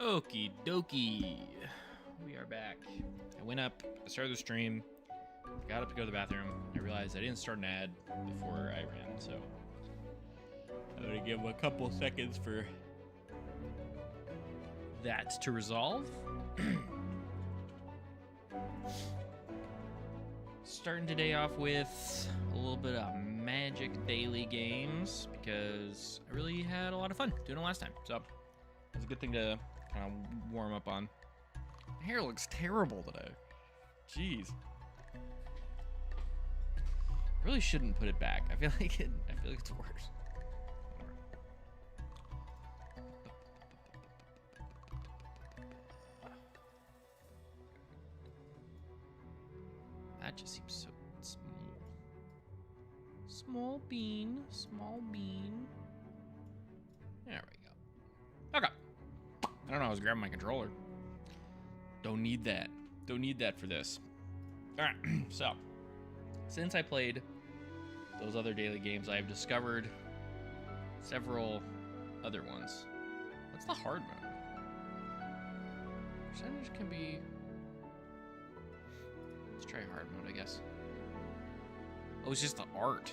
Okie dokie. We are back. I went up, I started the stream, got up to go to the bathroom. I realized I didn't start an ad before I ran, so I'm gonna give a couple seconds for that to resolve. Starting today off with a little bit of Magic Daily Games because I really had a lot of fun doing it last time. So it's a good thing to kind of warm up on. My hair looks terrible today. Jeez. Really shouldn't put it back. I feel like it's worse. That just seems so small. Small bean, small bean. There we go. Okay. I don't know, I was grabbing my controller. Don't need that. Don't need that for this. Alright, so. Since I played those other daily games, I have discovered several other ones. What's the hard mode? Percentage can be... Let's try hard mode, I guess. Oh, it's just the art.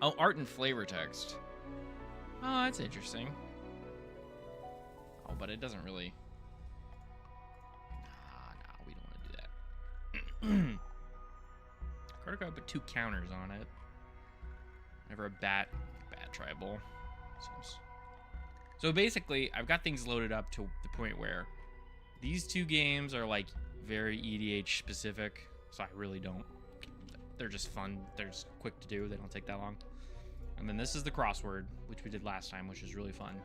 Oh, art and flavor text. Oh, that's interesting. Oh, but it doesn't really... Nah, we don't want to do that. Card got put 2 counters on it. Never a bat tribal. So basically, I've got things loaded up to the point where these 2 games are like very EDH specific. So I really don't. They're just fun. They're just quick to do. They don't take that long. And then this is the crossword, which we did last time, which is really fun.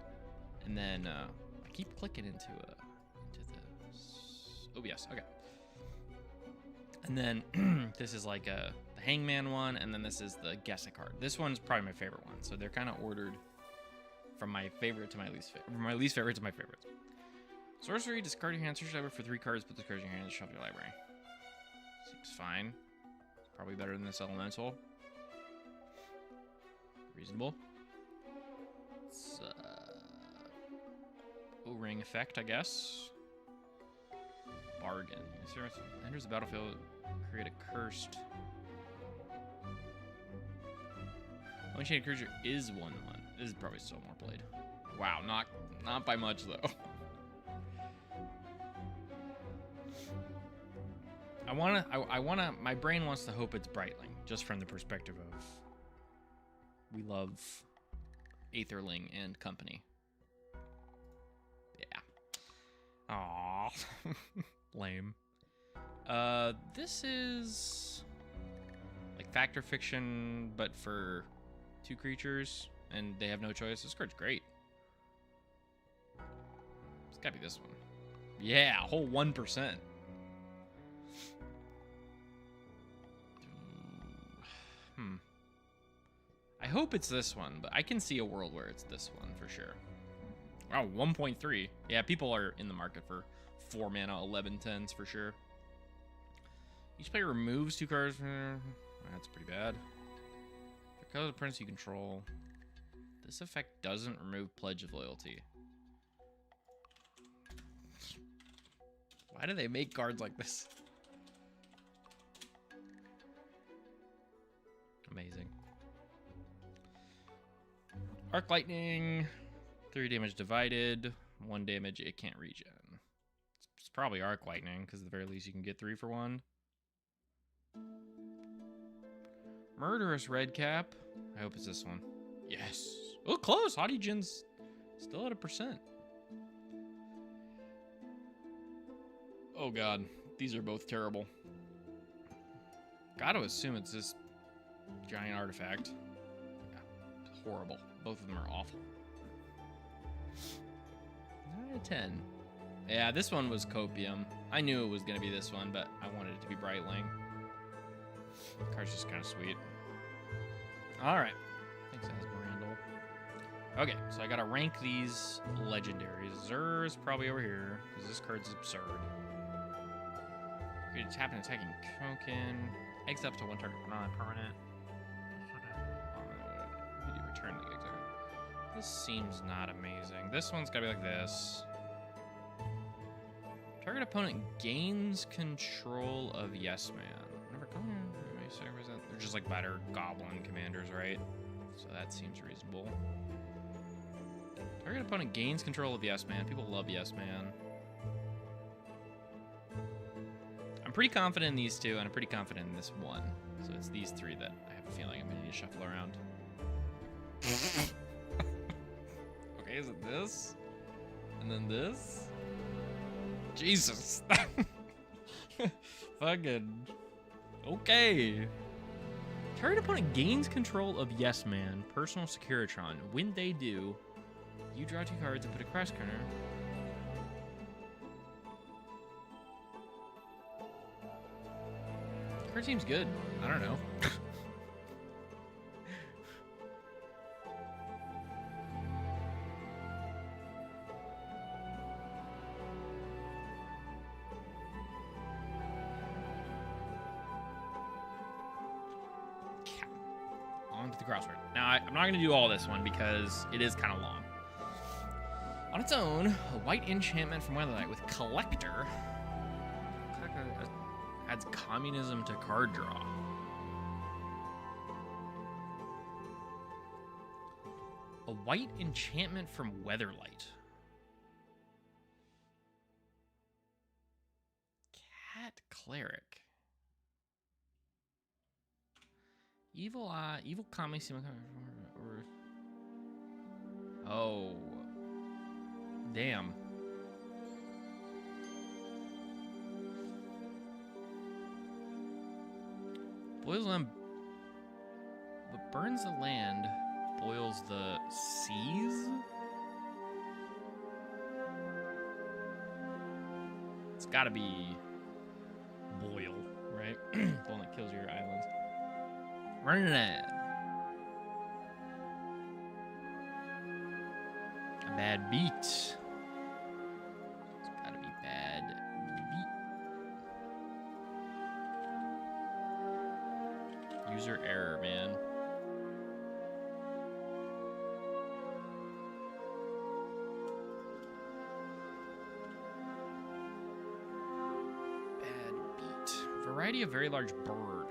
And then I keep clicking into the OBS. Okay. And then this is like the Hangman one, and then this is the Guess a Card. This one's probably my favorite one. So they're kind of ordered from my favorite to my least favorite. From my least favorite to my favorite. Sorcery, discard your hand, search your library for 3 cards, put the cards in your hand, and shuffle your library. Seems fine. Probably better than this elemental. Reasonable. It's O-ring effect, I guess. Bargain. Enters the battlefield, create a cursed. One-shaded creature is 1/1. This is probably still more played. Wow, not by much though. I wanna, my brain wants to hope it's Brightling, just from the perspective of we love Aetherling and company. Yeah. Aww. Lame. This is like Fact or Fiction, but for 2 creatures, and they have no choice. This card's great. It's gotta be this one. Yeah, a whole 1%. I hope it's this one, but I can see a world where it's this one for sure. Wow, 1.3. Yeah, people are in the market for 4 mana, 11/10s for sure. Each player removes 2 cards. That's pretty bad. Because of the prince you control, this effect doesn't remove Pledge of Loyalty. Why do they make cards like this? Amazing. Arc Lightning, 3 damage divided, 1 damage, it can't regen. It's probably Arc Lightning, because at the very least you can get 3 for 1. Murderous Redcap. I hope it's this one. Yes. Oh, close. Haughty Jin's still at 1%. Oh, God. These are both terrible. Gotta assume it's this giant artifact. Yeah, horrible. Both of them are awful. 9 out of 10. Yeah, this one was Copium. I knew it was going to be this one, but I wanted it to be Brightling. The card's just kind of sweet. Alright. Thanks, Asmerandal. Okay, so I got to rank these legendaries. Zur is probably over here, because this card's absurd. You can tap an attacking token. Eggs up to 1 target non-permanent. You do return the eggs. This seems not amazing. This one's gotta be like this. Target opponent gains control of Yes Man. Never come here. They're just like better goblin commanders, right? So that seems reasonable. Target opponent gains control of Yes Man. People love Yes Man. I'm pretty confident in these two, and I'm pretty confident in this one. So it's these three that I have a feeling I'm gonna need to shuffle around. Okay, is it this? And then this? Jesus. Fucking. Okay. Target opponent gains control of Yes Man, personal Securitron. When they do, you draw 2 cards and put a cross counter. Card seems good. I don't know. On to the crossword. Now, I'm not going to do all this one because it is kind of long. On its own, a white enchantment from Weatherlight with Collector adds communism to card draw. A white enchantment from Weatherlight. Cat Cleric. Evil comics. Oh. Damn. Boils land. What burns the land boils the seas? It's gotta be boil, right? The one that kills your islands. Running an ad. A bad beat. It's gotta be bad beat. User error, man. Bad beat. Variety of very large bird.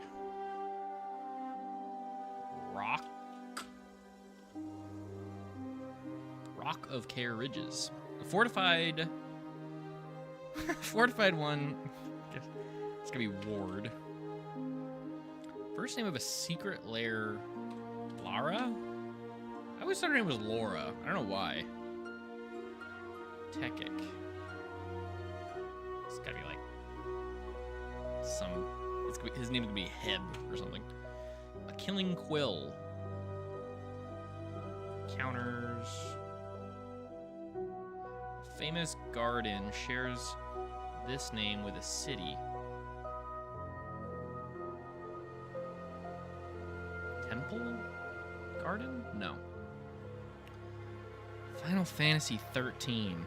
Rock of Care Ridges. A fortified one. It's gonna be Ward. First name of a secret lair, Lara? I always thought her name was Laura. I don't know why. Tekic. It's gotta be like his name's gonna be Heb or something. A Killing Quill. Counters. Famous garden shares this name with a city. Temple Garden? No. Final Fantasy 13.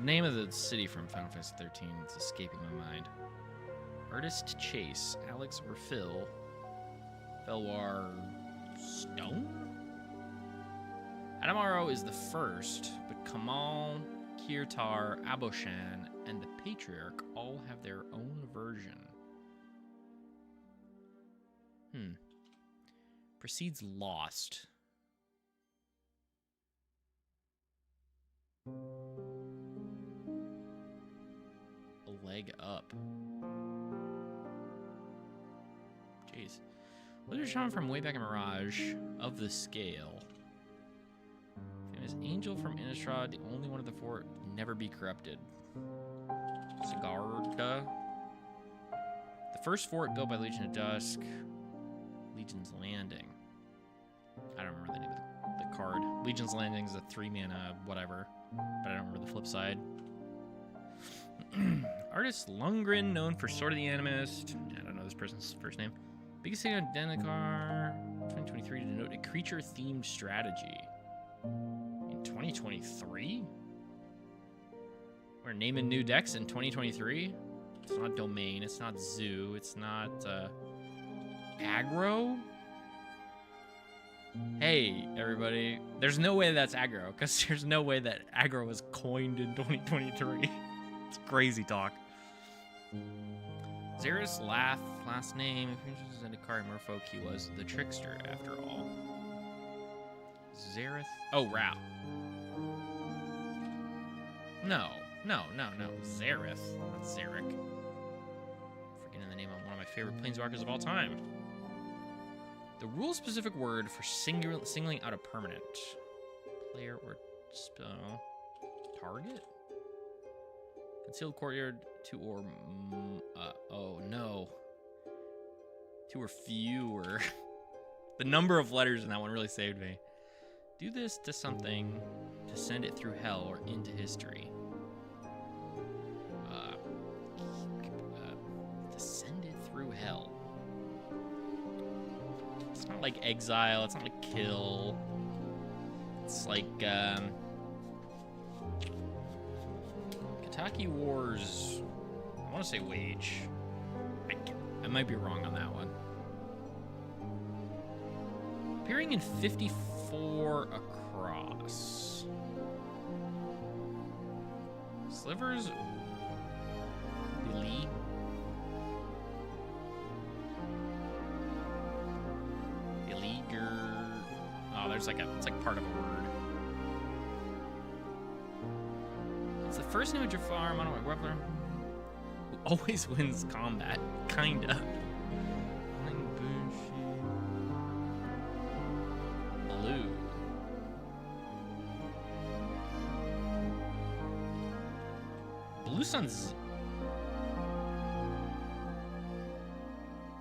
Name of the city from Final Fantasy 13 is escaping my mind. Artist Chase, Alex or Phil. Felwar Stone? Adamaro is the first, but Kamal, Kirtar, Aboshan, and the Patriarch all have their own version. Precedes Lost. A leg up. Jeez. Wizard Shaman from way back in Mirage, of the scale. Famous angel from Innistrad, the only one of the 4 to never be corrupted. Sigarda. The first fort built by Legion of Dusk. Legion's Landing. I don't remember the name of the card. Legion's Landing is a 3-mana whatever, but I don't remember the flip side. Artist Lundgren, known for Sword of the Animist. I don't know this person's first name. Biggest thing on Denicar 2023 to denote a creature-themed strategy. In 2023? We're naming new decks in 2023? It's not Domain, it's not Zoo, it's not aggro? Hey, everybody. There's no way that's aggro, because there's no way that aggro was coined in 2023. It's crazy talk. Xeris Laugh, last name. If you're interested in Zendikari Merfolk, he was the trickster, after all. Xerith. Oh, Rao. No. Xerith, not Xeric. Forgetting the name of one of my favorite planeswalkers of all time. The rule-specific word for singling out a permanent. Player or spell. Target? Concealed courtyard, 2 or... oh, no. 2 or fewer. The number of letters in that one really saved me. Do this to something to send it through hell or into history. To send it through hell. It's not like exile. It's not like kill. It's like, Kentucky Wars. I want to say wage. I might be wrong on that one. Appearing in 54 across. Slivers. Elite. Oh, there's like it's like part of a word. It's the first image of farm on a Weapler who always wins combat, kinda. Blue. Blue Sun's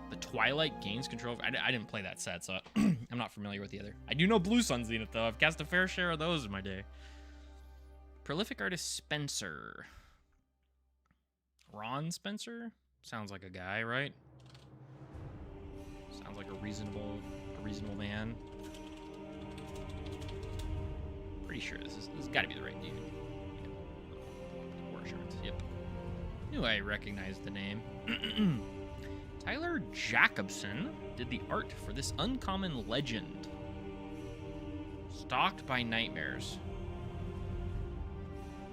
the Twilight gains control. I didn't play that set, so I'm not familiar with the other. I do know Blue Sun's in it, though. I've cast a fair share of those in my day. Prolific artist Spencer. Ron Spencer? Sounds like a guy, right? Sounds like a reasonable man. Pretty sure this has got to be the right dude. War shirts, yep. Knew I recognized the name. Tyler Jacobson did the art for this uncommon legend. Stalked by nightmares.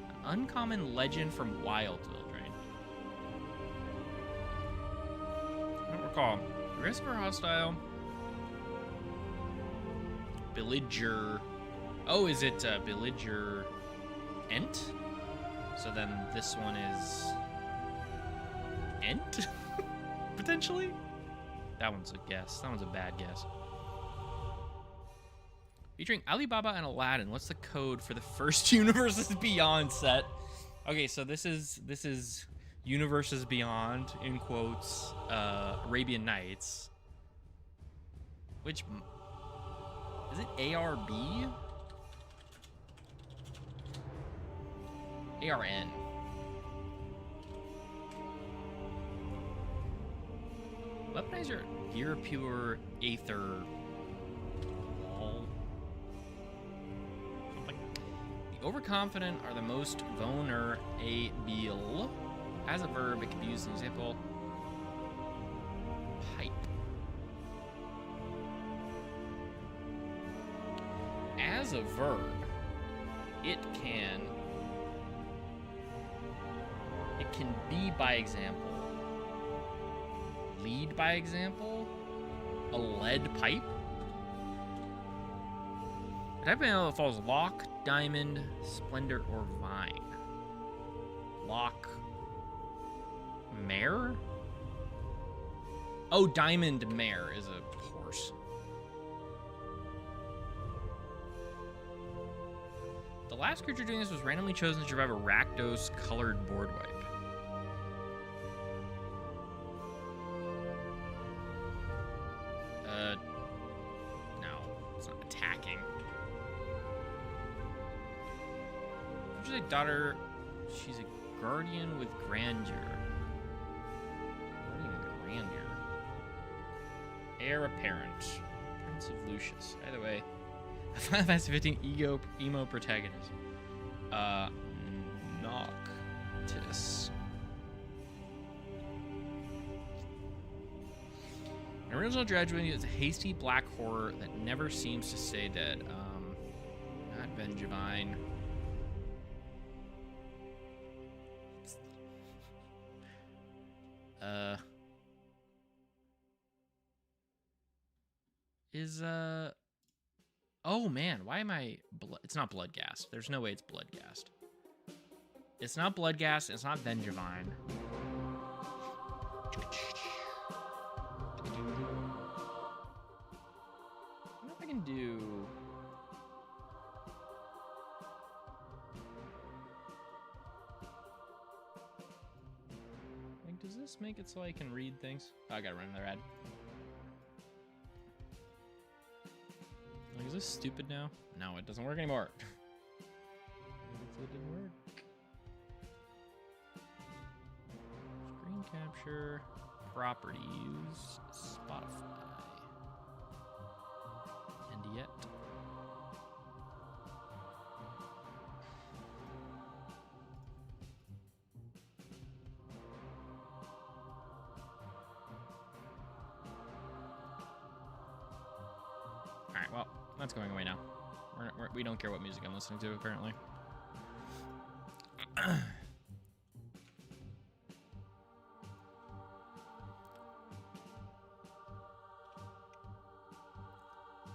An uncommon legend from Wild Children. I don't recall. Risk or hostile? Belliger. Oh, is it Belliger Ent? So then this one is Ent? Potentially? That one's a guess. That one's a bad guess. Featuring Alibaba and Aladdin. What's the code for the first Universes Beyond set? Okay, so this is Universes Beyond, in quotes, Arabian Nights. Which... Is it ARB? ARN. Weaponizer Gear Pure Aether Wall. Something. The overconfident are the most vulnerable. As a verb, it can be used as an example. Pipe. As a verb, it can be by example. Lead by example? A lead pipe? The type of animal that follows lock, diamond, splendor, or vine. Lock. Mare? Oh, diamond mare is a horse. The last creature doing this was randomly chosen to survive a Rakdos colored board wipe. No, it's not attacking. She's a daughter. She's a guardian with grandeur. Guardian with grandeur. Heir apparent. Prince of Lucius. Either way. Final Fantasy 15 emo protagonist. Noctis. original Dredgewind is a hasty black horror that never seems to stay dead. Not Vengevine. Oh man, why am I it's not Bloodghast. There's no way it's Bloodghast. It's not Bloodghast, it's not Vengevine. I wonder if I can do... Like, does this make it so I can read things? Oh, I gotta run another ad. Like, is this stupid now? No, it doesn't work anymore. It didn't work. Screen capture, properties, Spotify, and yet. All right, well, that's going away now. We don't care what music I'm listening to, apparently.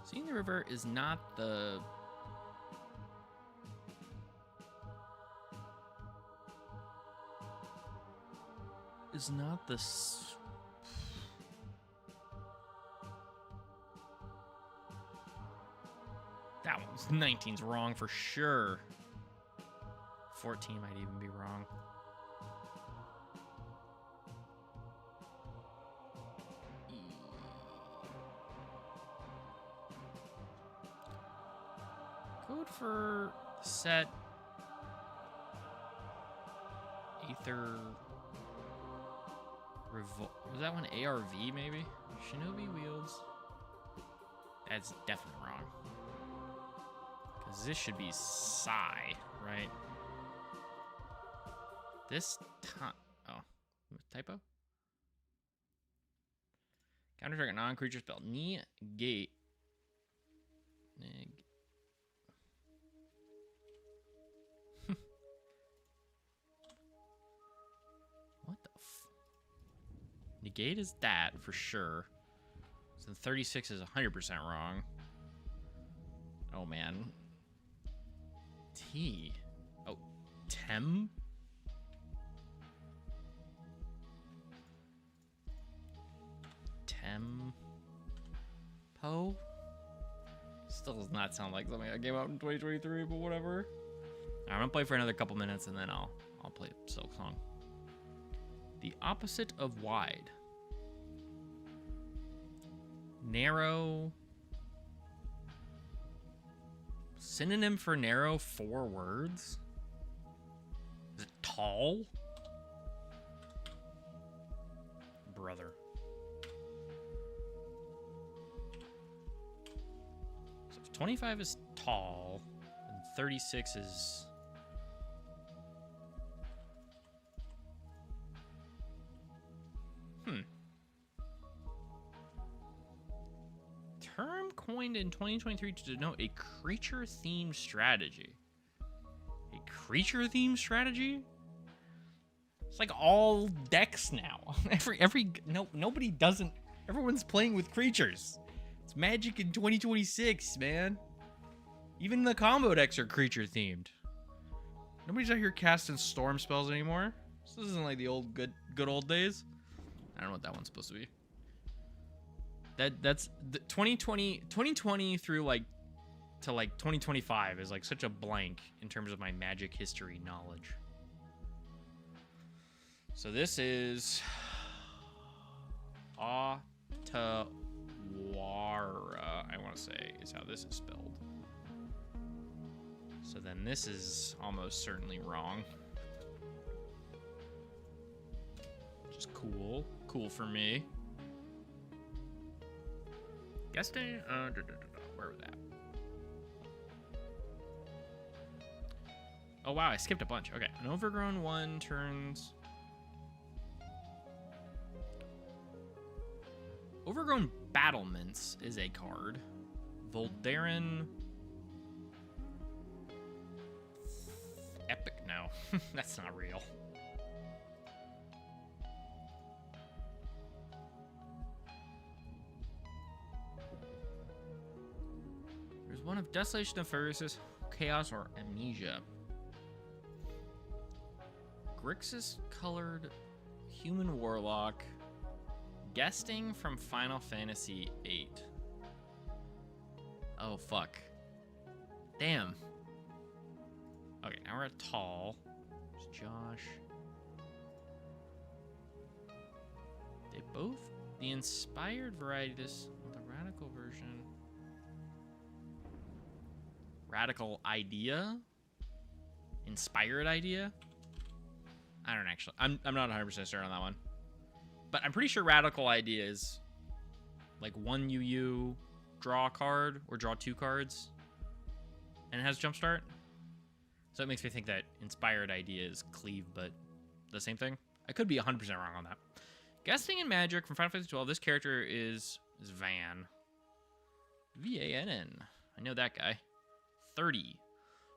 Seeing the river is not the... Is not the... That one's 19's wrong for sure. 14 might even be wrong. Code for set Aether Revolt. Was that one ARV maybe? Shinobi wields. That's definitely wrong. Because this should be Psy, right? This time. Oh, typo? Counter target non-creature spell. Negate. What the f? Negate is that for sure. So 36 is 100% wrong. Oh man. T. Oh, Tem? Tempo? Still does not sound like something that came out in 2023, but whatever. I'm gonna play for another couple minutes and then I'll play a Silk Song. The opposite of wide. Narrow. Synonym for narrow, 4 words? Is it tall? Brother. So if 25 is tall, and 36 is... Term coined in 2023 to denote a creature-themed strategy. A creature-themed strategy? It's like all decks now. Nobody doesn't. Everyone's playing with creatures. It's Magic in 2026, man. Even the combo decks are creature-themed. Nobody's out here casting storm spells anymore. This isn't like the old good old days. I don't know what that one's supposed to be. That's the 2020 through like to like 2025 is like such a blank in terms of my Magic history knowledge. So this is Ottawara, I want to say is how this is spelled. So then this is almost certainly wrong. Which is cool. Cool for me. Guessing, where was that? Oh wow, I skipped a bunch. Okay, an overgrown one turns. Overgrown Battlements is a card. Voldarin... Epic, no. That's not real. There's one of Desolation of Pharisus, Chaos, or Amnesia. Grixis colored human warlock. Guesting from Final Fantasy VIII. Oh, fuck. Damn. Okay, now we're at Tall. There's Josh. They both... The inspired variety, this... The radical version... Radical idea? Inspired idea? I don't actually... I'm not 100% sure on that one. But I'm pretty sure Radical Idea is like one UU, draw a card, or draw 2 cards, and it has Jumpstart. So it makes me think that Inspired Idea is Cleave, but the same thing. I could be 100% wrong on that. Guessing in Magic from Final Fantasy XII, this character is Van. V-A-N-N. I know that guy. 30.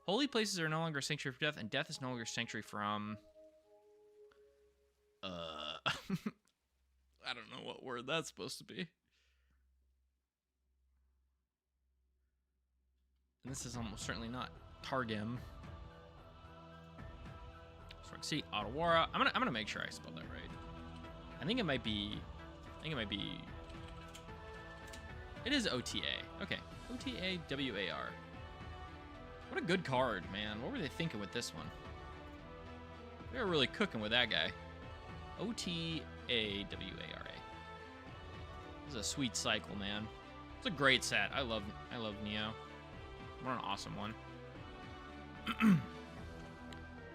Holy places are no longer a sanctuary for death, and death is no longer a sanctuary from... I don't know what word that's supposed to be. And this is almost certainly not Targim. Strong Sea, Otawara. I'm gonna make sure I spelled that right. I think it might be. It is OTA. Okay, OTA-WAR. What a good card, man. What were they thinking with this one? They were really cooking with that guy. OTAWARA. This is a sweet cycle, man. It's a great set. I love Neo. What an awesome one.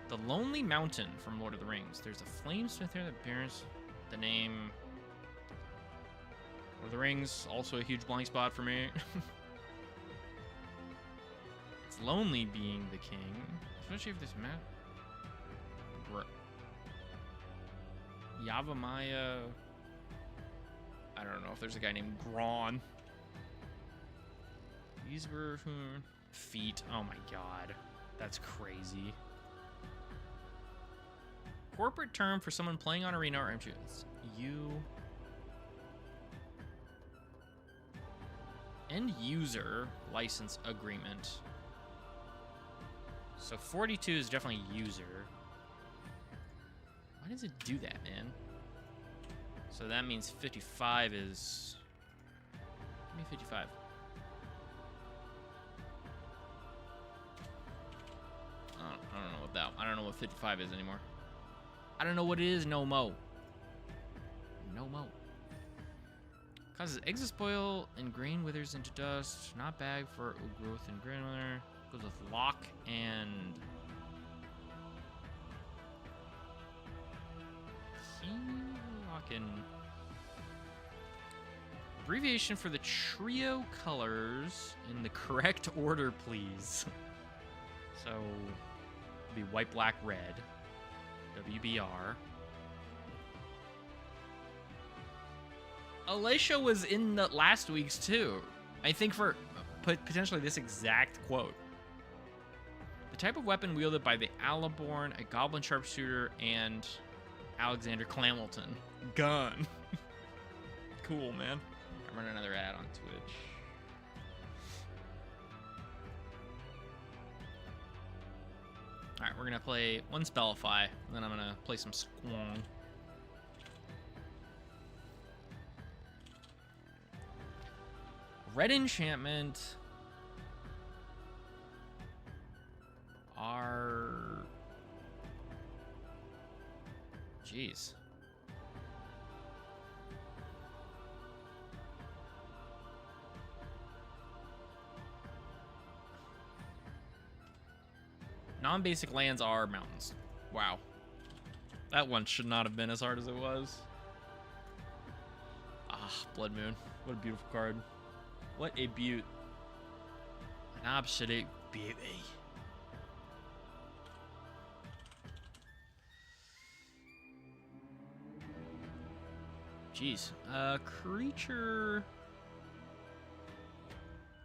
The Lonely Mountain from Lord of the Rings. There's a flamesmith here that bears the name Lord of the Rings. Also a huge blank spot for me. It's lonely being the king, especially if this map. Yavimaya. I don't know if there's a guy named Gron. These were feet. Oh my god. That's crazy. Corporate term for someone playing on Arena or MTG. End user license agreement. So 42 is definitely user. Why does it do that, man? So that means 55 is... Give me 55. I don't know what that... I don't know what 55 is anymore. I don't know what it is no mo. No mo. Causes exit spoil and grain withers into dust. Not bag for growth and grain wither. Goes with lock and... Lockin'. Abbreviation for the trio colors in the correct order, please. So, it'll be white, black, red. WBR. Alicia was in the last week's too. I think for potentially this exact quote. The type of weapon wielded by the Alaborn, a goblin sharpshooter, and Alexander Clamilton. Gun. Cool, man. I'm running another ad on Twitch. Alright, we're gonna play one Spellify, and then I'm gonna play some Squong. Red enchantment are... Jeez. Non-basic lands are mountains. Wow. That one should not have been as hard as it was. Ah, Blood Moon. What a beautiful card. What a beaut. An absolute beauty. Jeez. Creature.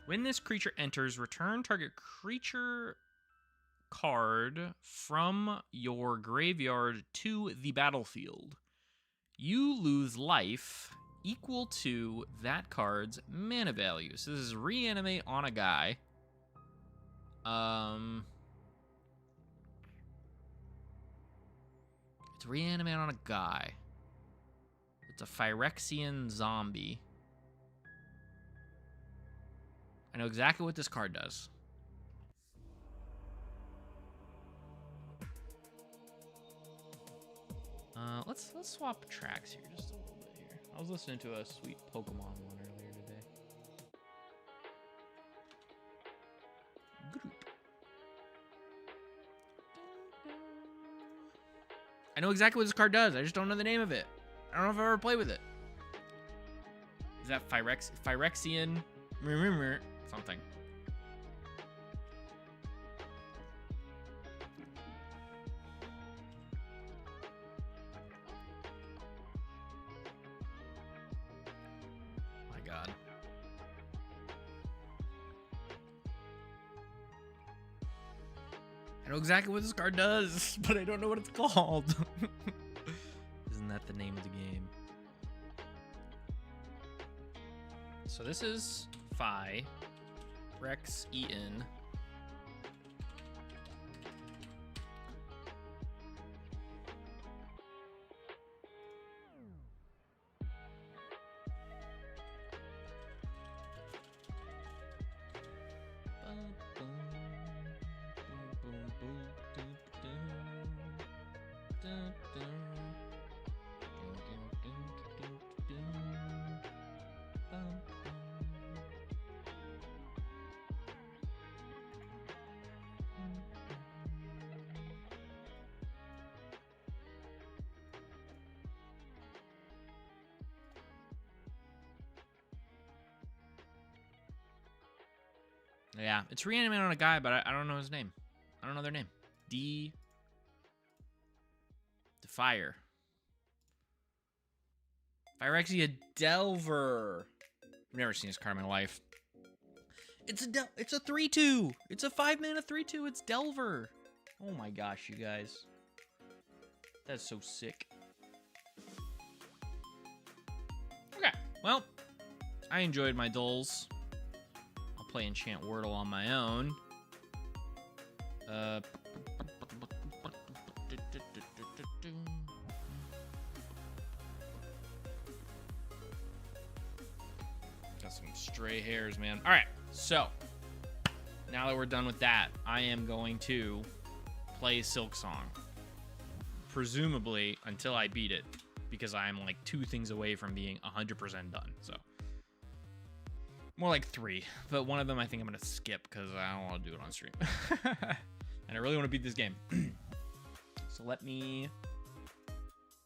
When this creature enters, return target creature card from your graveyard to the battlefield. You lose life equal to that card's mana value. So this is reanimate on a guy. It's reanimate on a guy. It's a Phyrexian zombie. I know exactly what this card does. Let's swap tracks here just a little bit here. I was listening to a sweet Pokemon one earlier today. Group. I know exactly what this card does. I just don't know the name of it. I don't know if I've ever played with it. Is that Phyrexian something? My God. I know exactly what this card does, but I don't know what it's called. Isn't that the name of the game? So this is FFXIV. Yeah, it's reanimated on a guy, but I don't know his name. I don't know their name. Defier. Phyrexia Delver. I've never seen this card in my life. It's a 3/2. It's a 5-mana 3/2. It's Delver. Oh my gosh, you guys. That's so sick. Okay, well, I enjoyed my dulls. I'll play Enchant Wordle on my own. Got some stray hairs, man. All right, so now that we're done with that, I am going to play Silk Song. Presumably until I beat it, because I'm like 2 things away from being 100% done. So more like 3, but one of them I think I'm gonna skip because I don't want to do it on stream. And I really want to beat this game. So let me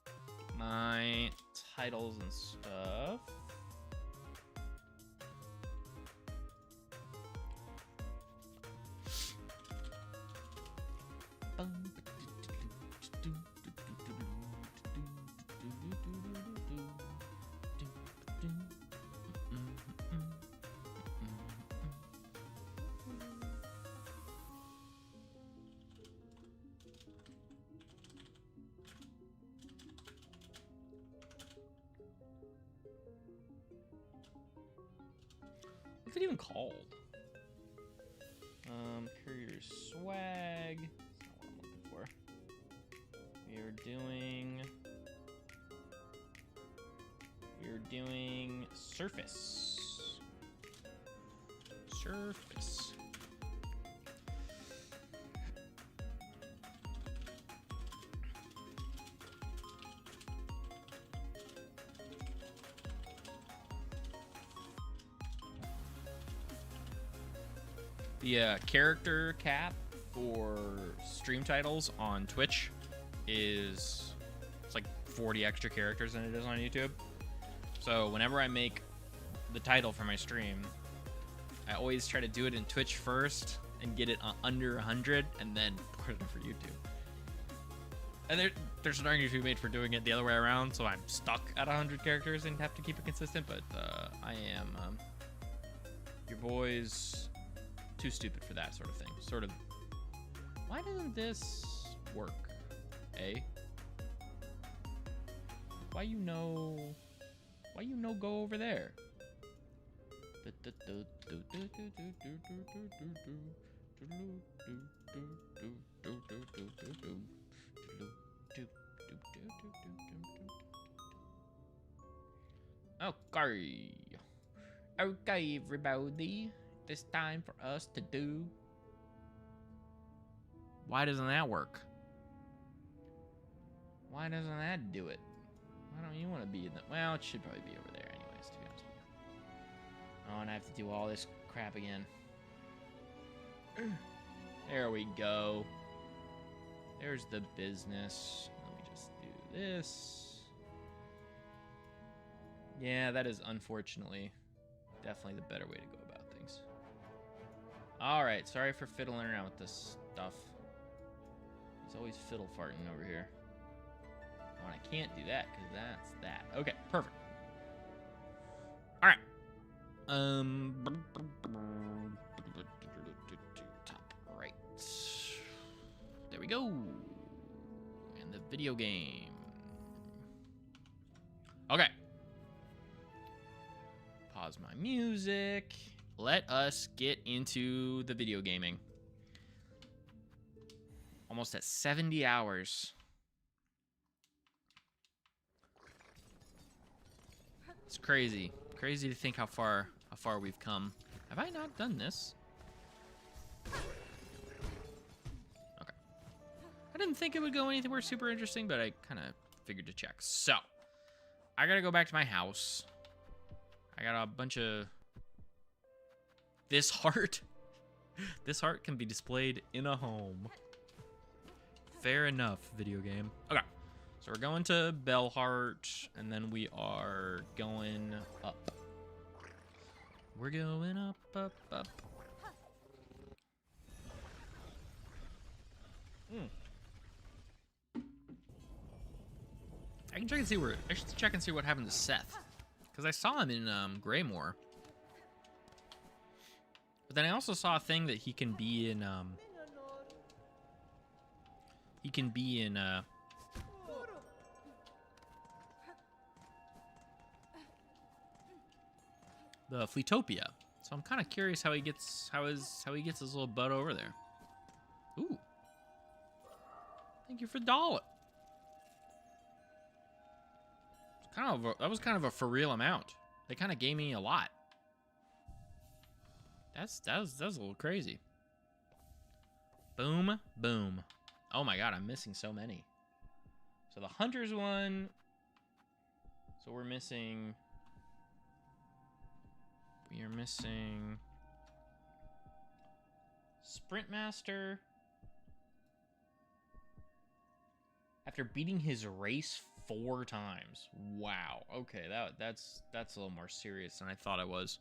get my titles and stuff. What's it even called? Courier swag. That's not what I'm looking for. We're doing surface. Surface. The character cap for stream titles on Twitch it's like 40 extra characters than it is on YouTube. So whenever I make the title for my stream, I always try to do it in Twitch first and get it under 100 and then put it for YouTube. And there's an argument to be made for doing it the other way around, so I'm stuck at 100 characters and have to keep it consistent, but I am, your boy's too stupid for that sort of thing. Sort of, why doesn't this work, eh? Why you know go over there? Okay. Okay, everybody. It's time for us to do. Why doesn't that work? Why doesn't that do it? Why don't you want to be in the... Well, it should probably be over there anyways, to be honest with you. Oh, and I have to do all this crap again. There we go. There's the business. Let me just do this. Yeah, that is unfortunately definitely the better way to go about things. Alright, sorry for fiddling around with this stuff. He's always fiddle farting over here. Oh, and I can't do that because that's that. Okay, perfect. Alright. Top right. There we go. And the video game. Okay. Pause my music. Let us get into the video gaming. Almost at 70 hours. It's crazy. Crazy to think how far we've come. Have I not done this? Okay. I didn't think it would go anywhere super interesting, but I kind of figured to check. So, I gotta go back to my house. I got a bunch of... This heart. This heart can be displayed in a home. Fair enough, video game. Okay. So we're going to Bellheart, and then we are going up. We're going up, up, up. I can check and see where... I should check and see what happened to Seth. Because I saw him in Greymoor. But then I also saw a thing that he can be in... He can be in... the Fleetopia. So I'm kind of curious how he gets he gets his little butt over there. Ooh. Thank you for $1. That was kind of a for real amount. They kind of gave me a lot. That was a little crazy. Boom, boom. Oh my god, I'm missing so many. So the Hunter's one. So we're missing... We are missing... Sprint Master. After beating his race 4 times. Wow. Okay, that's a little more serious than I thought it was.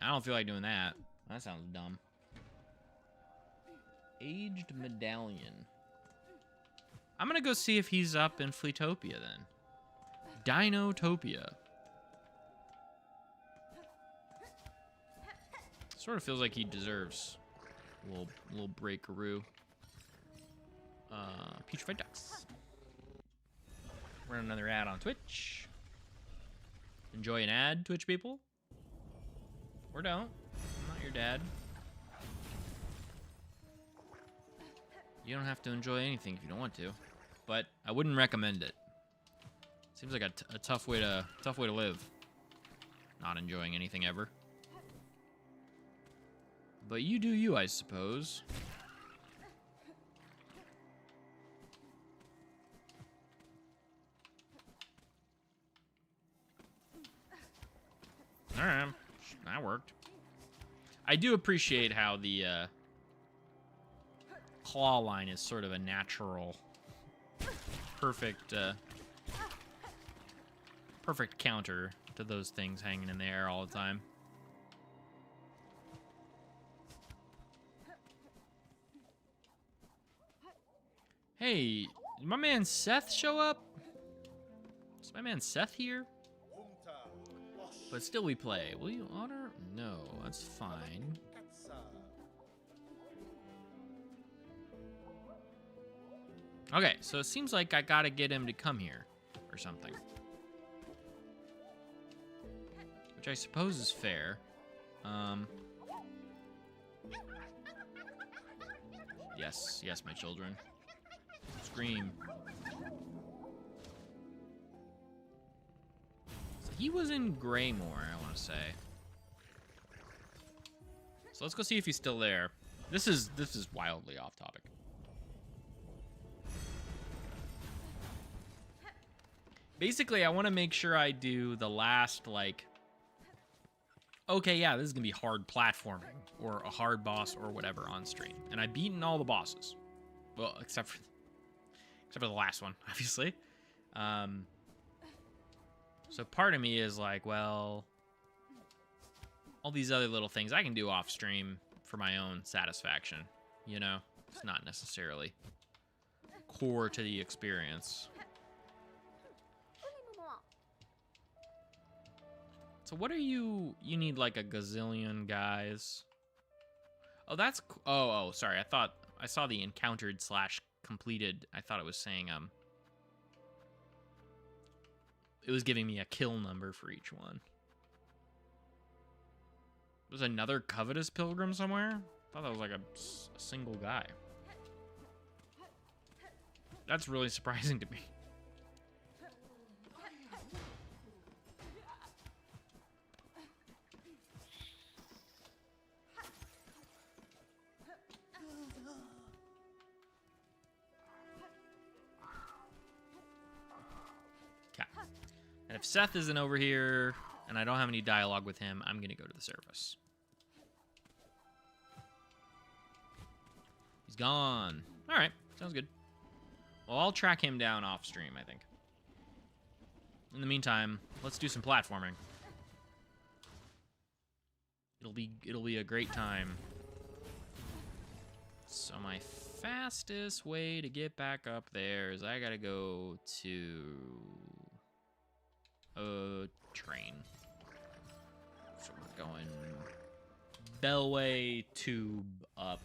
I don't feel like doing that. That sounds dumb. Aged Medallion. I'm gonna go see if he's up in Fleetopia then. Dinotopia. Sort of feels like he deserves a little breakaroo. Petrified Ducks. Run another ad on Twitch. Enjoy an ad, Twitch people? Or don't. I'm not your dad. You don't have to enjoy anything if you don't want to, but I wouldn't recommend it. Seems like a tough way to live. Not enjoying anything ever. But you do you, I suppose. All right, that worked. I do appreciate how the claw line is sort of a natural, perfect counter to those things hanging in the air all the time. Hey, Did my man Seth show up? Is my man Seth here? But still we play. Will you honor? No, that's fine. Okay, so it seems like I gotta get him to come here or something. Which I suppose is fair. Yes, yes, my children. Scream. So he was in Graymore, I want to say. So let's go see if he's still there. This is wildly off topic. Basically, I want to make sure I do the last, like, okay, yeah, this is going to be hard platforming, or a hard boss, or whatever on stream. And I've beaten all the bosses. Well, except for the last one, obviously. So part of me is like, well, all these other little things I can do off stream for my own satisfaction, you know? It's not necessarily core to the experience. So what are you need like a gazillion guys. Oh, that's, oh, sorry. I saw the encountered / completed. I thought it was saying, it was giving me a kill number for each one. There's another covetous pilgrim somewhere? I thought that was like a single guy. That's really surprising to me. And if Seth isn't over here, and I don't have any dialogue with him, I'm going to go to the surface. He's gone. All right, sounds good. Well, I'll track him down off stream, I think. In the meantime, let's do some platforming. It'll be a great time. So my fastest way to get back up there is I gotta go to a train. So we're going Bellway Tube up.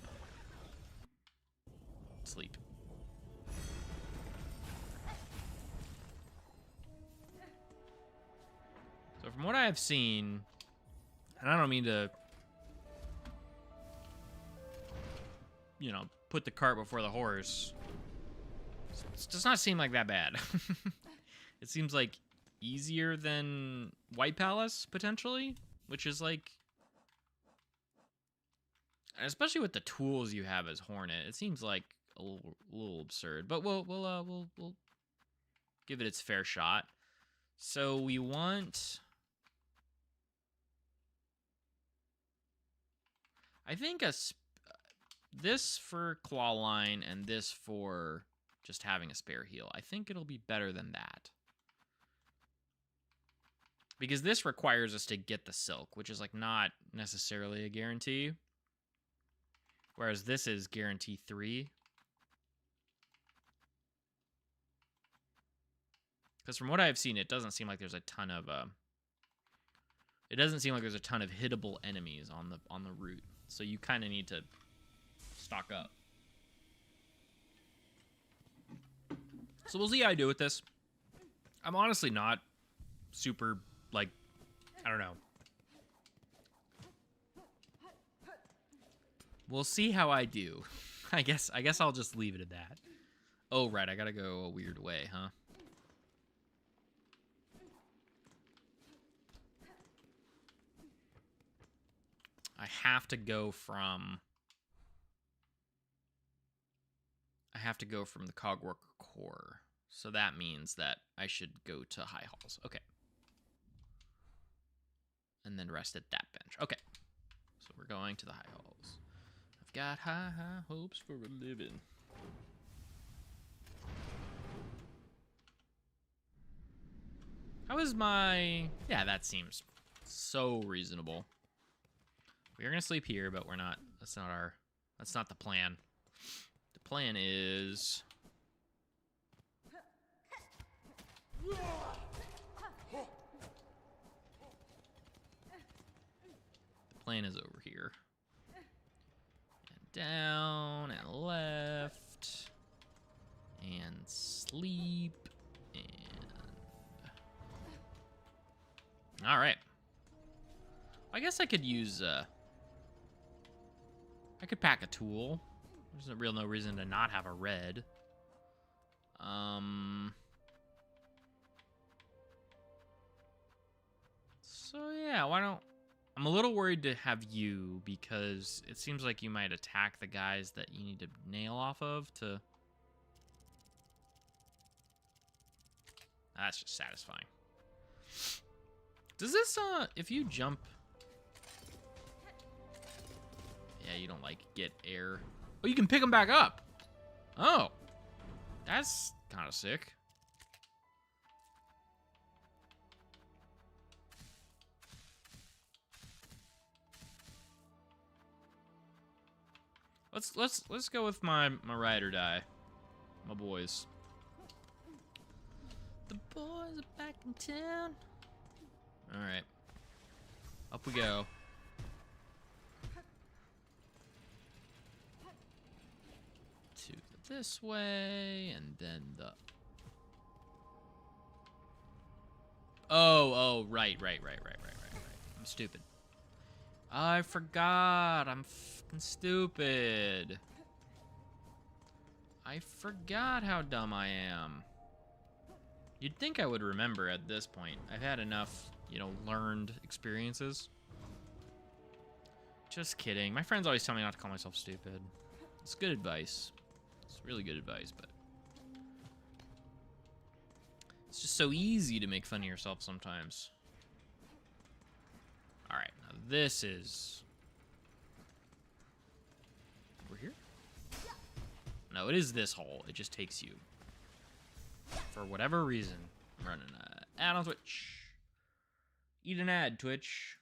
Sleep. So from what I have seen, and I don't mean to, you know, put the cart before the horse, it does not seem like that bad. It seems like easier than White Palace, potentially, which is like, especially with the tools you have as Hornet, it seems like a little absurd. But we'll give it its fair shot. So we want, I think this for claw line and this for just having a spare heal. I think it'll be better than that. Because this requires us to get the silk, which is like not necessarily a guarantee. Whereas this is guarantee 3. Because from what I've seen, it doesn't seem like there's a ton of hittable enemies on the route. So you kind of need to stock up. So we'll see how I do with this. I'm honestly not super, like, I don't know. We'll see how I do. I guess I'll just leave it at that. Oh, right, I gotta go a weird way, huh? I have to go from the Cogworker core. So that means that I should go to High Halls. Okay. And then rest at that bench. Okay. So we're going to the High Halls. I've got high hopes for a living. How is my... Yeah, that seems so reasonable. We are going to sleep here, but we're not... That's not the plan. The plan is... plan is over here. And down and left. And sleep. And... Alright. I guess I could use, I could pack a tool. There's no reason to not have a red. So yeah, why don't... I'm a little worried to have you, because it seems like you might attack the guys that you need to nail off of to... That's just satisfying. Does this, if you jump... Yeah, you don't, like, get air. Oh, you can pick them back up. Oh. That's kind of sick. Let's go with my ride or die. My boys. The boys are back in town. All right. Up we go. To this way, and then the... Oh, right. I'm stupid. I forgot. I'm fucking stupid. I forgot how dumb I am. You'd think I would remember at this point. I've had enough, you know, learned experiences. Just kidding. My friends always tell me not to call myself stupid. It's good advice. It's really good advice, but... It's just so easy to make fun of yourself sometimes. Alright, now this is... Over here? No, it is this hole. It just takes you. For whatever reason, I'm running an ad on Twitch. Eat an ad, Twitch.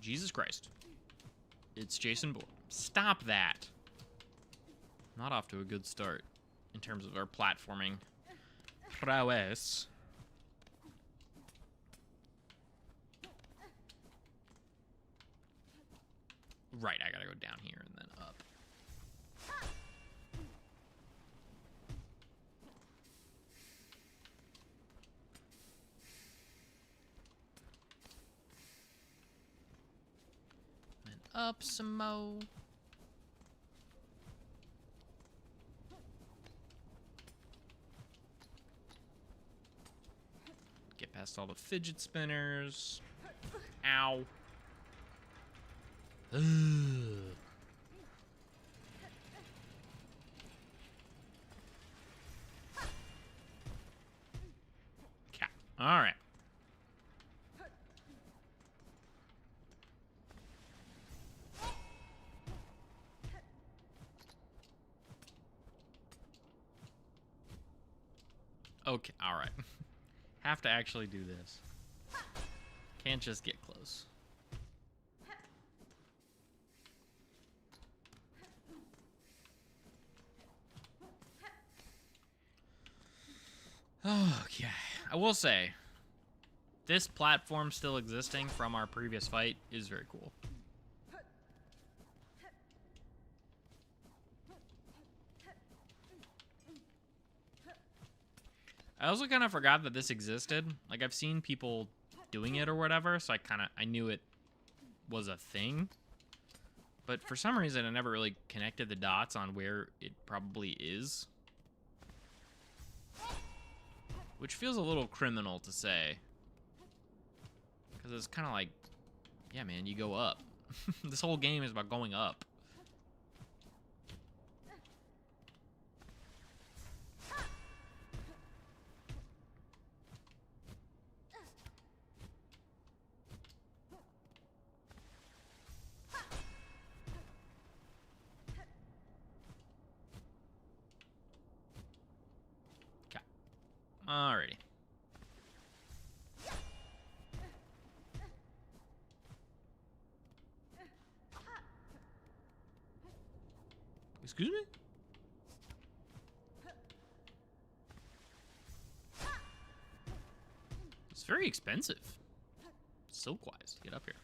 Jesus Christ. It's Jason Bourne. Stop that. Not off to a good start in terms of our platforming prowess. Right, I gotta go down here and then up. And up some more. Get past all the fidget spinners. Ow. Ugh. Okay. All right. Okay. All right. Have to actually do this. Can't just get close. Okay, I will say, this platform still existing from our previous fight is very cool. I also kind of forgot that this existed. Like, I've seen people doing it or whatever, so I knew it was a thing. But for some reason, I never really connected the dots on where it probably is. Which feels a little criminal to say. Because it's kind of like, yeah, man, you go up. This whole game is about going up. Okay. Alrighty. Excuse me? very expensive. Silk-wise. Get up here.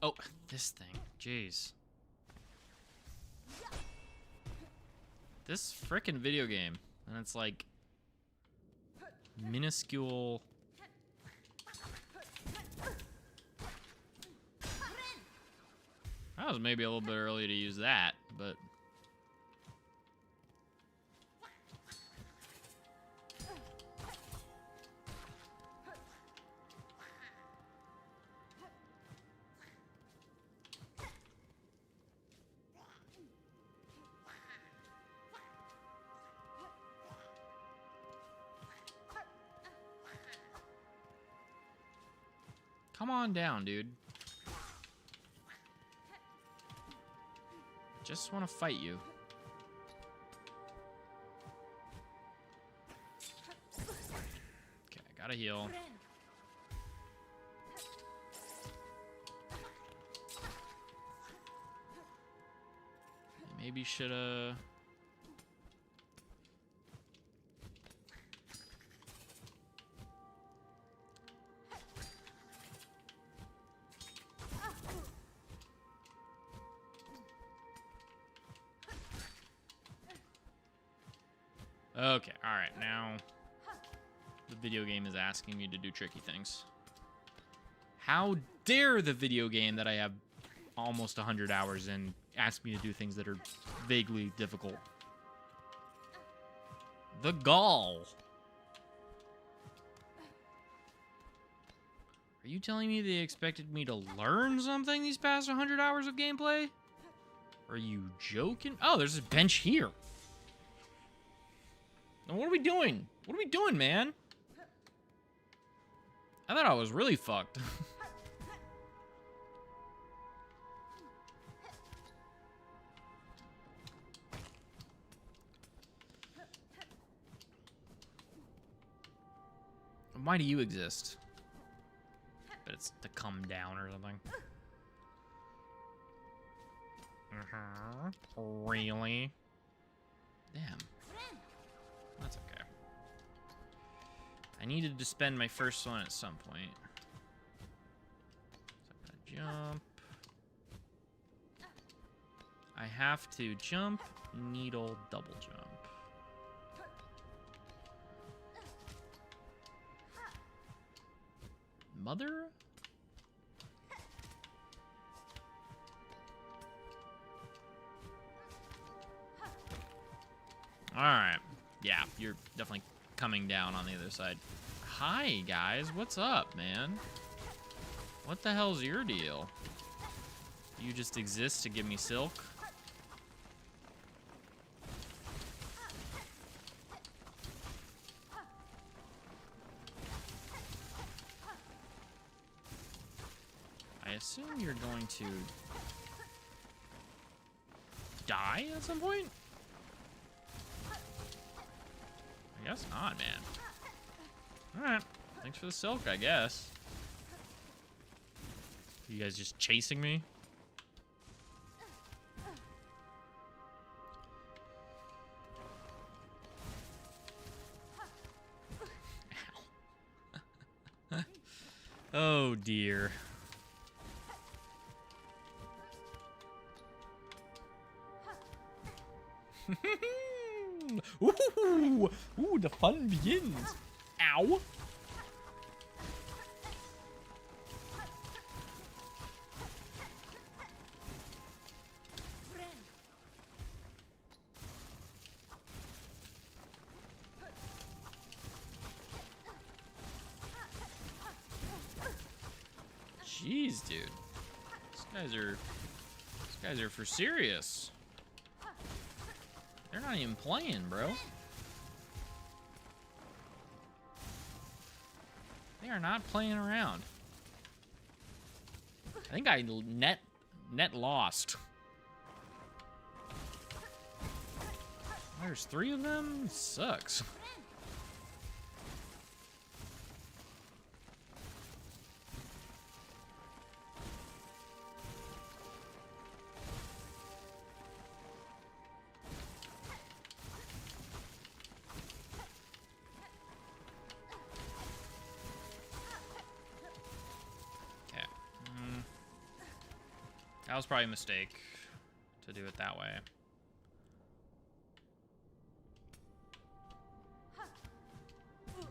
Oh, this thing. Jeez. This frickin' video game. And it's like... minuscule... I was maybe a little bit early to use that, but... Come on down, dude. Just want to fight you. Okay, I gotta heal. Maybe shoulda... Okay, alright, now the video game is asking me to do tricky things. How dare the video game that I have almost 100 hours in ask me to do things that are vaguely difficult? The gall. Are you telling me they expected me to learn something these past 100 hours of gameplay? Are you joking? Oh, there's a bench here. Now, what are we doing? What are we doing, man? I thought I was really fucked. Why do you exist? But it's to come down or something. Really? Damn. That's okay. I needed to spend my first one at some point. So I'm gonna jump. I have to jump, needle, double jump. Mother? Alright. Yeah, you're definitely coming down on the other side. Hi, guys. What's up, man? What the hell's your deal? You just exist to give me silk? I assume you're going to die at some point? I guess not, man. Alright. Thanks for the silk, I guess. You guys just chasing me? Ow. Oh, dear. Ooh, ooh, the fun begins. Ow. Jeez, dude. These guys are for serious. They're not even playing, bro. They are not playing around. I think I net lost. There's 3 of them? Sucks. That was probably a mistake to do it that way.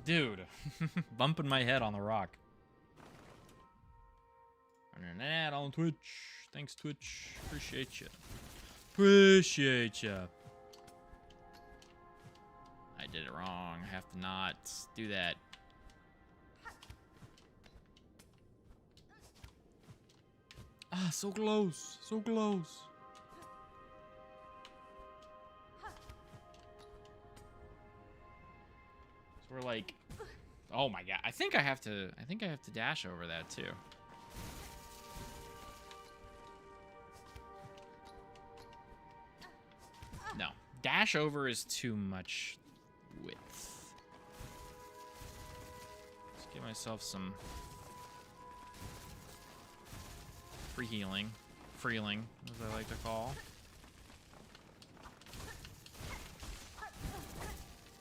Dude, bumping my head on the rock. Running an ad on Twitch. Thanks, Twitch. Appreciate you. Appreciate you. I did it wrong. I have to not do that. Ah, so close. So close. So we're like, oh my god. I think I have to dash over that too. No. Dash over is too much width. Let's give myself some free healing. Freeling, as I like to call.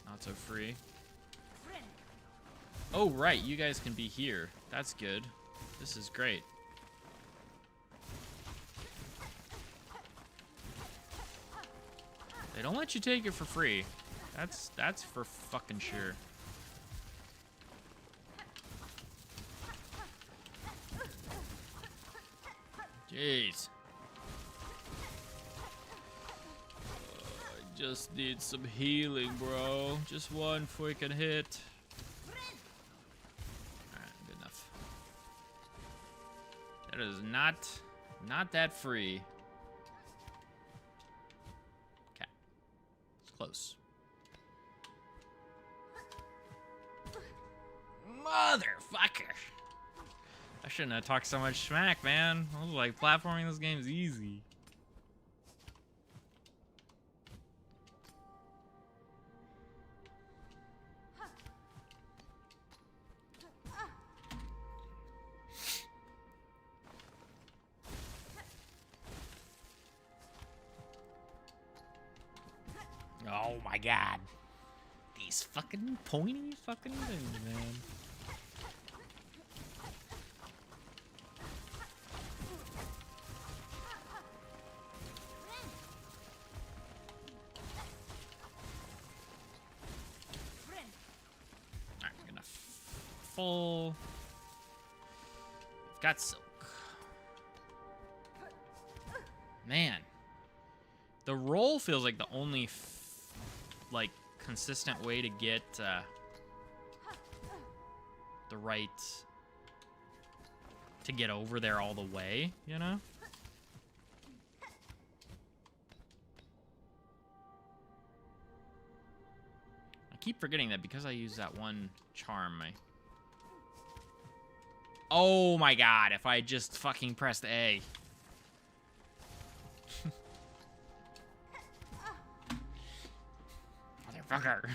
Not so free. Oh, right. You guys can be here. That's good. This is great. They don't let you take it for free. That's for fucking sure. Jeez. I just need some healing, bro. Just one freaking hit. Alright, good enough. That is not that free. Okay. It's close. Motherfucker. I shouldn't have talked so much smack, man. I was like, platforming this game is easy. Oh my god. These fucking pointy fucking things, man. Full. Got silk. Man, the roll feels like the only like consistent way to get the right to get over there all the way, you know? I keep forgetting that because I use that one charm, oh my god, if I just fucking pressed A. Motherfucker.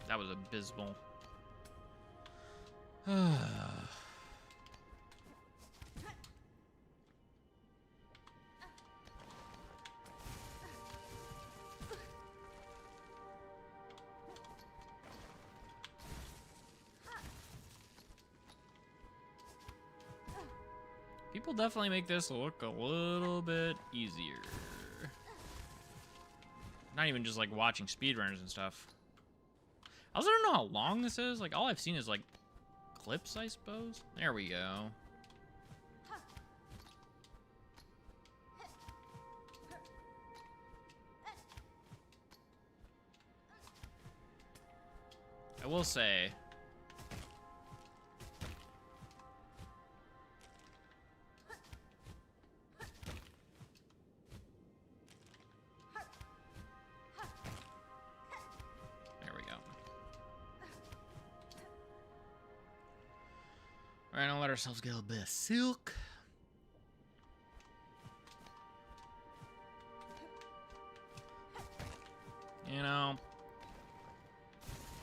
That was abysmal. People definitely make this look a little bit easier. Not even just like watching speedrunners and stuff. I also don't know how long this is. Like all I've seen is like clips, I suppose. There we go. I will say, let ourselves get a little bit of silk. You know.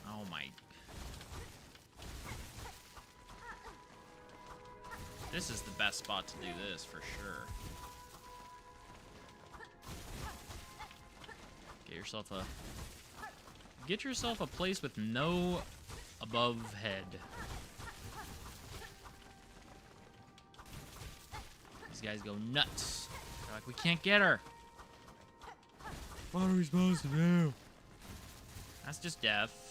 Oh my. This is the best spot to do this for sure. get yourself a place with no above head. These guys go nuts. They're like, we can't get her. What are we supposed to do? That's just death.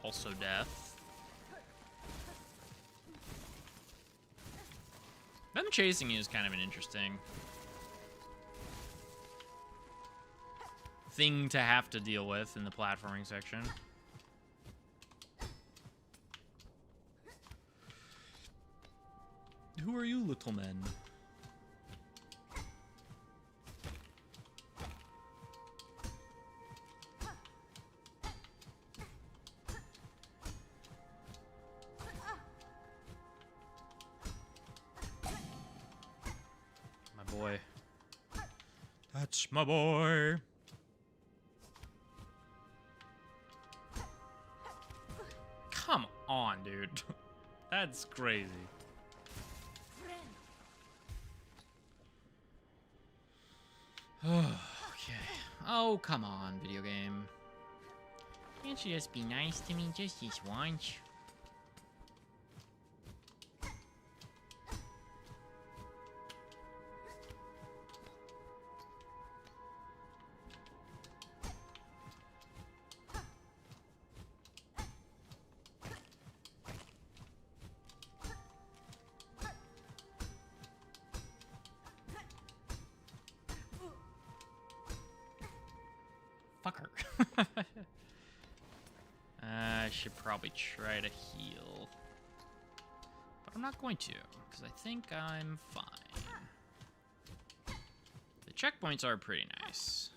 Also death. Them chasing you is kind of an interesting thing to have to deal with in the platforming section. Who are you, little men? Boy. That's my boy. Come on, dude. That's crazy. Okay. Oh, come on, video game. Can't you just be nice to me just this once? Fucker. I should probably try to heal. But I'm not going to, because I think I'm fine. The checkpoints are pretty nice.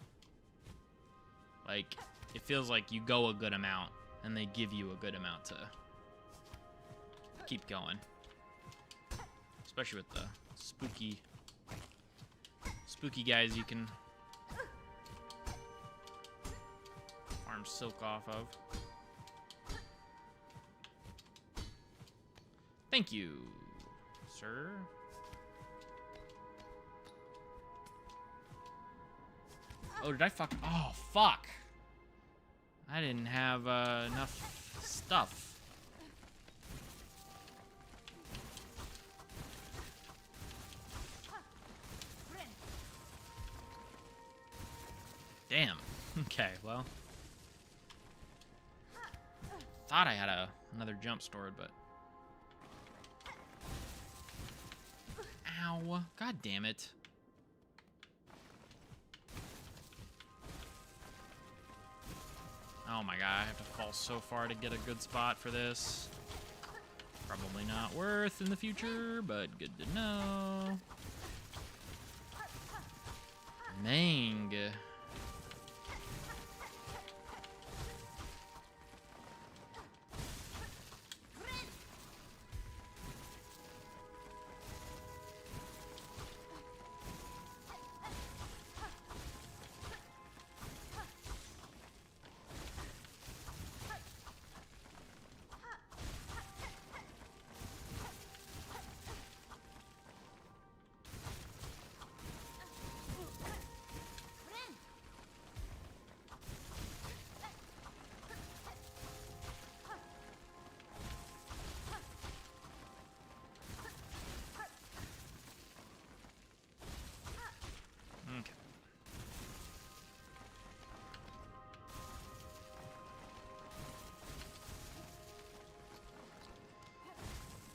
Like, it feels like you go a good amount, and they give you a good amount to keep going. Especially with the spooky guys you can farm silk off of. Thank you, sir. Oh, did I fuck? Oh, fuck. I didn't have enough stuff. Damn. Okay, well. Thought I had another jump stored, but... Ow. God damn it. Oh my god, I have to fall so far to get a good spot for this. Probably not worth in the future, but good to know. Mang.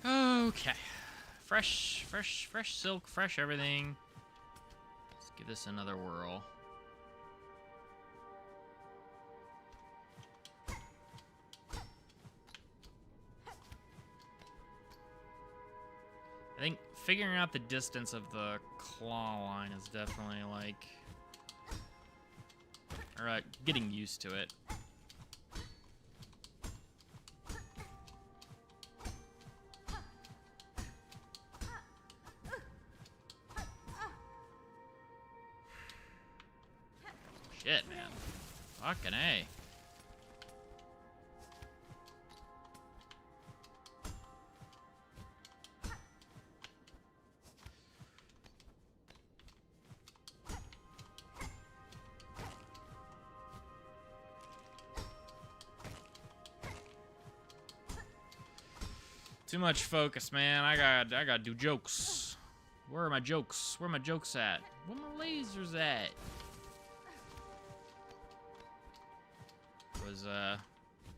Okay. Fresh silk, fresh everything. Let's give this another whirl. I think figuring out the distance of the claw line is definitely like... Alright, getting used to it. Fucking A. Too much focus, man. I gotta do jokes. Where are my jokes? Where are my jokes at? Where my lasers at? Was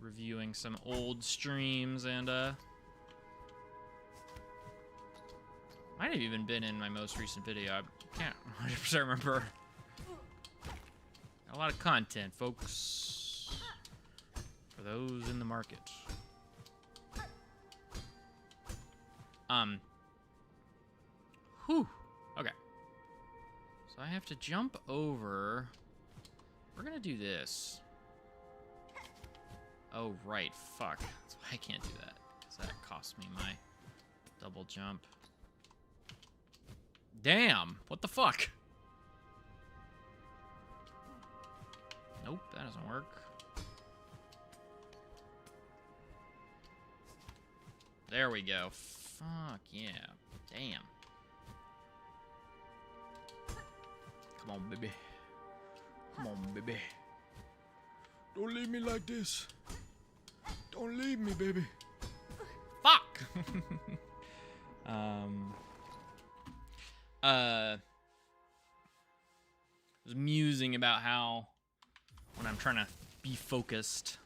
reviewing some old streams and might have even been in my most recent video. I can't 100% remember. Got a lot of content, folks. For those in the market. Whew. Okay. So I have to jump over. We're gonna do this. Oh, right. Fuck. That's why I can't do that. Because that cost me my double jump. Damn. What the fuck? Nope, that doesn't work. There we go. Fuck yeah. Damn. Come on, baby. Come on, baby. Don't leave me like this. Don't leave me, baby. Fuck! was musing about how when I'm trying to be focused,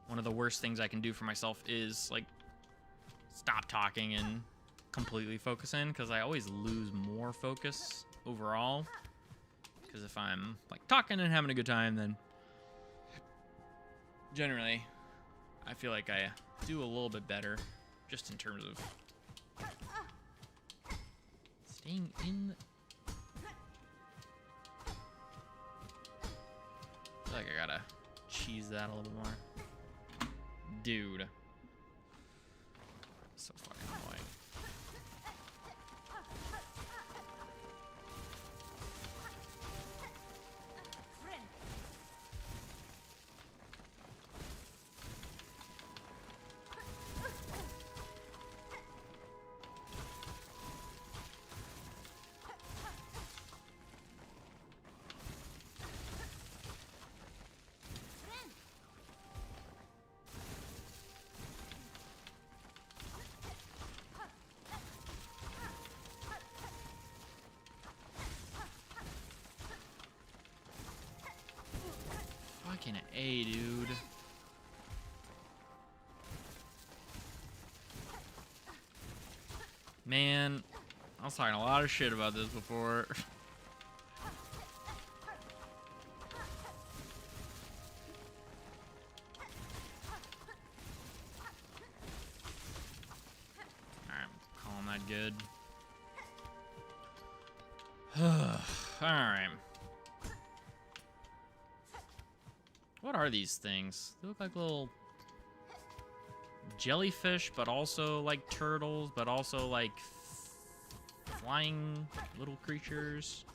one of the worst things I can do for myself is, like, stop talking and completely focus in, because I always lose more focus overall. Because if I'm, like, talking and having a good time, then generally I feel like I do a little bit better, just in terms of staying in. I feel like I gotta cheese that a little more. Dude. So fucking annoying. Fucking A, dude. Man, I was talking a lot of shit about this before. Alright, calling that good. Alright. What are these things? They look like little jellyfish, but also like turtles, but also like flying little creatures.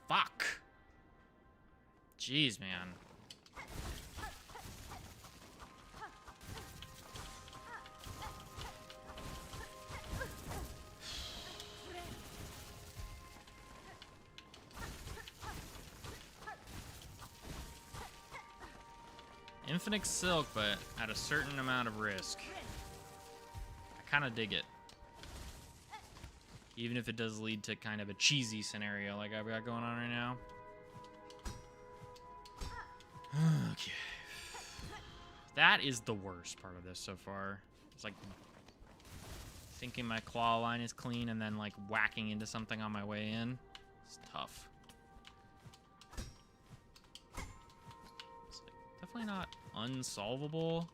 Fuck. Jeez, man. Infinite silk, but at a certain amount of risk. I kind of dig it. Even if it does lead to kind of a cheesy scenario like I've got going on right now. Okay. That is the worst part of this so far. It's like thinking my claw line is clean and then like whacking into something on my way in. It's tough. It's like definitely not unsolvable,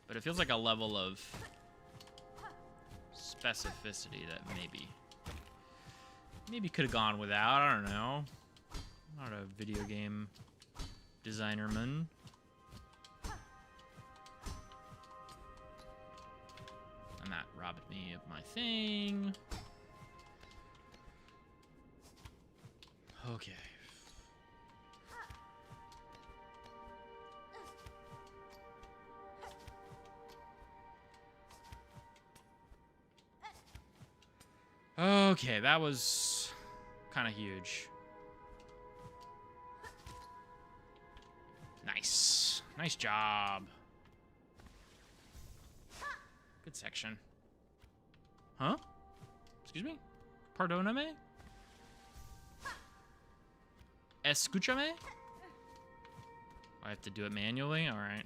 but it feels like a level of specificity that maybe could have gone without. I don't know. I'm not a video game designer man. And that robbed me of my thing. Okay. Okay, that was kind of huge. Nice. Nice job. Good section. Huh? Excuse me? Pardoname? Escúchame? I have to do it manually? Alright.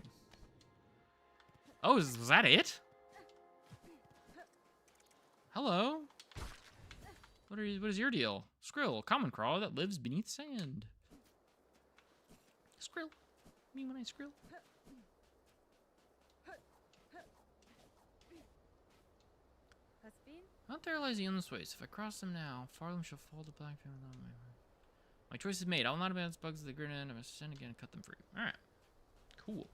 Oh, was that it? Hello? What is your deal? Skrill, common crawler that lives beneath sand. Skrill. Me when I skrill. Out there lies the endless waste. If I cross them now, far of them shall fall to black. My choice is made. I will not abandon bugs at the grid end. I must ascend again and cut them free. Alright. Cool.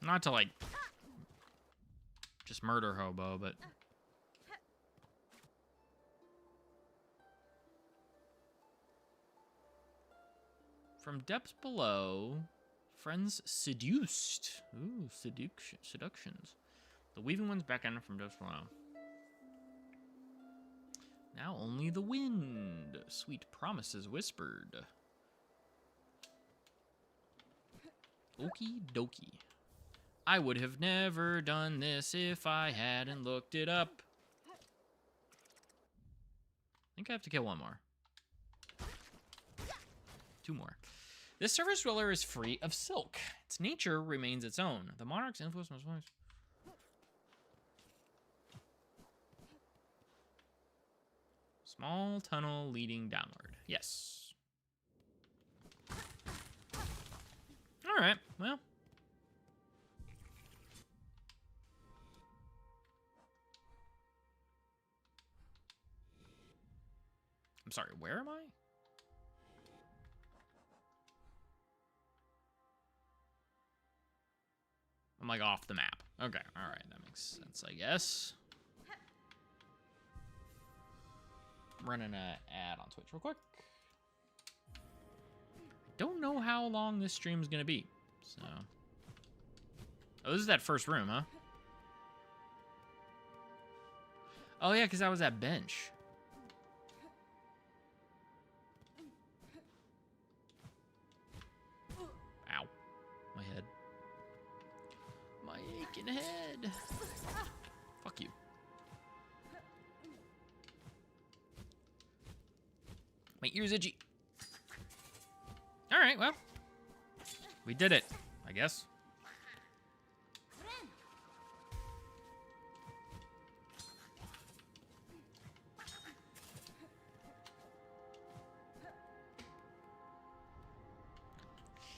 Not to, like, just murder hobo, but... From depths below, friends seduced. Ooh, seductions. The weaving ones beckon from depths below. Now only the wind. Sweet promises whispered. Okie dokie. I would have never done this if I hadn't looked it up. I think I have to kill one more. Two more. This surface dweller is free of silk. Its nature remains its own. The monarch's influence must always... Small tunnel leading downward. Yes. Alright, well. I'm sorry, where am I? I'm like off the map. Okay, alright, that makes sense, I guess. I'm running an ad on Twitch real quick. I don't know how long this stream is gonna be, so. Oh, this is that first room, huh? Oh yeah, because that was that bench. Ow. My head. My aching head. Fuck you. My ear's itchy. Alright, well. We did it, I guess.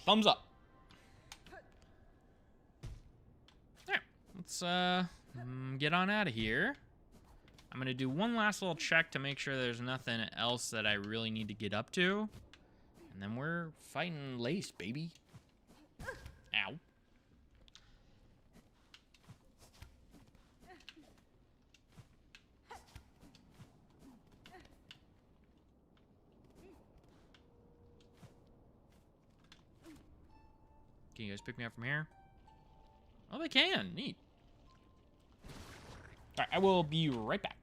Thumbs up. Alright, let's get on out of here. I'm gonna do one last little check to make sure there's nothing else that I really need to get up to. And then we're fighting Lace, baby. Ow. Can you guys pick me up from here? Oh, they can. Neat. All right, I will be right back.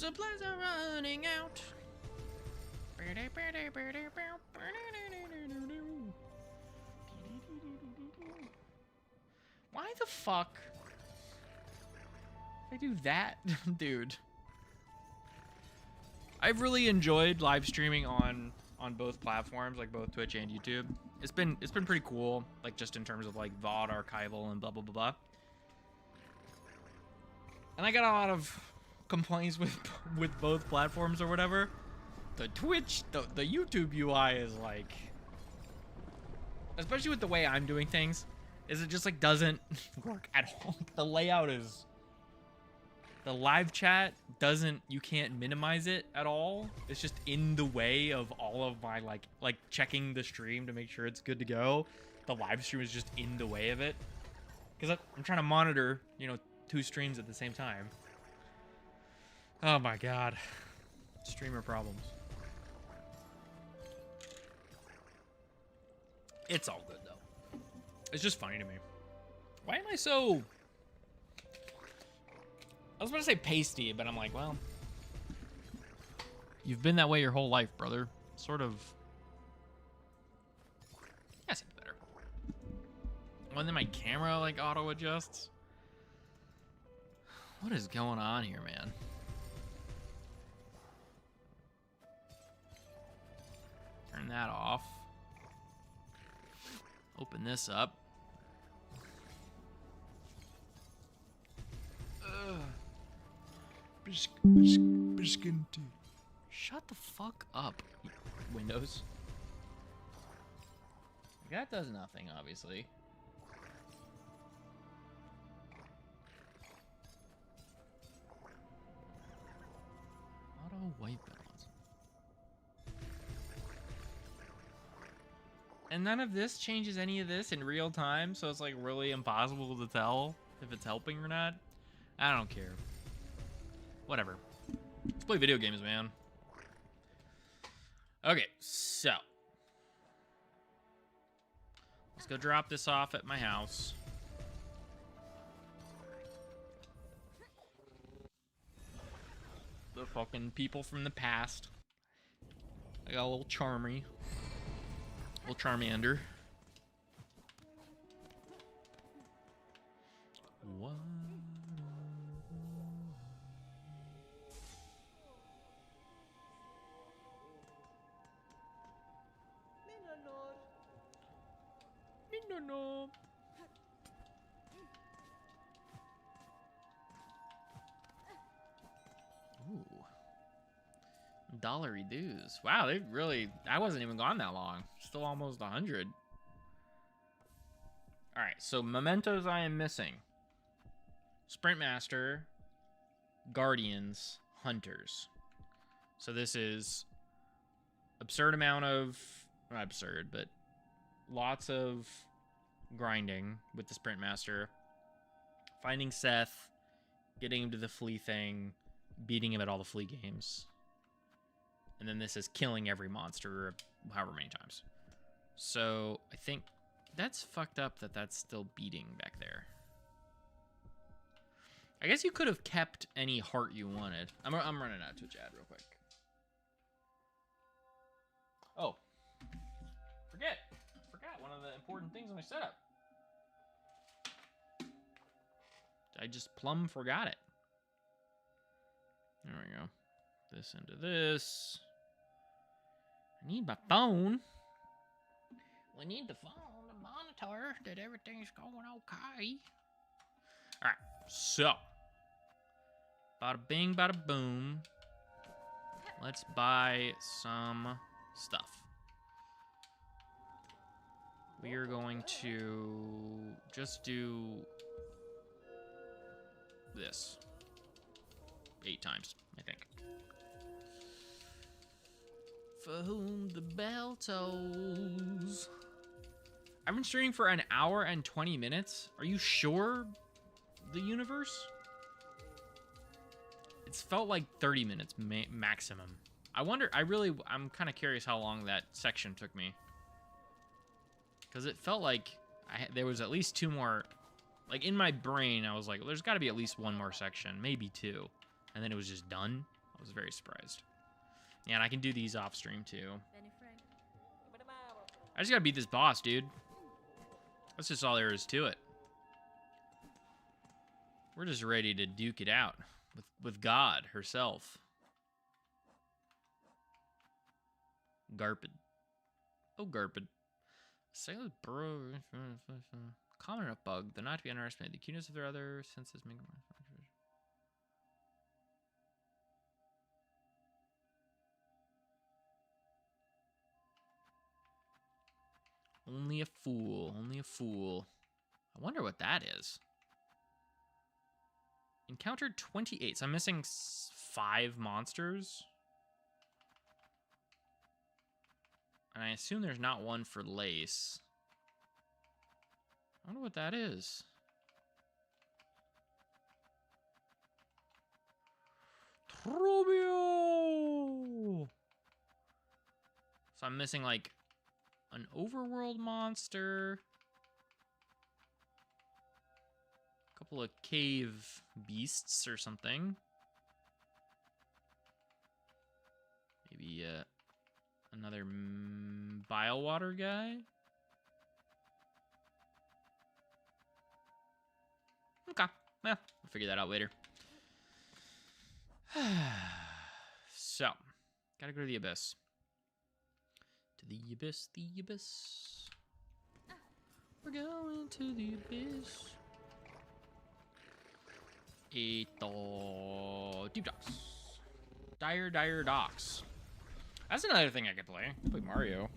Supplies are running out. Why the fuck? If I do that, dude. I've really enjoyed live streaming on both platforms, like both Twitch and YouTube. It's been pretty cool, like just in terms of like VOD archival and blah blah blah blah. And I got a lot of complaints with both platforms or whatever. The Twitch, the YouTube UI is like, especially with the way I'm doing things, is it just like doesn't work at all. The layout is, the live chat doesn't, you can't minimize it at all. It's just in the way of all of my like checking the stream to make sure it's good to go. The live stream is just in the way of it. Because I'm trying to monitor, you know, 2 streams at the same time. Oh my god. Streamer problems. It's all good though. It's just funny to me. Why am I so... I was about to say pasty, but I'm like, well... You've been that way your whole life, brother. Sort of... Yeah, seems better. And then my camera, like, auto-adjusts. What is going on here, man? Turn that off. Open this up. Shut the fuck up, Windows. That does nothing, obviously. Auto white balance. And none of this changes any of this in real time, so it's like really impossible to tell if it's helping or not. I don't care. Whatever. Let's play video games, man. Okay, so. Let's go drop this off at my house. The fucking people from the past. I got a little Charmy. Little Charmander. What? No. Ooh. Dollary dues. Wow, they really... I wasn't even gone that long. Still almost 100. Alright, so mementos I am missing. Sprint Master, Guardians, Hunters. So this is absurd amount of... Not absurd, but lots of grinding with the Sprint Master. Finding Seth, getting him to the flea thing, beating him at all the flea games. And then this is killing every monster however many times. So I think that's fucked up that that's still beating back there. I guess you could have kept any heart you wanted. I'm running out of Twitch ad real quick. Oh. Forgot one of the important things in my setup. I just plumb forgot it. There we go. This into this. I need my phone. We need the phone to monitor that everything's going okay. Alright, so. Bada bing, bada boom. Let's buy some stuff. We are going to just do this 8 times, I think. For whom the bell tolls. I've been streaming for 1 hour and 20 minutes. Are you sure, the universe? It's felt like 30 minutes maximum. I wonder, I'm kind of curious how long that section took me. Because it felt like there was at least 2 more, like in my brain, I was like, well, there's got to be at least 1 more section, maybe 2. And then it was just done. was very surprised. Yeah, and I can do these off stream too. I just gotta beat this boss, dude. That's just all there is to it. We're just ready to duke it out with God herself. Garpid. Oh, Garpid. Sailor bro. Common enough bug, though not to be underestimated. The cuteness of their other senses make them more. Only a fool. Only a fool. I wonder what that is. Encountered 28. So I'm missing 5 monsters. And I assume there's not one for Lace. I wonder what that is. Trobio! So I'm missing like an overworld monster. A couple of cave beasts or something. Maybe another bile water guy. Okay, well, we'll figure that out later. So, gotta go to the abyss. To the abyss, the abyss. We're going to the abyss. Deep docks. Dire docks. That's another thing I could play. I can play Mario.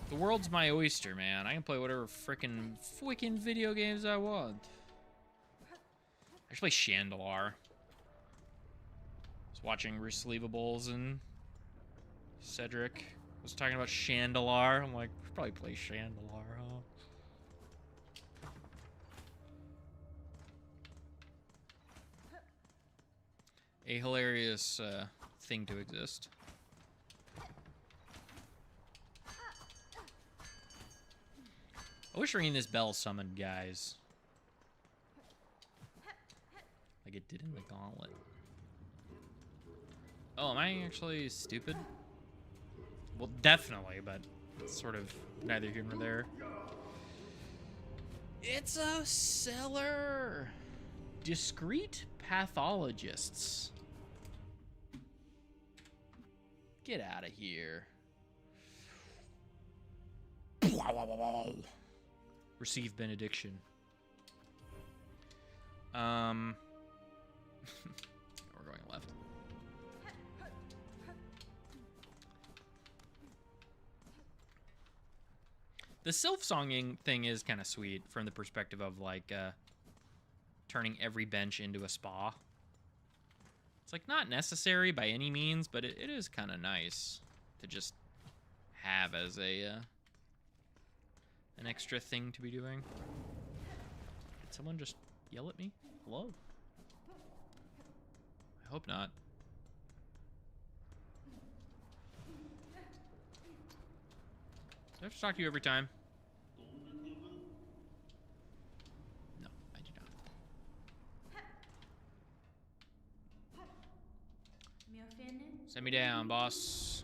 The world's my oyster, man. I can play whatever frickin' video games I want. I should play Chandelar. I was watching Receivables and Cedric was talking about Chandelar. I'm like, we should probably play Chandelar, huh? A hilarious thing to exist. I wish ringing this bell summoned guys. Like it did in the gauntlet. Oh, am I actually stupid? Well, definitely, but it's sort of neither here nor there. It's a cellar! Discreet pathologists. Get out of here. Receive benediction. We're going left. The self-songing thing is kind of sweet from the perspective of like turning every bench into a spa. It's like not necessary by any means, but it is kind of nice to just have as a an extra thing to be doing. Did someone just yell at me? Hello? I hope not. Do I have to talk to you every time? No, I do not. Send me down, boss.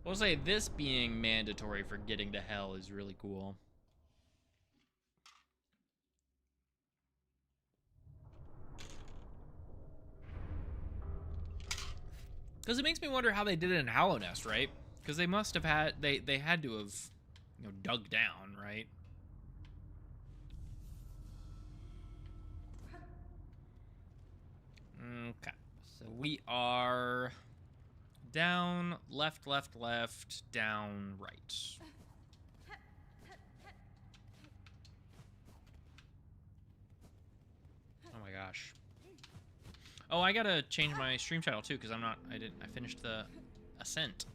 I will say this being mandatory for getting to hell is really cool. Because it makes me wonder how they did it in Hollow Nest, right? Because they must have had, they had to have, you know, dug down, right? Okay, so we are down, left, down, right. Oh my gosh. Oh, I gotta change my stream title too, because I finished the Ascent.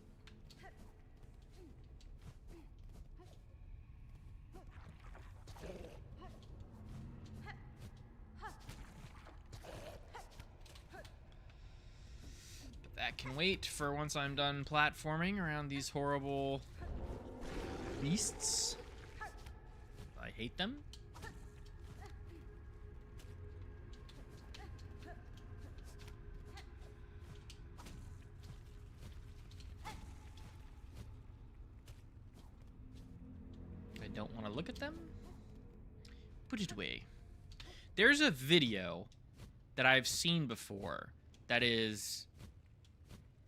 But that can wait for once I'm done platforming around these horrible beasts. hate them. I don't want to look at them. Put it away. There's a video that I've seen before that is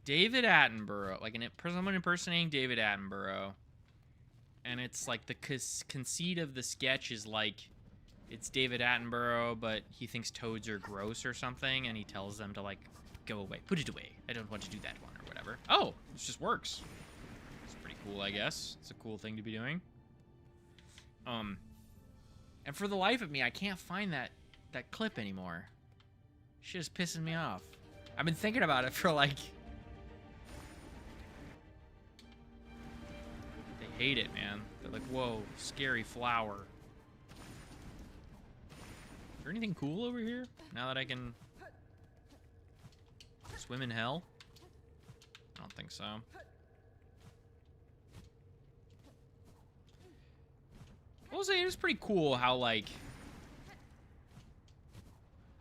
David Attenborough, like someone impersonating David Attenborough, and it's like the conceit of the sketch is like it's David Attenborough, but he thinks toads are gross or something, and he tells them to like go away, put it away. I don't want to do that one or whatever. Oh, this just works. It's pretty cool, I guess. It's a cool thing to be doing. And for the life of me, I can't find that clip anymore. Shit is pissing me off. I've been thinking about it for like... They hate it, man. They're like, whoa, scary flower. Is there anything cool over here? Now that I can... swim in hell? I don't think so. I will say it is pretty cool how, like...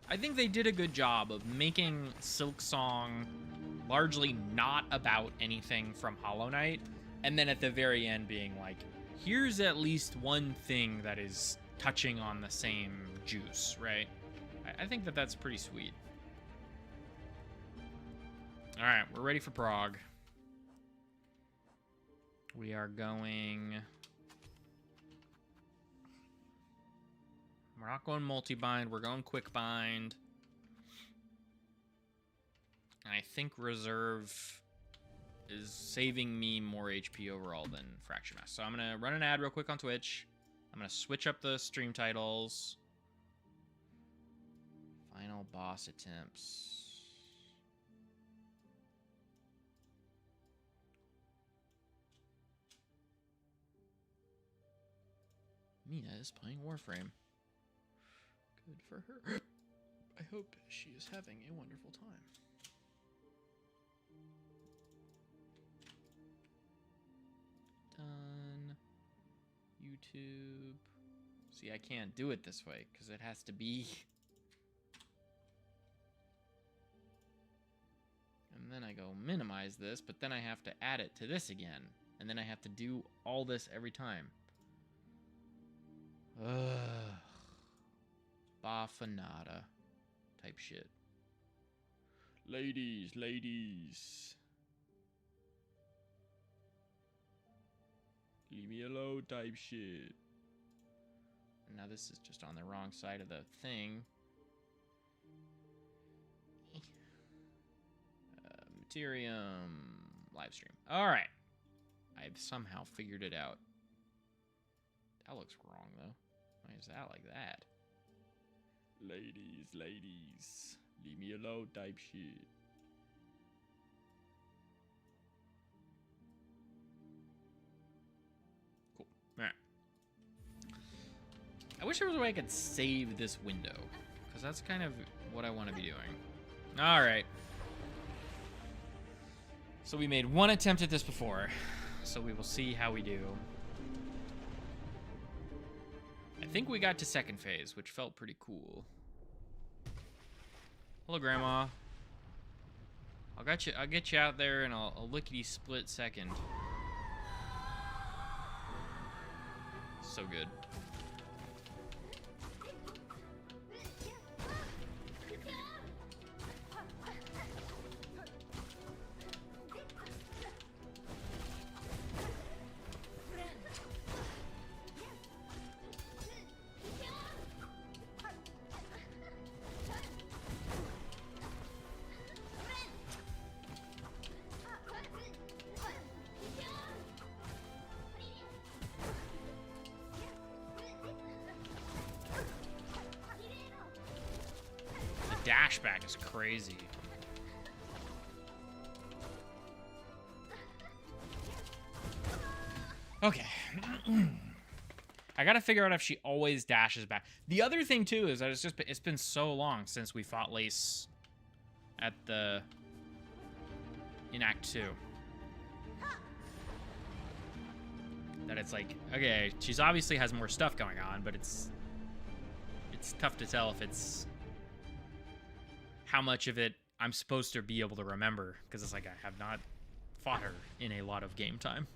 I think they did a good job of making Silk Song largely not about anything from Hollow Knight, and then at the very end being like, here's at least one thing that is touching on the same juice, right? I think that that's pretty sweet. Alright, we're ready for Prague. We are going... We're not going multi-bind, we're going quick bind. And I think reserve is saving me more HP overall than Fracture Mass. So I'm going to run an ad real quick on Twitch. I'm going to switch up the stream titles. Final boss attempts. Mina is playing Warframe. Good for her. I hope she is having a wonderful time. Done. YouTube. See, I can't do it this way because it has to be... And then I go minimize this, but then I have to add it to this again. And then I have to do all this every time. Ugh. Bafanada type shit. Ladies. Leave me alone type shit. And now this is just on the wrong side of the thing. Materium livestream. Alright. I've somehow figured it out. That looks wrong though. Why is that like that? Ladies, leave me alone type shit. Cool. Alright. I wish there was a way I could save this window, because that's kind of what I want to be doing. Alright. So we made one attempt at this before, so we will see how we do. I think we got to second phase, which felt pretty cool. Hello, Grandma. I'll get you out there in a lickety split second. So good. Dashback is crazy. Okay. I gotta figure out if she always dashes back. The other thing too is that it's been so long since we fought Lace in Act 2. That it's like, okay, she's obviously has more stuff going on, but it's tough to tell if it's how much of it I'm supposed to be able to remember, because it's like I have not fought her in a lot of game time.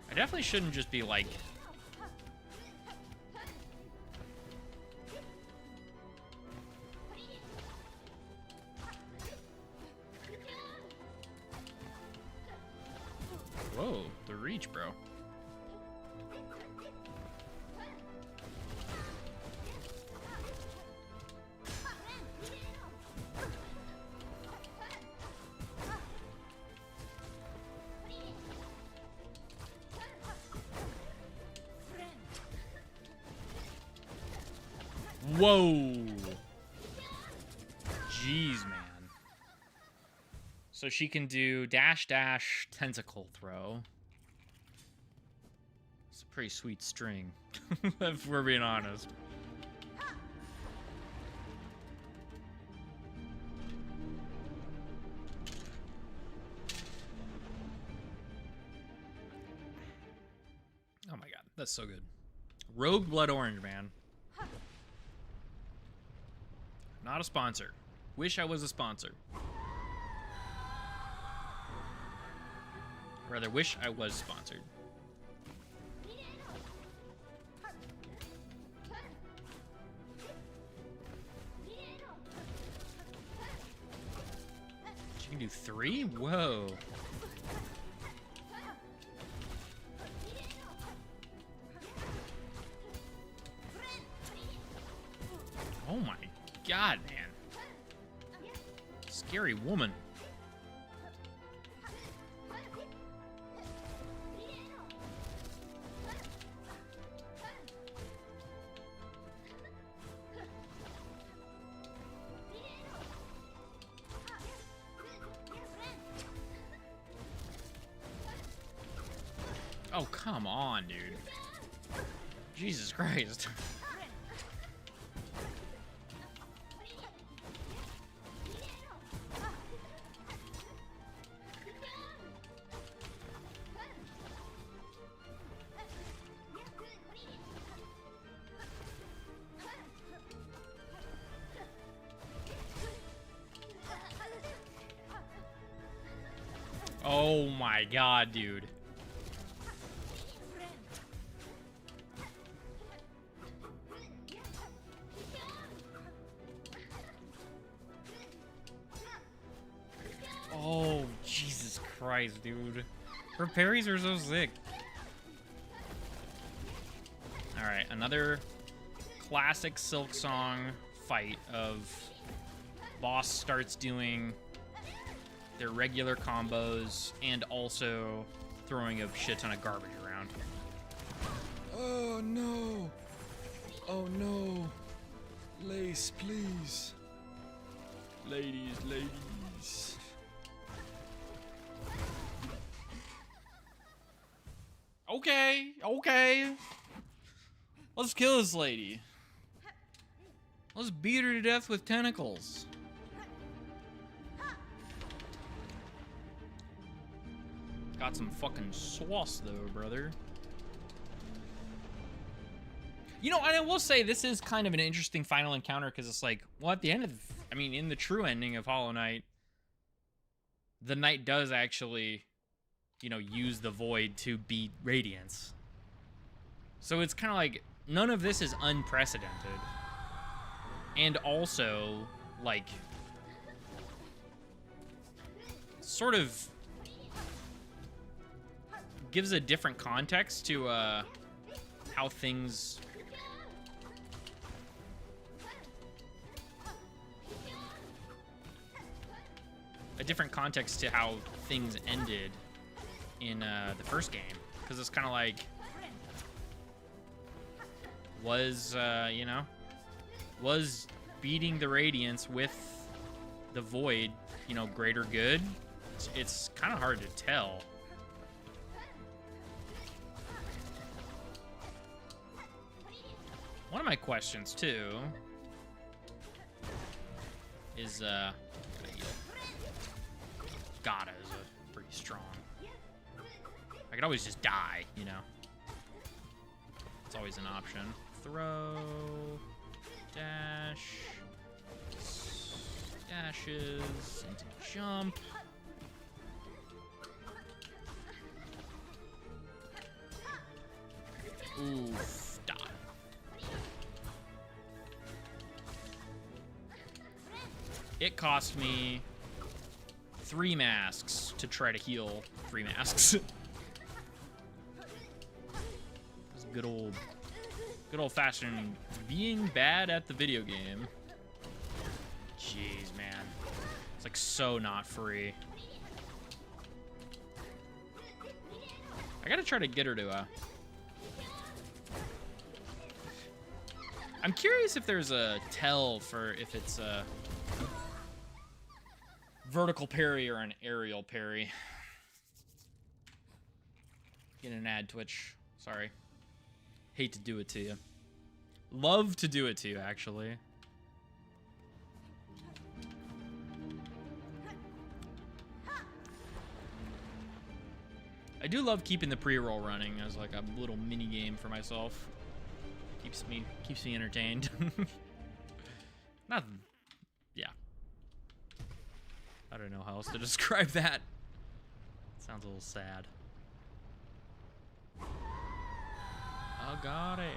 I definitely shouldn't just be like... Whoa, the reach, bro. Whoa. Jeez, man. So she can do dash, dash, tentacle throw. It's a pretty sweet string, if we're being honest. Oh my god, that's so good. Rogue Blood Orange, man. Not a sponsor. Wish I was a sponsor. Rather, wish I was sponsored. She can do 3? Whoa. Oh my god, man. Scary woman. Oh, come on, dude. Jesus Christ. Oh my god, dude. Oh, Jesus Christ, dude. Her parries are so sick. Alright, another classic Silk Song fight of boss starts doing their regular combos and also throwing a shit ton of garbage around. Oh no! Oh no! Lace, please. Ladies, ladies. Okay, okay. Let's kill this lady. Let's beat her to death with tentacles. Got some fucking sauce though, brother. You know, and I will say this is kind of an interesting final encounter because it's like, well, at the end of, I mean, in the true ending of Hollow Knight, the knight does actually, you know, use the void to beat Radiance. So it's kind of like, none of this is unprecedented. And also, like, sort of gives a different context to how things... a different context to how things ended in the first game. Because it's kind of like... was, you know... was beating the Radiance with the Void you know, greater good. It's kind of hard to tell. One of my questions, too, is, Gata is pretty strong. I could always just die, you know. It's always an option. Throw, dash, dashes, into jump. Oof, die. It cost me 3 masks to try to heal 3 masks. It was good old-fashioned being bad at the video game. Jeez, man. It's like so not free. I gotta try to get her to I'm curious if there's a tell for if it's a vertical parry or an aerial parry. Get an ad, Twitch. Sorry. Hate to do it to you. Love to do it to you, actually. I do love keeping the pre-roll running as like a little mini game for myself. Keeps me entertained. Not, yeah. I don't know how else to describe that. Sounds a little sad. Oh, got it.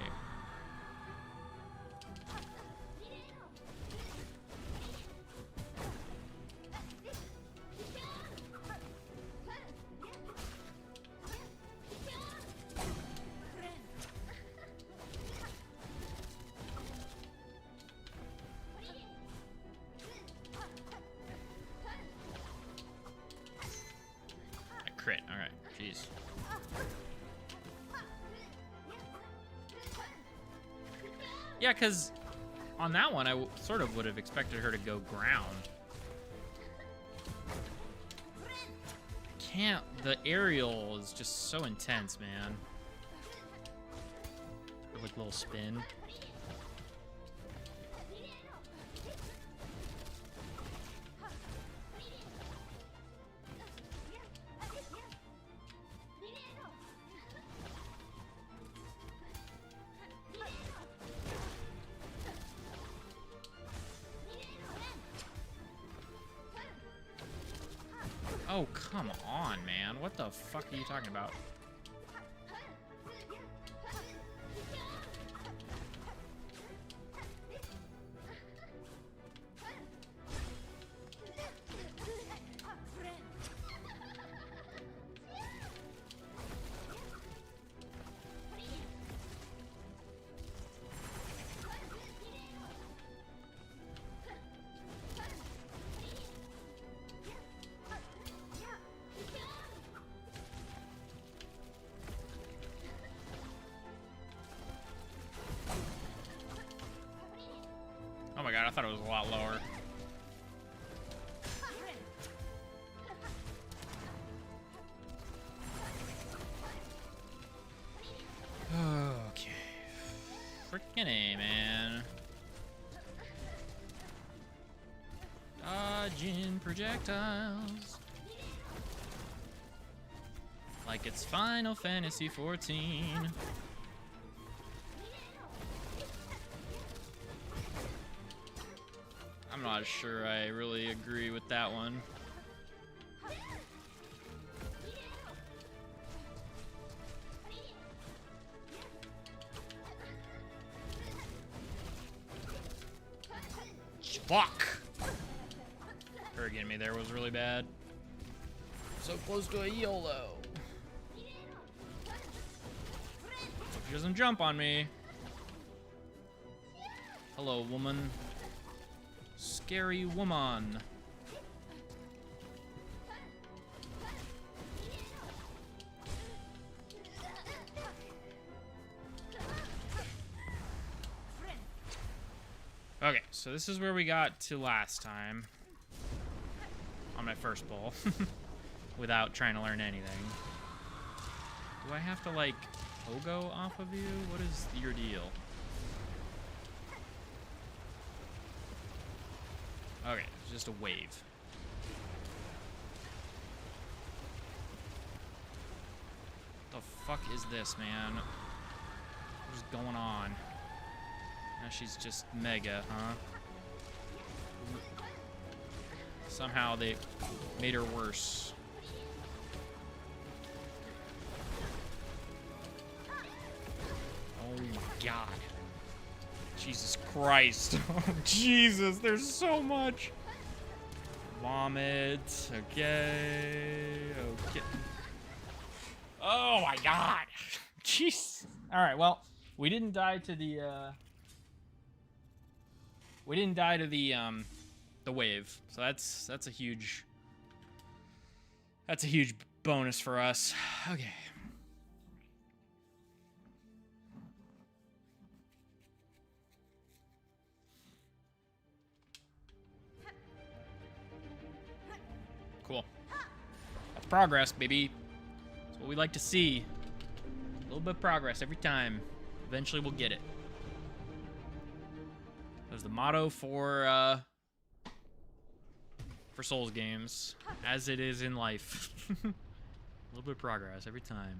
Crit, alright, jeez. Yeah, because on that one, I sort of would have expected her to go ground. Can't, the aerial is just so intense, man. Like little spin. Oh, come on, man. What the fuck are you talking about? Oh my god, I thought it was a lot lower. Okay. Frickin' A, man. Dodging projectiles. Like it's Final Fantasy XIV. I'm not sure I really agree with that one. Fuck! Her getting me there was really bad. So close to a YOLO. Hope she doesn't jump on me. Hello, woman. Scary woman. Okay, so this is where we got to last time. on my first pull without trying to learn anything. Do I have to, like, pogo off of you? What is your deal? Okay, it's just a wave. What the fuck is this, man? What is going on? Now she's just mega, huh? Somehow they made her worse. Oh my god. Jesus Christ. Oh, Jesus, there's so much. Vomit. Okay. Okay. Oh my god. Jeez. Alright, well, we didn't die to the, the wave. So that's a huge bonus for us. Okay. Cool. That's progress, baby. That's what we like to see. A little bit of progress every time. Eventually we'll get it. That's the motto for Souls games, as it is in life. A little bit of progress every time.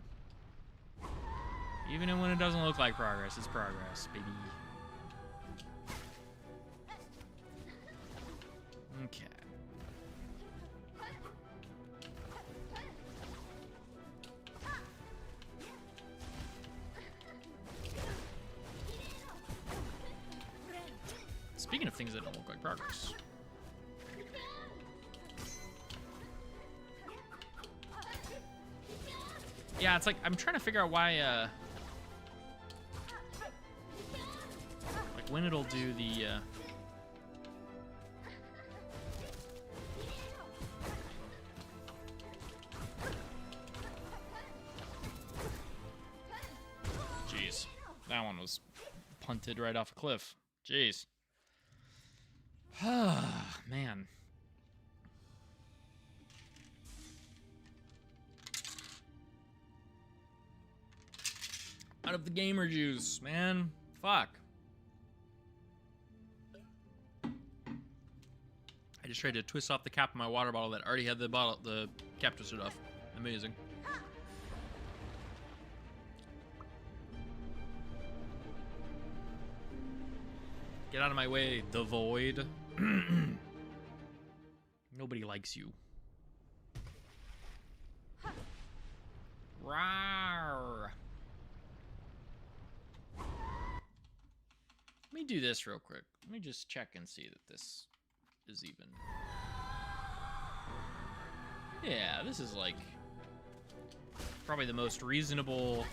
Even when it doesn't look like progress, it's progress, baby. Okay. Speaking of things that don't look like progress. Yeah, it's like, I'm trying to figure out why, like, when it'll do the, Jeez. That one was punted right off a cliff. Jeez. Man. Out of the gamer juice, man. Fuck. I just tried to twist off the cap of my water bottle that already had the cap twisted off. Amazing. Get out of my way, the void. Nobody likes you. Rawr. Let me do this real quick. Let me just check and see that this is even. Yeah, this is like probably the most reasonable.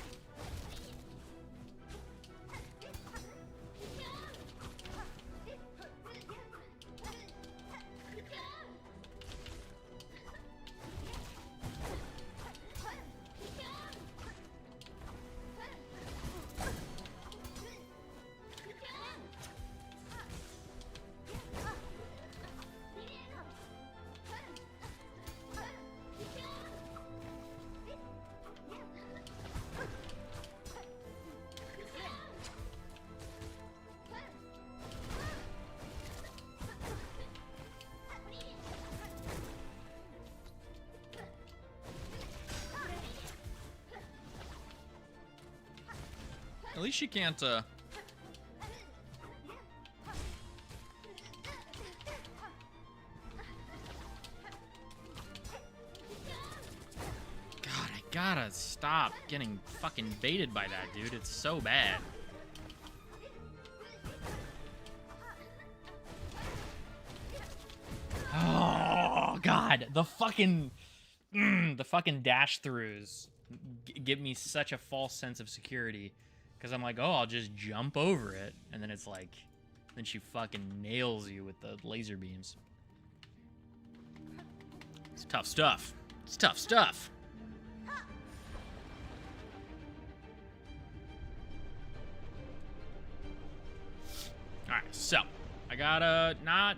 At least she can't, God, I gotta stop getting fucking baited by that, dude. It's so bad. Oh, God. The fucking dash throughs give me such a false sense of security. Because I'm like, oh, I'll just jump over it. And then it's like, then she fucking nails you with the laser beams. It's tough stuff. It's tough stuff. Alright, so I gotta not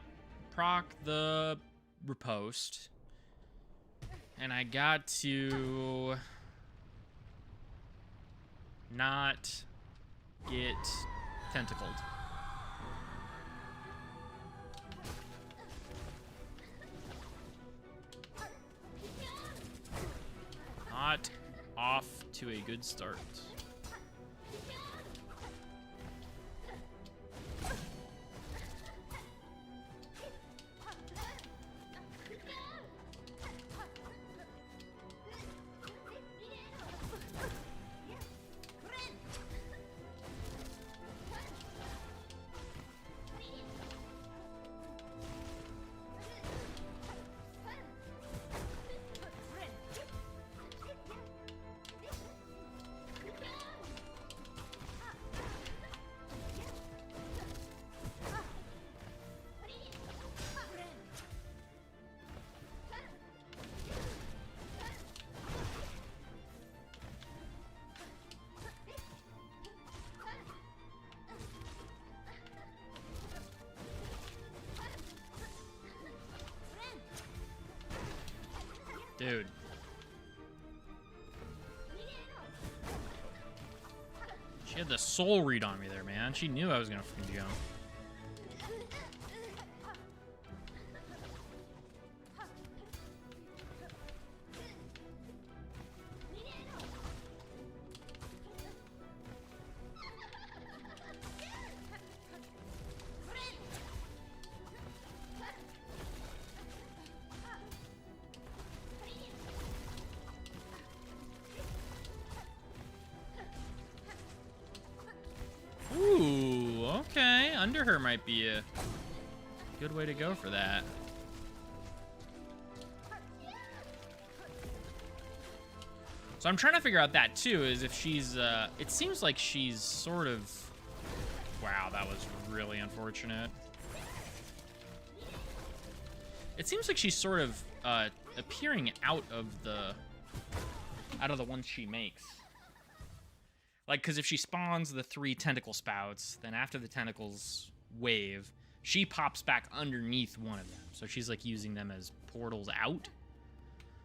proc the riposte. And I got to not get tentacled. Not off to a good start. Dude. She had the soul read on me there, man. She knew I was gonna freaking jump. Ooh, okay. Under her might be a good way to go for that. So I'm trying to figure out that too, is if she's, it seems like she's sort of, wow, that was really unfortunate. It seems like she's sort of appearing out of the ones she makes. Like, because if she spawns the 3 tentacle spouts, then after the tentacles wave, she pops back underneath one of them. So she's, like, using them as portals out.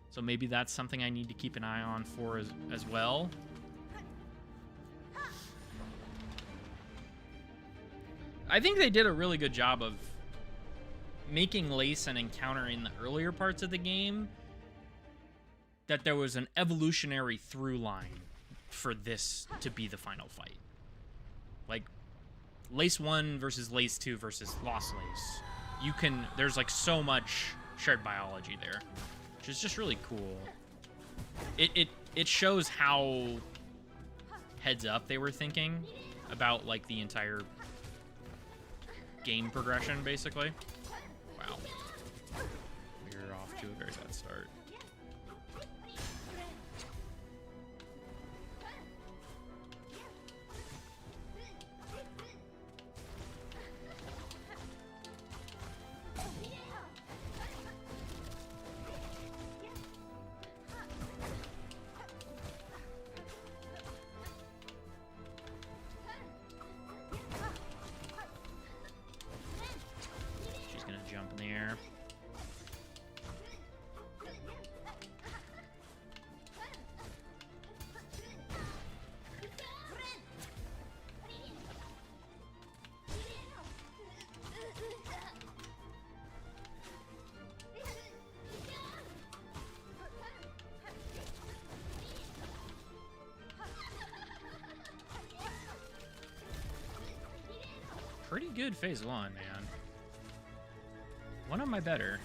So maybe that's something I need to keep an eye on for as well. I think they did a really good job of making Lace an encounter in the earlier parts of the game, that there was an evolutionary through line for this to be the final fight. Like, Lace 1 versus Lace 2 versus Lost Lace. There's like so much shared biology there, which is just really cool. It shows how heads up they were thinking about like the entire game progression, basically. Wow. We're off to a very bad start. Jump in the air. Pretty good phase 1, man. One of my better.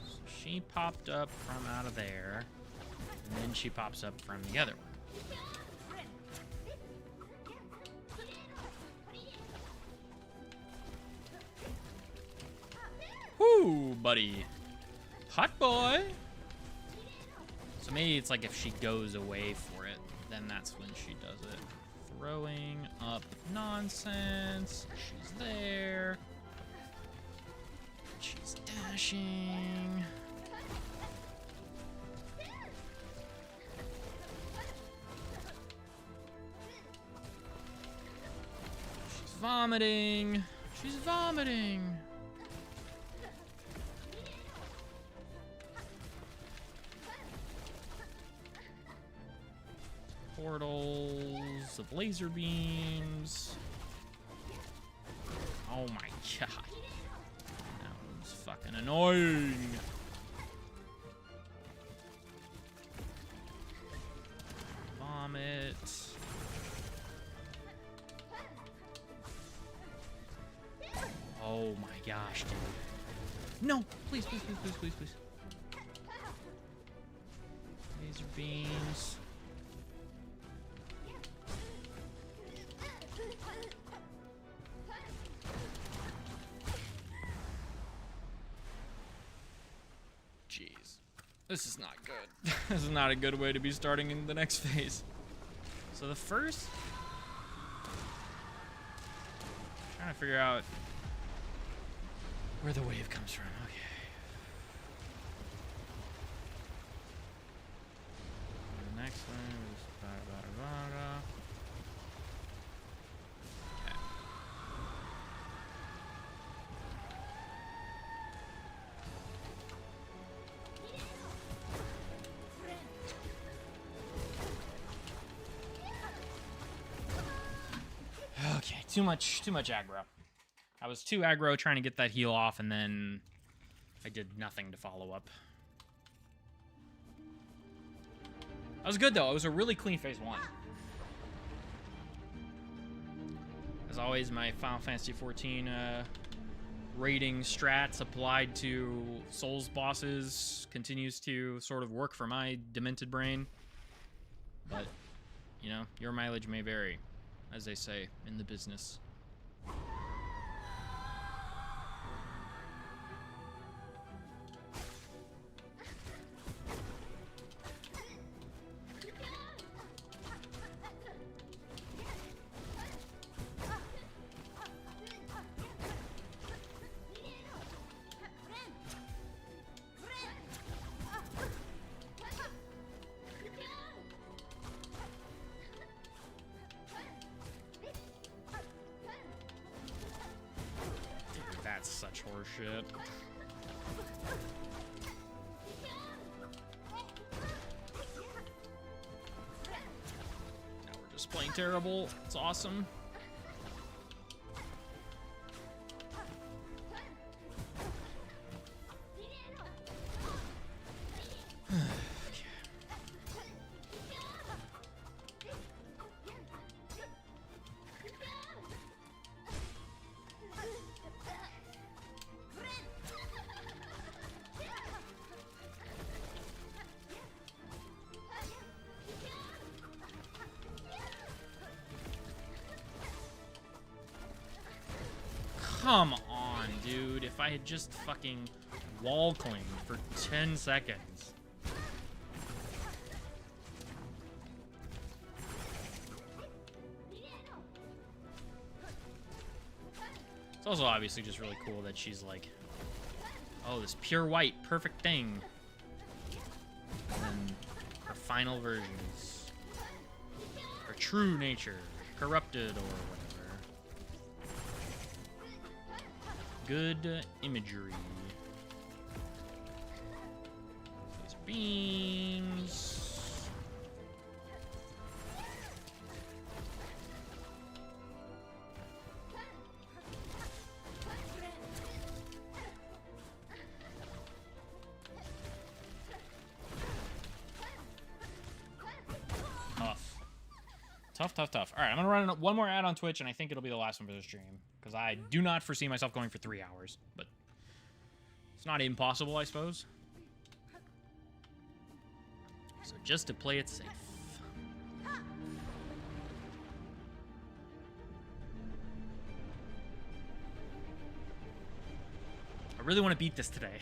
So she popped up from out of there, and then she pops up from the other one. Whoo, buddy. Hot boy. So maybe it's like if she goes away for it, then that's when she does it. Throwing up nonsense. She's there. She's dashing. She's vomiting. She's vomiting. with laser beams. Oh my god. That was fucking annoying. Vomit. Oh my gosh, dude. No! Please, please, please, please, please, please. Laser beams. Jeez. This is not good. This is not a good way to be starting in the next phase. So the first... trying to figure out where the wave comes from. Okay. The next one is okay. Okay, too much aggro. I was too aggro trying to get that heal off, and then I did nothing to follow up. That was good, though. It was a really clean phase 1. As always, my Final Fantasy XIV rating strats applied to Souls bosses continues to sort of work for my demented brain. But, you know, your mileage may vary, as they say in the business. That's such horseshit. Now we're just playing terrible. It's awesome. Come on, dude. If I had just fucking wall clinged for 10 seconds. It's also obviously just really cool that she's like, oh, this pure white, perfect thing. And then her final versions. Her true nature, corrupted or whatever. Good imagery. These beams. Tough. All right, I'm gonna run one more ad on Twitch, and I think it'll be the last one for the stream, because I do not foresee myself going for 3 hours, but it's not impossible, I suppose. So just to play it safe. I really want to beat this today.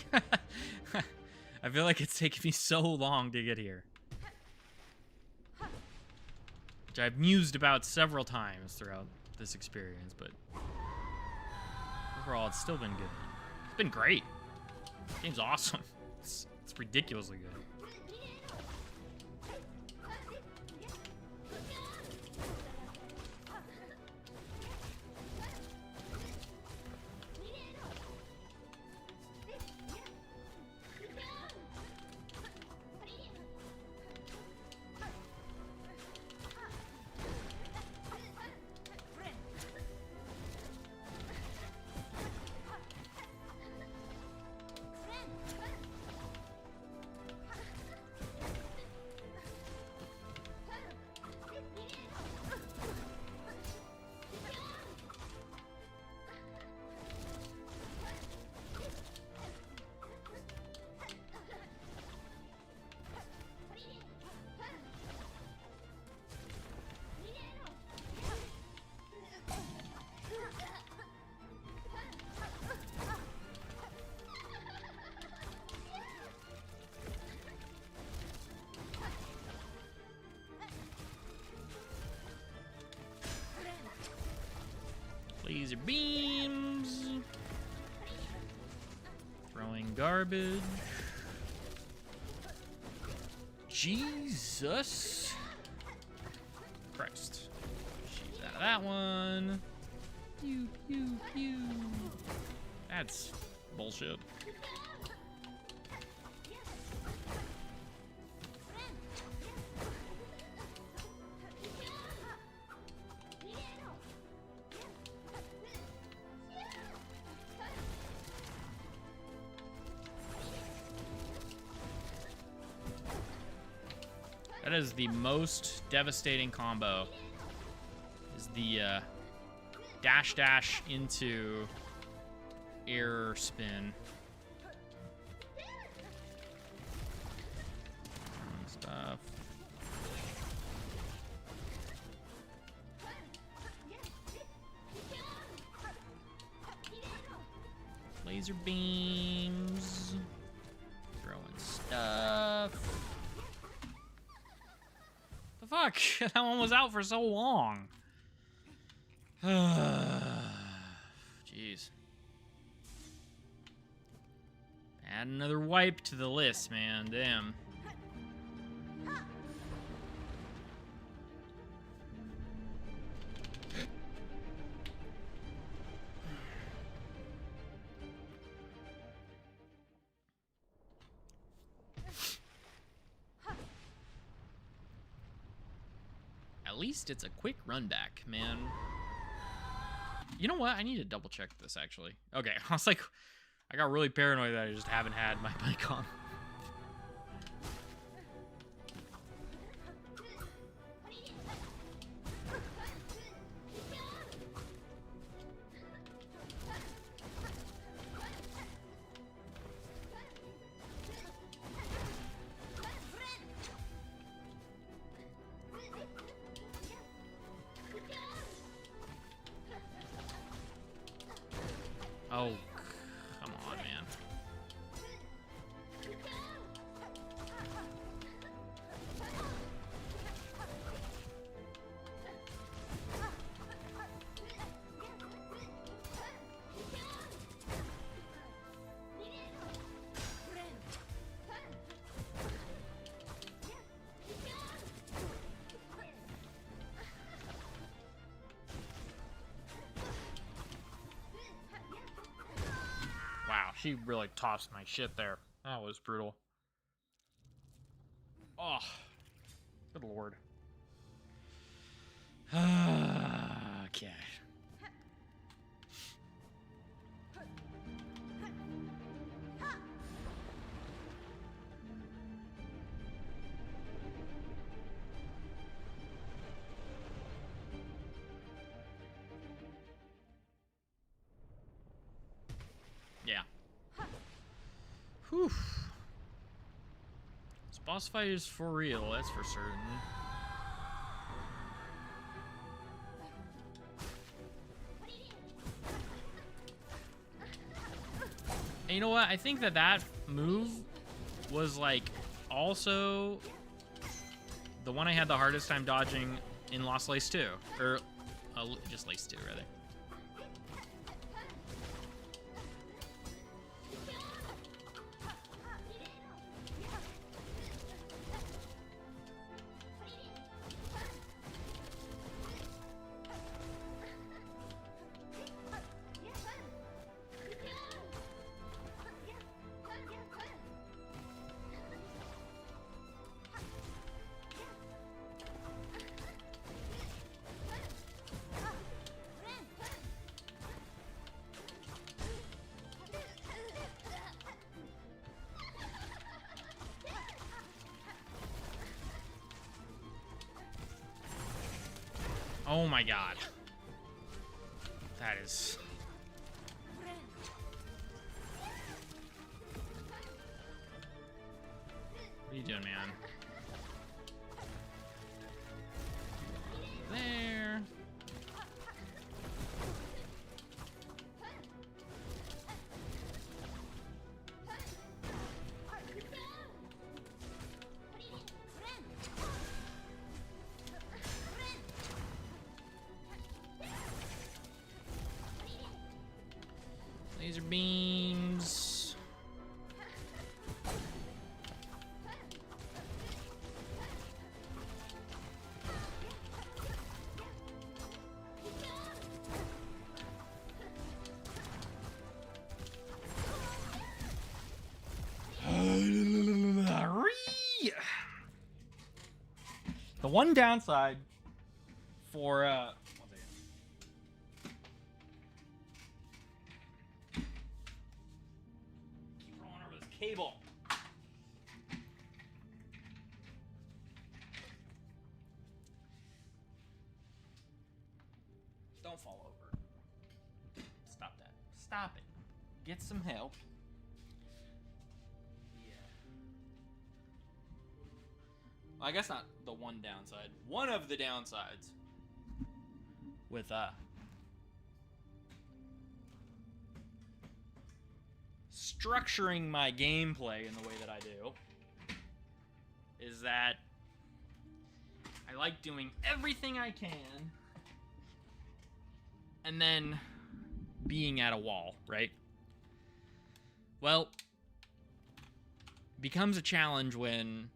I feel like it's taken me so long to get here. Which I've mused about several times throughout this experience, but overall, it's still been good. It's been great. This game's awesome. It's ridiculously good. Laser beams. Throwing garbage. Jesus Christ. She's out of that one. Pew, pew, pew. That's bullshit. That is the most devastating combo. Is the dash dash into air spin. Stuff. Laser beams. Throwing stuff. The fuck? That one was out for so long. Jeez. Add another wipe to the list, man. Damn. At least it's a quick run back, man. You know what? I need to double check this, actually. Okay, I was like, I got really paranoid that I just haven't had my mic on. Oh, come on, man. Wow, she really tossed my shit there. That was brutal. Oh, good lord. Okay. Yeah. Whew. This boss fight is for real, that's for certain. And you know what? I think that move was like also the one I had the hardest time dodging in Lost Lace 2. Or just Lace 2, rather. Oh my god. That is... What are you doing, man? There. laser beams. The one downside for one second. Keep rolling over this cable. Don't fall over. Stop that. Stop it. Get some help. I guess not the one downside. One of the downsides with structuring my gameplay in the way that I do is that I like doing everything I can and then being at a wall, right? Well, it becomes a challenge when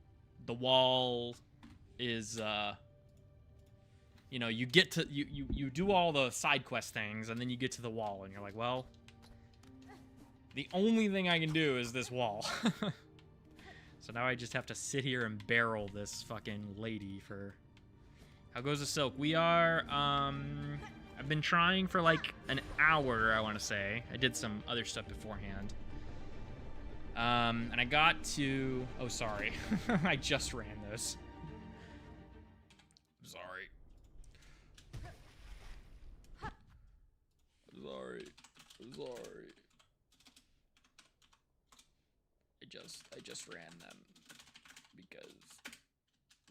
the wall is, you know, you get to, you do all the side quest things, and then you get to the wall, and you're like, well, the only thing I can do is this wall. So now I just have to sit here and barrel this fucking lady for... How goes the silk? We are, I've been trying for like an hour, I want to say. I did some other stuff beforehand. And I got to... Oh, sorry. I just ran those. Sorry. Sorry. I just ran them because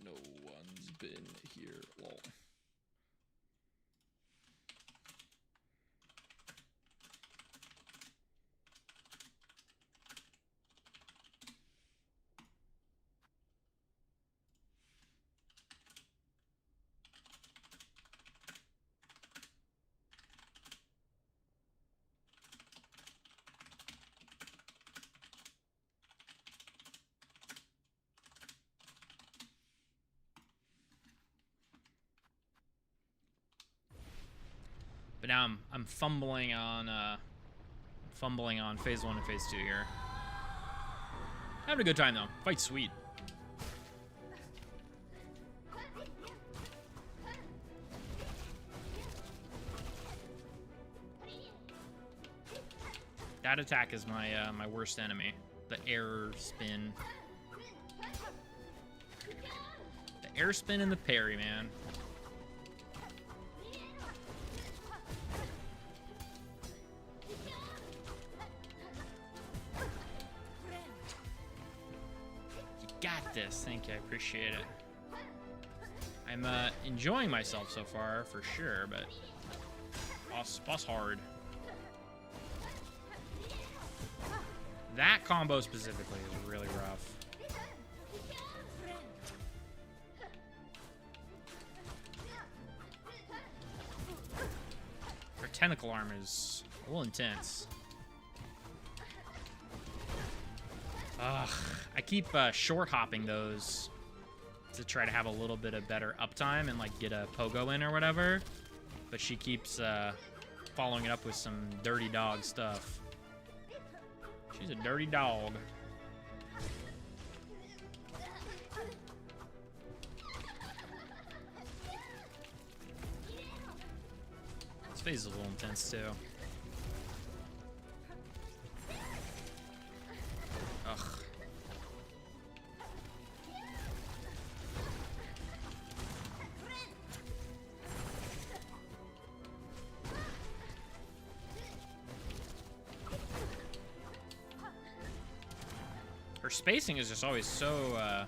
no one's been here. Lol. But now I'm fumbling on phase 1 and phase 2 here. Having a good time though. Fight's sweet. That attack is my my worst enemy. The air spin. The air spin and the parry, man. This. Thank you, I appreciate it. I'm enjoying myself so far, for sure, but boss hard. That combo specifically is really rough. Her tentacle arm is a little intense. Ugh, I keep short hopping those to try to have a little bit of better uptime and like get a pogo in or whatever. But she keeps following it up with some dirty dog stuff. She's a dirty dog. This phase is a little intense too. Ugh. Her spacing is just always so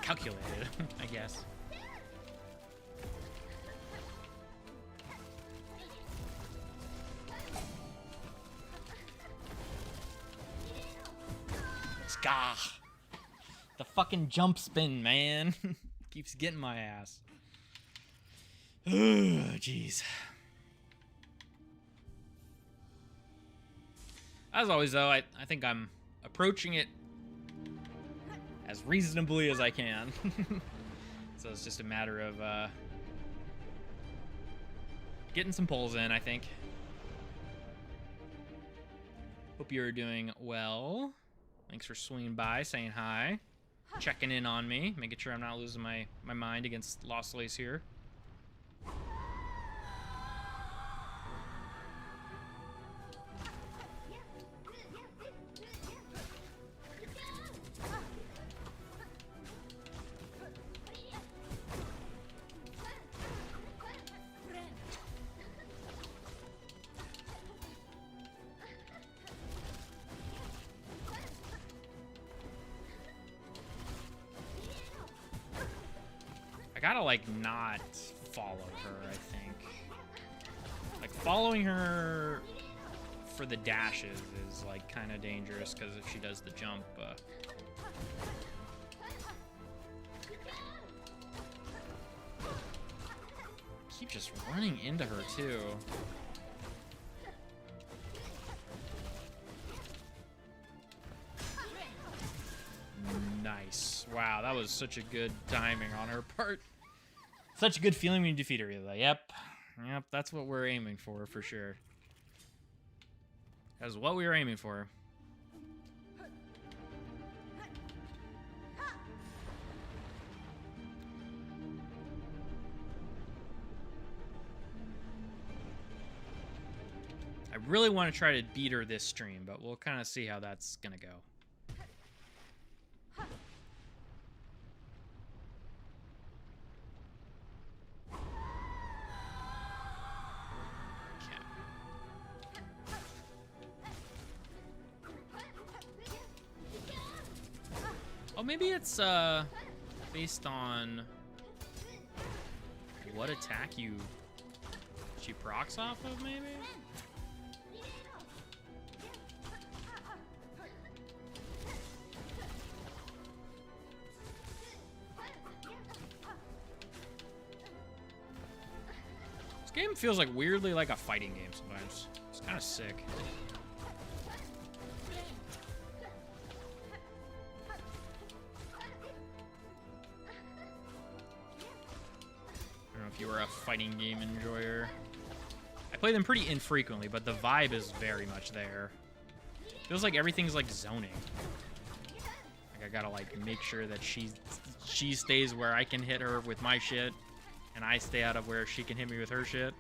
calculated, I guess. Gah. The fucking jump spin, man. Keeps getting my ass. Ugh, jeez. As always, though, I think I'm approaching it as reasonably as I can. So it's just a matter of getting some pulls in, I think. Hope you're doing well. Thanks for swinging by, saying hi, checking in on me, making sure I'm not losing my mind against Lost Lace here. I gotta, like, not follow her, I think. Like, following her for the dashes is, like, kind of dangerous, because if she does the jump, keep just running into her, too. Nice. Wow, that was such a good timing on her part. Such a good feeling when you defeat her. Yep. Yep, that's what we're aiming for sure. That's what we were aiming for. I really want to try to beat her this stream, but we'll kind of see how that's gonna go. Oh, maybe it's based on what attack she procs off of, maybe? This game feels like weirdly like a fighting game sometimes. It's kind of sick. If you were a fighting game enjoyer. I play them pretty infrequently, but the vibe is very much there. Feels like everything's like zoning. Like I gotta like make sure that she stays where I can hit her with my shit, and I stay out of where she can hit me with her shit.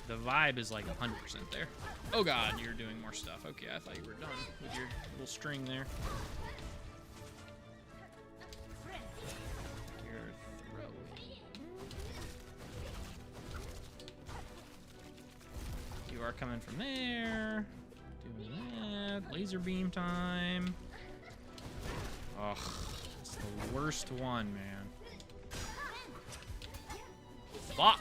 The vibe is like 100% there. Oh god, you're doing more stuff. Okay, I thought you were done with your little string there. You are coming from there. Doing that. Laser beam time. Ugh. It's the worst one, man. Fuck.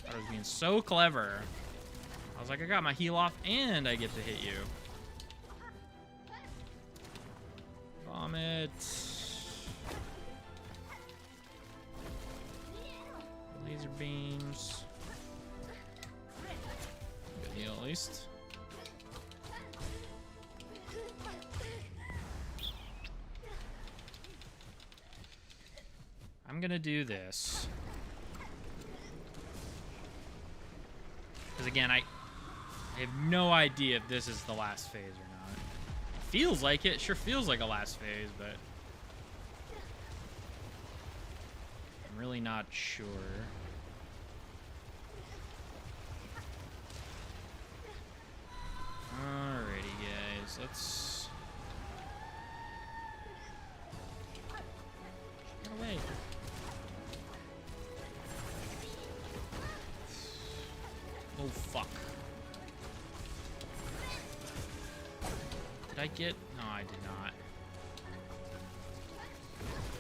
I was being so clever. I was like, I got my heal off and I get to hit you. Vomit. Laser beams. Good heal at least. I'm gonna do this. Because again, I have no idea if this is the last phase or not. Feels like it. Sure feels like a last phase, but I'm really not sure. Alrighty, guys. Let's get away. Oh, fuck. Did I get... No, I did not.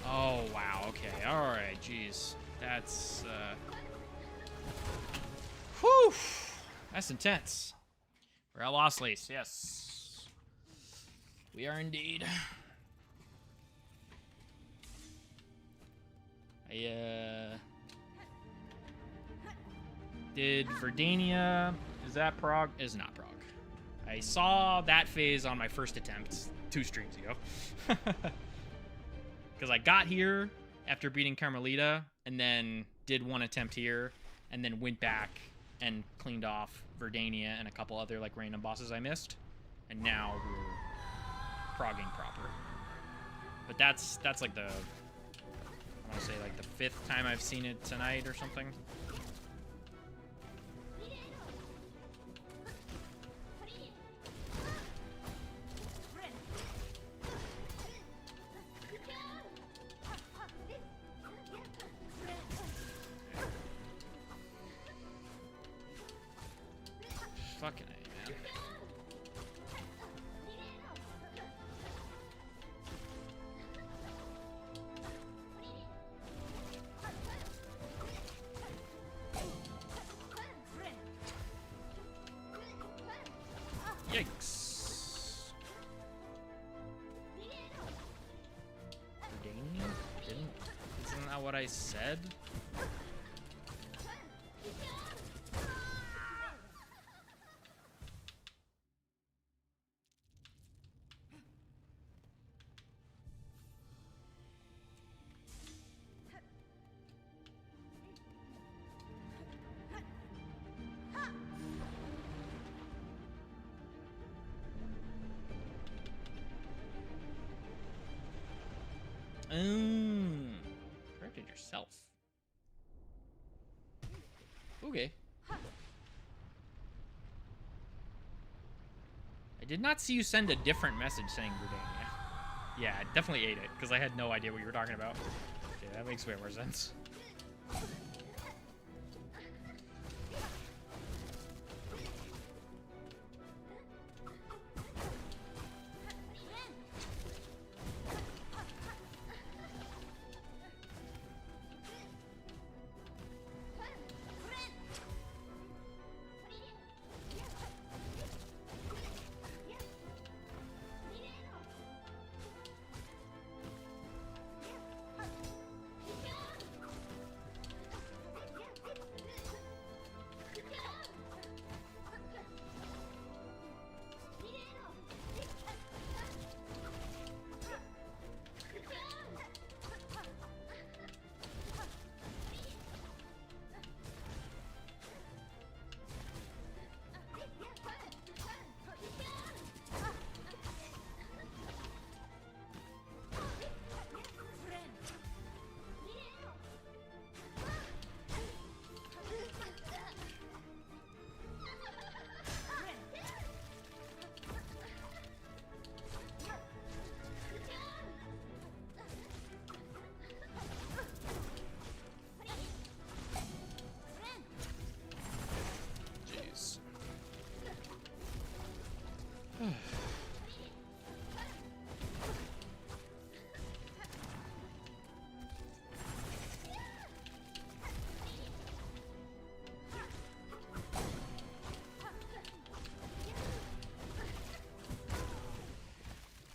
Oh, wow. Okay. Alright. Jeez. That's, whew! That's intense. We're at Lost Lace. Yes. We are indeed. Did Verdania... Is that prog? Is not prog. I saw that phase on my first attempt 2 streams ago. Because I got here after beating Carmelita, and then did 1 attempt here, and then went back and cleaned off Verdania and a couple other like random bosses I missed. And now we're progging proper. But that's like the... I want to say like the 5th time I've seen it tonight or something. Fucking A, man. Yikes. Verdania? Isn't that what I said? Corrected yourself. Okay. I did not see you send a different message saying Verdania. Yeah, I definitely ate it, because I had no idea what you were talking about. Okay, that makes way more sense.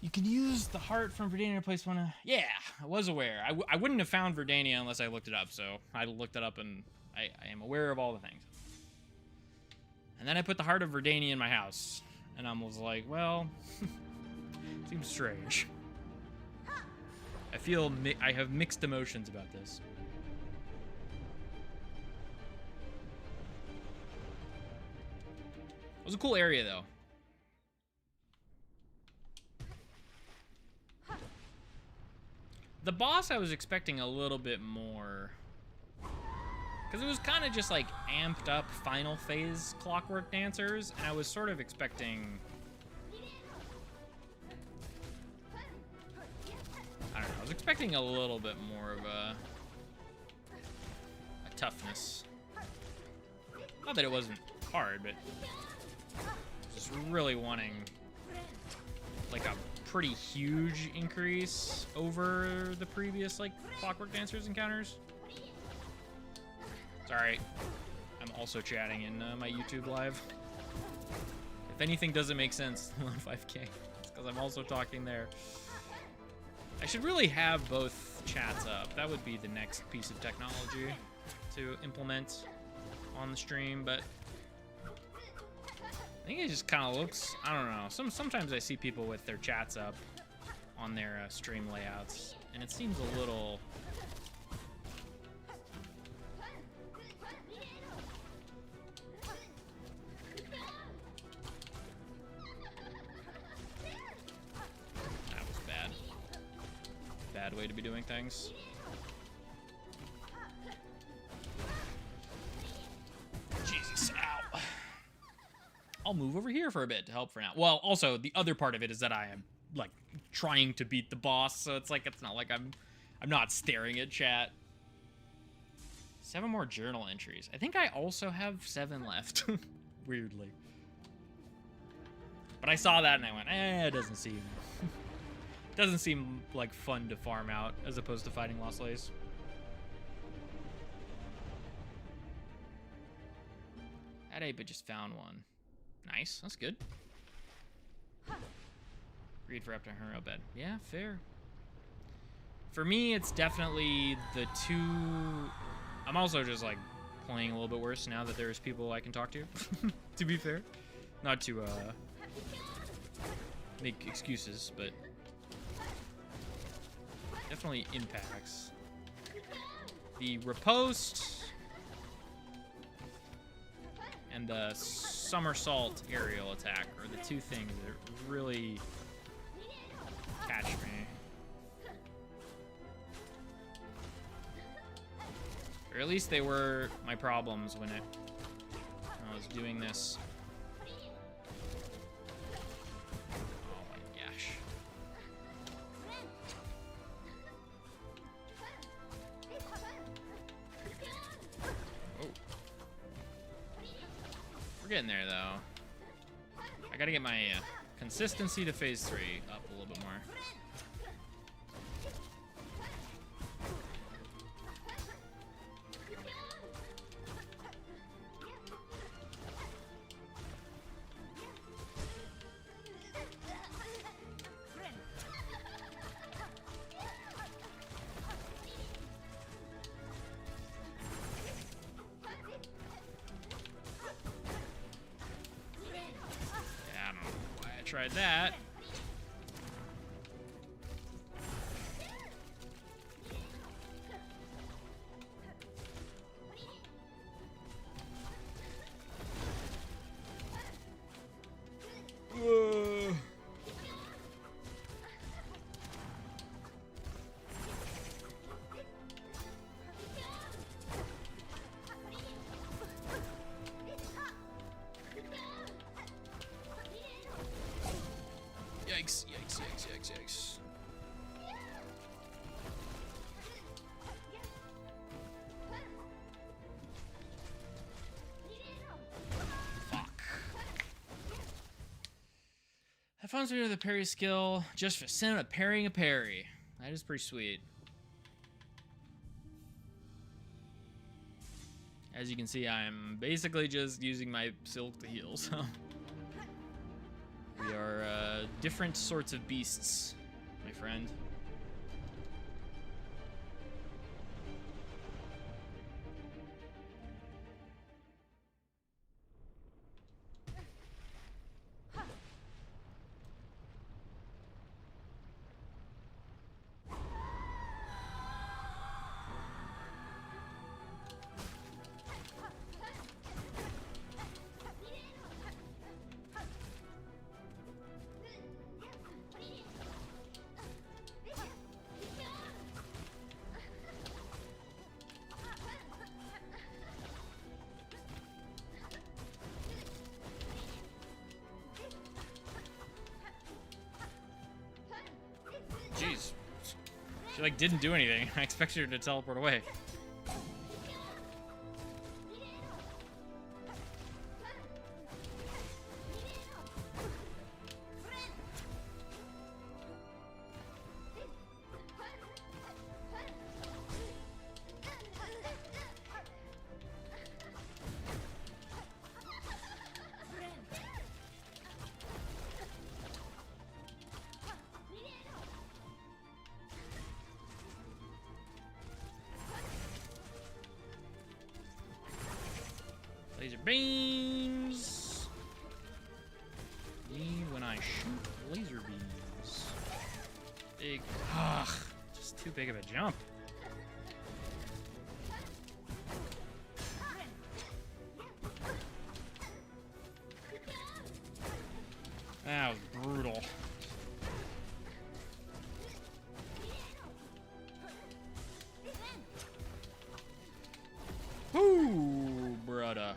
You can use the heart from Verdania to replace one. Yeah, I was aware. I wouldn't have found Verdania unless I looked it up, so I looked it up and I am aware of all the things. And then I put the heart of Verdania in my house, and I was like, well, seems strange. I have mixed emotions about this. It was a cool area, though. The boss, I was expecting a little bit more. Because it was kind of just like amped up final phase Clockwork Dancers, and I was sort of expecting... I don't know, I was expecting a little bit more of a toughness. Not that it wasn't hard, but just really wanting like a pretty huge increase over the previous like Clockwork Dancers encounters. It's alright. I'm also chatting in my YouTube live. If anything doesn't make sense on 5K, it's because I'm also talking there. I should really have both chats up. That would be the next piece of technology to implement on the stream, but I think it just kind of looks, I don't know. Sometimes I see people with their chats up on their stream layouts, and it seems a little... That was bad. Bad way to be doing things. Jesus, ow. I'll move over here for a bit to help for now. Well, also, the other part of it is that I am, like, trying to beat the boss, so it's like, it's not like I'm not staring at chat. 7 more journal entries. I think I also have 7 left, weirdly. But I saw that and I went, it doesn't seem like fun to farm out as opposed to fighting Lost Lays. That ape just found one. Nice, that's good. Read for up to her bed. Yeah, fair. For me, it's definitely the 2... I'm also just, like, playing a little bit worse now that there's people I can talk to, to be fair. Not to, make excuses, but definitely impacts. The riposte and the somersault aerial attack are the 2 things that really catch me. Or at least they were my problems when I was doing this. Oh my gosh. Oh. We're getting there, though. I gotta get my consistency to phase 3 up a little bit more. Tried that. Yikes, yikes, yikes, yikes, yikes. Fuck. Have fun with the parry skill just for sending a parrying a parry. That is pretty sweet. As you can see, I'm basically just using my silk to heal, so... We are different sorts of beasts, my friend. Jeez. She, like, didn't do anything. I expected her to teleport away. beams. Me when I shoot laser beams. Big. Ugh. Just too big of a jump. That was brutal. Whoo, brother.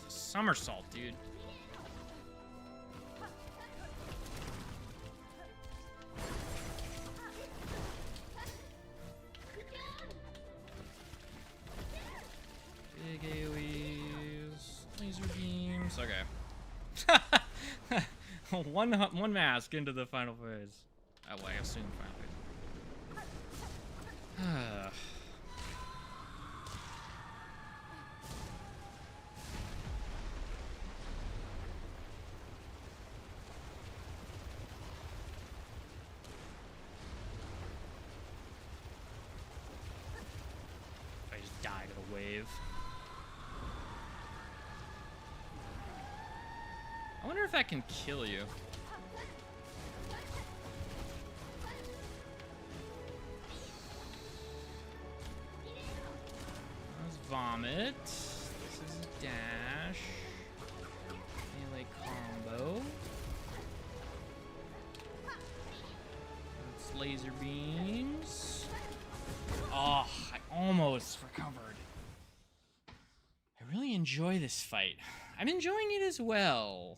Somersault, dude. Big AoEs, laser beams. Okay. one mask into the final phase. Oh, well, I assume final phase. Die to the wave. I wonder if that can kill you. That's vomit. This is a dash. Melee combo. That's laser beams. Oh, I almost recovered. I really enjoy this fight. I'm enjoying it as well.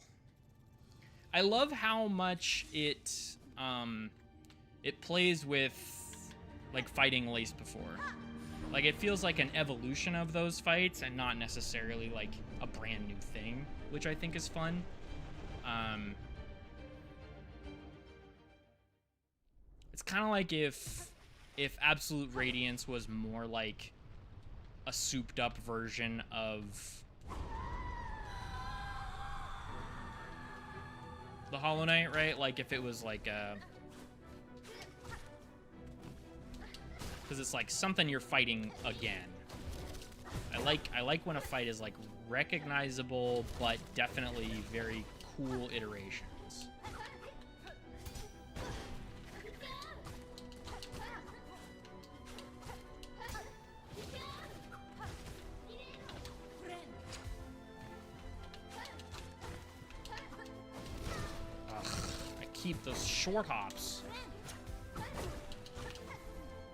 I love how much it plays with like fighting Lace before. Like it feels like an evolution of those fights and not necessarily like a brand new thing, which I think is fun. It's kind of like if Absolute Radiance was more like a souped up version of the Hollow Knight, right? Like if it was like because it's like something you're fighting again. I like when a fight is like recognizable but definitely very cool iterations. Keep those short hops.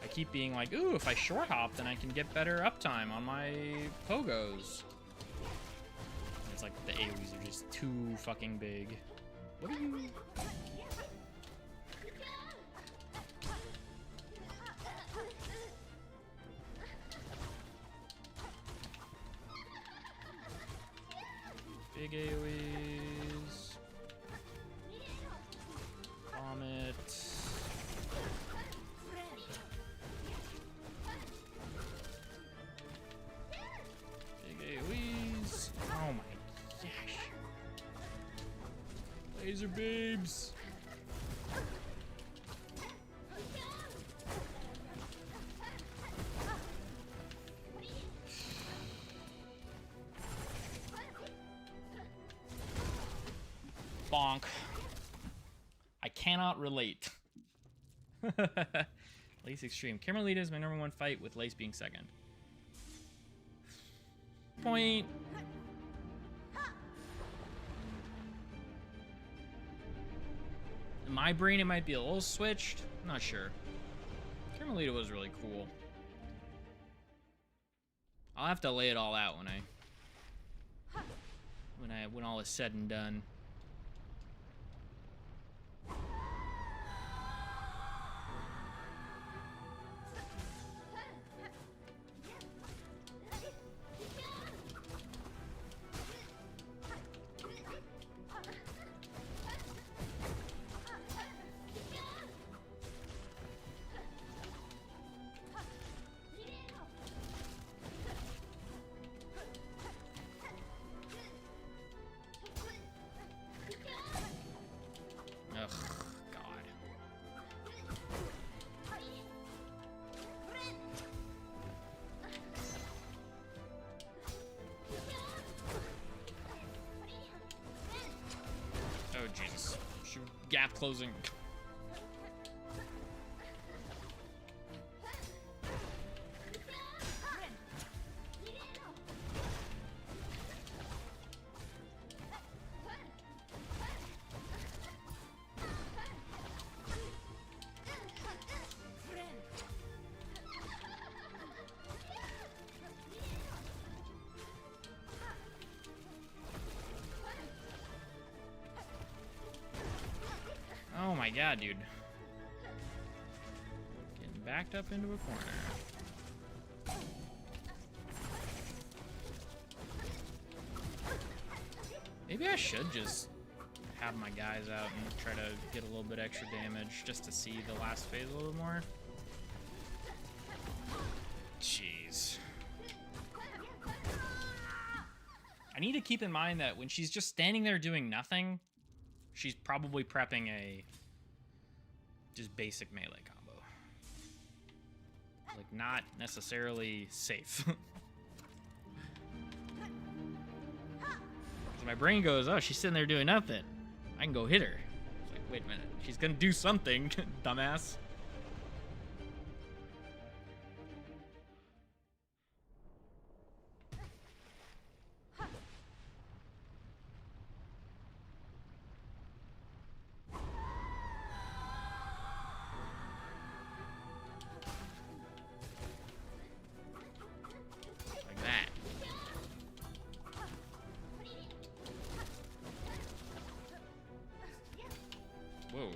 I keep being like, ooh, if I short hop, then I can get better uptime on my pogos. And it's like the AoEs are just too fucking big. What are you? Big AoEs. Vomit. Big AoEs. Oh my gosh. Laser beams. Bonk. I cannot relate. Lace Extreme. Carmelita is my #1 fight, with Lace being second. Point. In my brain, it might be a little switched. I'm not sure. Carmelita was really cool. I'll have to lay it all out when all is said and done. not closing. Oh my god, dude. Getting backed up into a corner. Maybe I should just have my guys out and try to get a little bit extra damage just to see the last phase a little bit more. Jeez. I need to keep in mind that when she's just standing there doing nothing, she's probably prepping a just basic melee combo. Like, not necessarily safe. So my brain goes, oh, she's sitting there doing nothing. I can go hit her. It's like, wait a minute. She's gonna do something, dumbass. Whoa.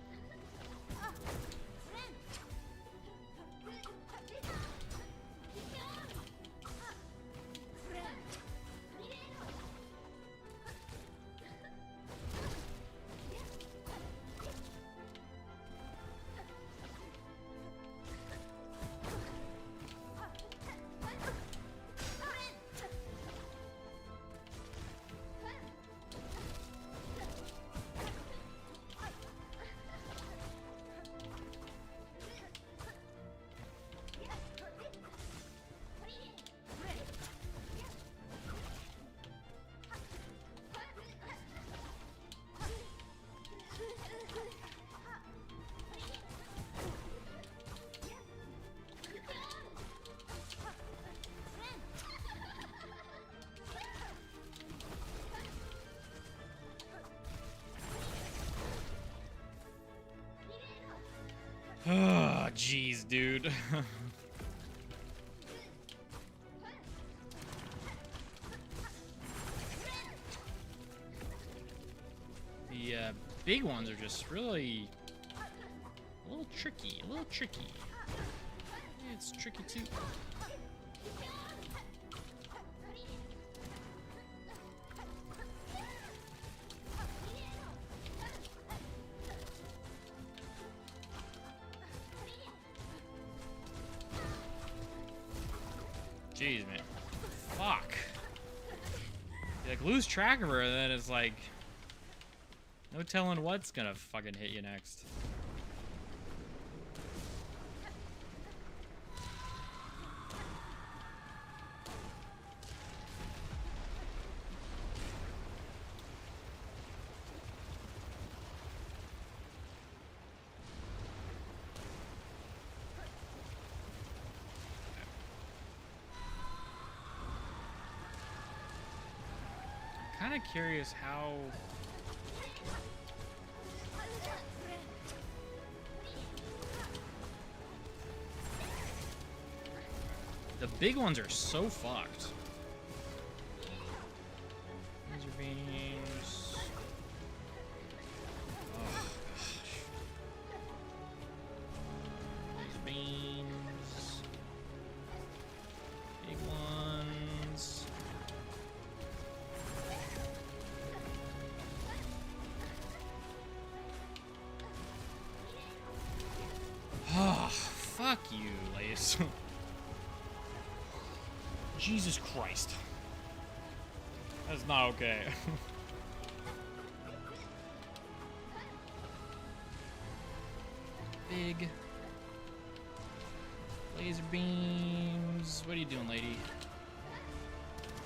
Oh, jeez, dude. The big ones are just really a little tricky, a little tricky. It's tricky too. Jeez, man. Fuck. You like lose track of her, and then it's like no telling what's gonna fucking hit you next. Kind of curious how the big ones are so fucked. Laser beams. Oh gosh. Laser beams. Big ones. Oh, fuck you, Lace. Jesus Christ. That's not okay. Big laser beams. What are you doing, lady?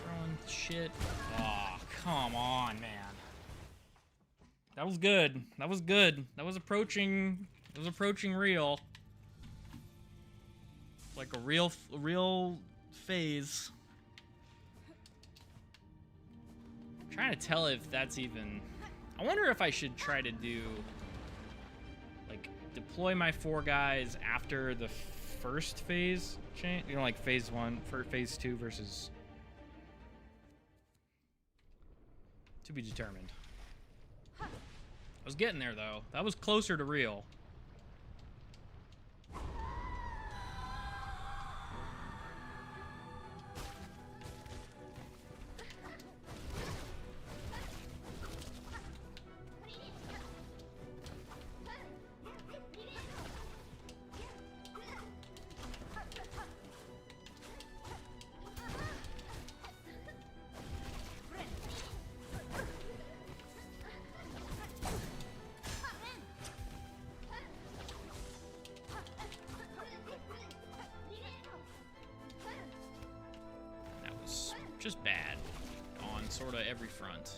Throwing shit. Oh, come on, man. That was good. That was good. That was approaching. It was approaching real. Like a real phase. I'm trying to tell if that's even. I wonder if I should try to do. Like deploy my 4 guys after the first phase change. You know, like phase 1 for phase 2 versus. To be determined. I was getting there though. That was closer to real. Just bad on sort of every front.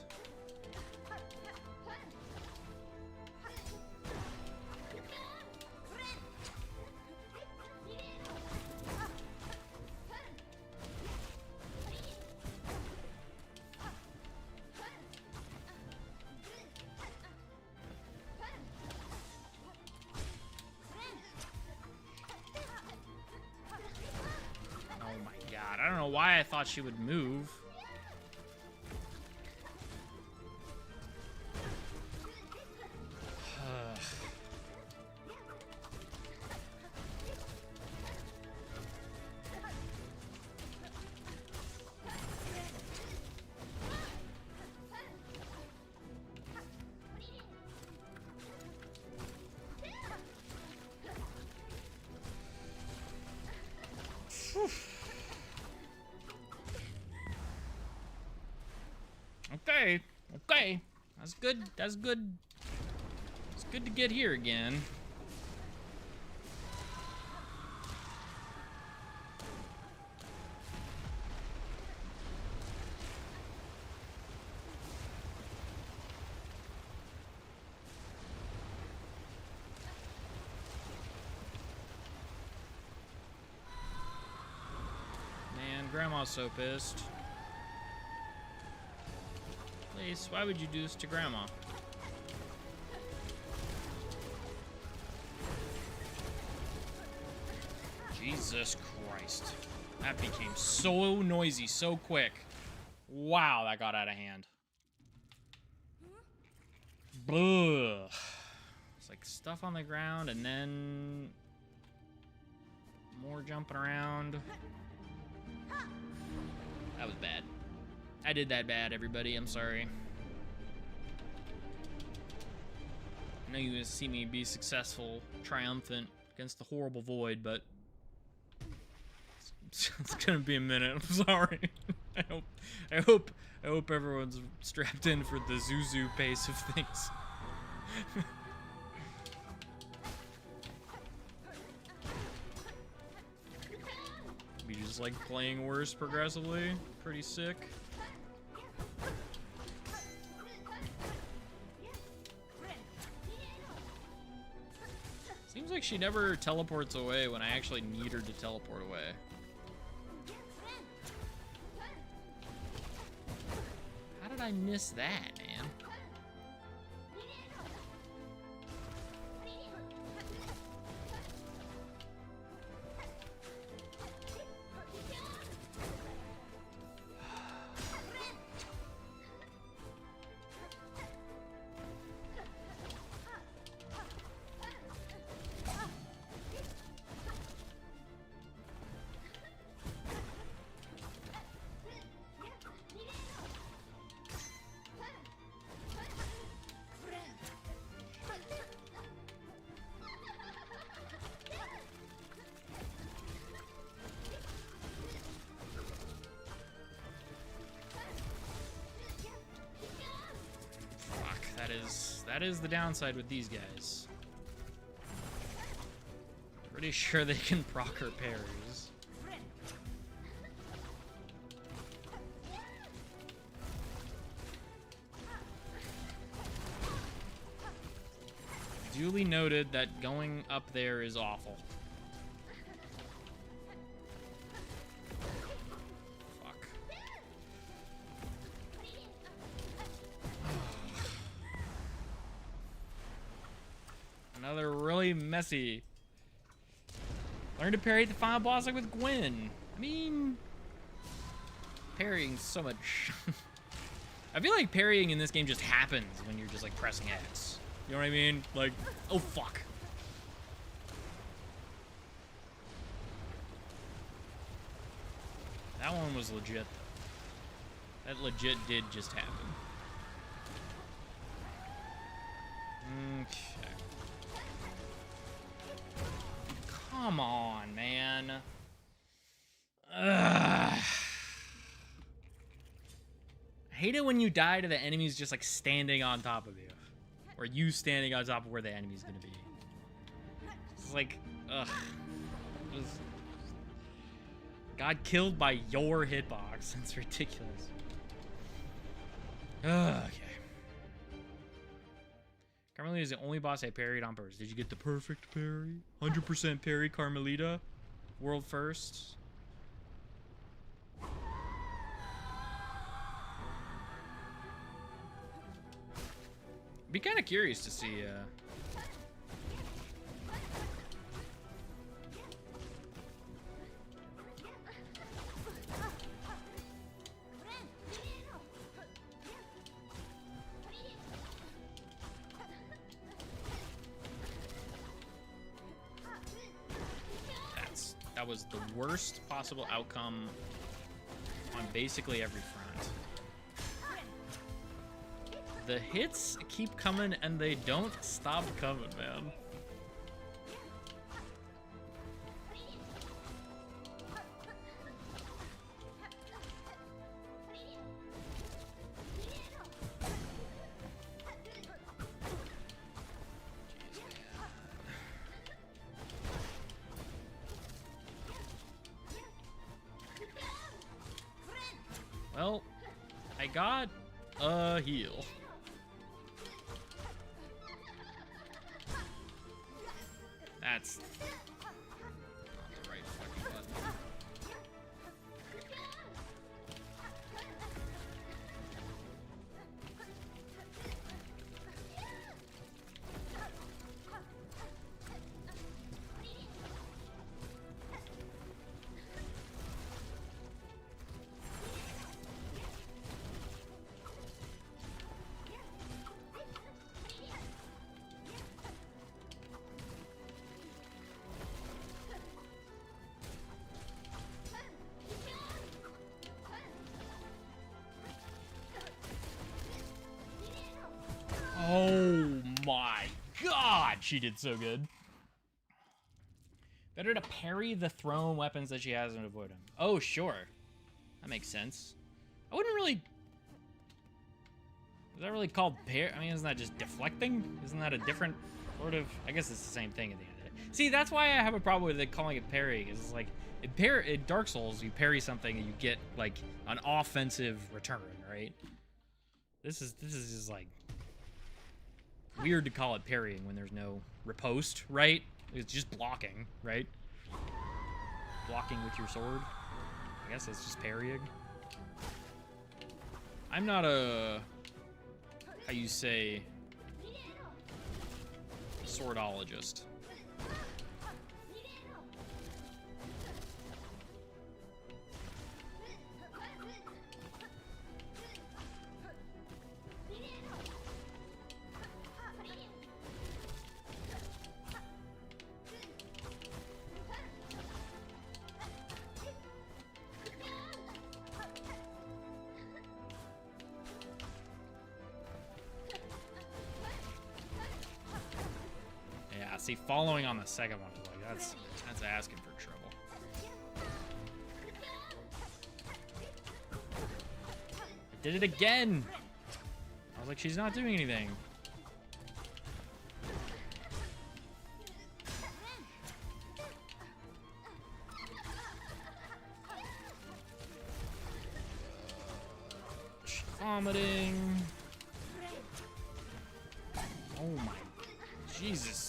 I don't know why I thought she would move. Okay. That's good. That's good. It's good to get here again. Man, Grandma's so pissed. Ace, why would you do this to Grandma? Jesus Christ. That became so noisy so quick. Wow, that got out of hand. Ugh. It's like stuff on the ground and then more jumping around. That was bad. I did that bad, everybody. I'm sorry. I know you guys see me be successful, triumphant against the horrible void, but it's gonna be a minute. I'm sorry. I hope everyone's strapped in for the Zuzu pace of things. Be just like playing worse progressively. Pretty sick. Seems like she never teleports away when I actually need her to teleport away. How did I miss that, man? That is the downside with these guys. Pretty sure they can proc her parries. Duly noted that going up there is awful. Fuck. Another really messy. Learn to parry at the final boss like with Gwen. I mean, parrying so much. I feel like parrying in this game just happens when you're just like pressing X. You know what I mean? Like, oh fuck. That one was legit. That legit did just happen. Okay. Come on, man. Ugh. I hate it when you die to the enemies just like standing on top of you. Or you standing on top of where the enemy's gonna be. It's like, ugh. Just got killed by your hitbox. That's ridiculous. Okay. Carmelita is the only boss I parried on purpose. Did you get the perfect parry? 100% parry, Carmelita. World first. Be kind of curious to see. That was the worst possible outcome on basically every front. The hits keep coming and they don't stop coming, man. Well, I got a heal. That's not the right fucking button. Oh my god, she did so good. Better to parry the thrown weapons that she has and avoid them. Oh, sure. That makes sense. I wouldn't really... Is that really called parry? I mean, isn't that just deflecting? Isn't that a different sort of... I guess it's the same thing at the end of it. See, that's why I have a problem with it calling it parrying. It's like, in Dark Souls, you parry something and you get, like, an offensive return, right? This is just, like... weird to call it parrying when there's no riposte, right? It's just blocking, right? Blocking with your sword. I guess that's just parrying. I'm not a... how you say... swordologist. See, following on the second one, like that's asking for trouble. I did it again. I was like, she's not doing anything. She's vomiting. Oh my Jesus.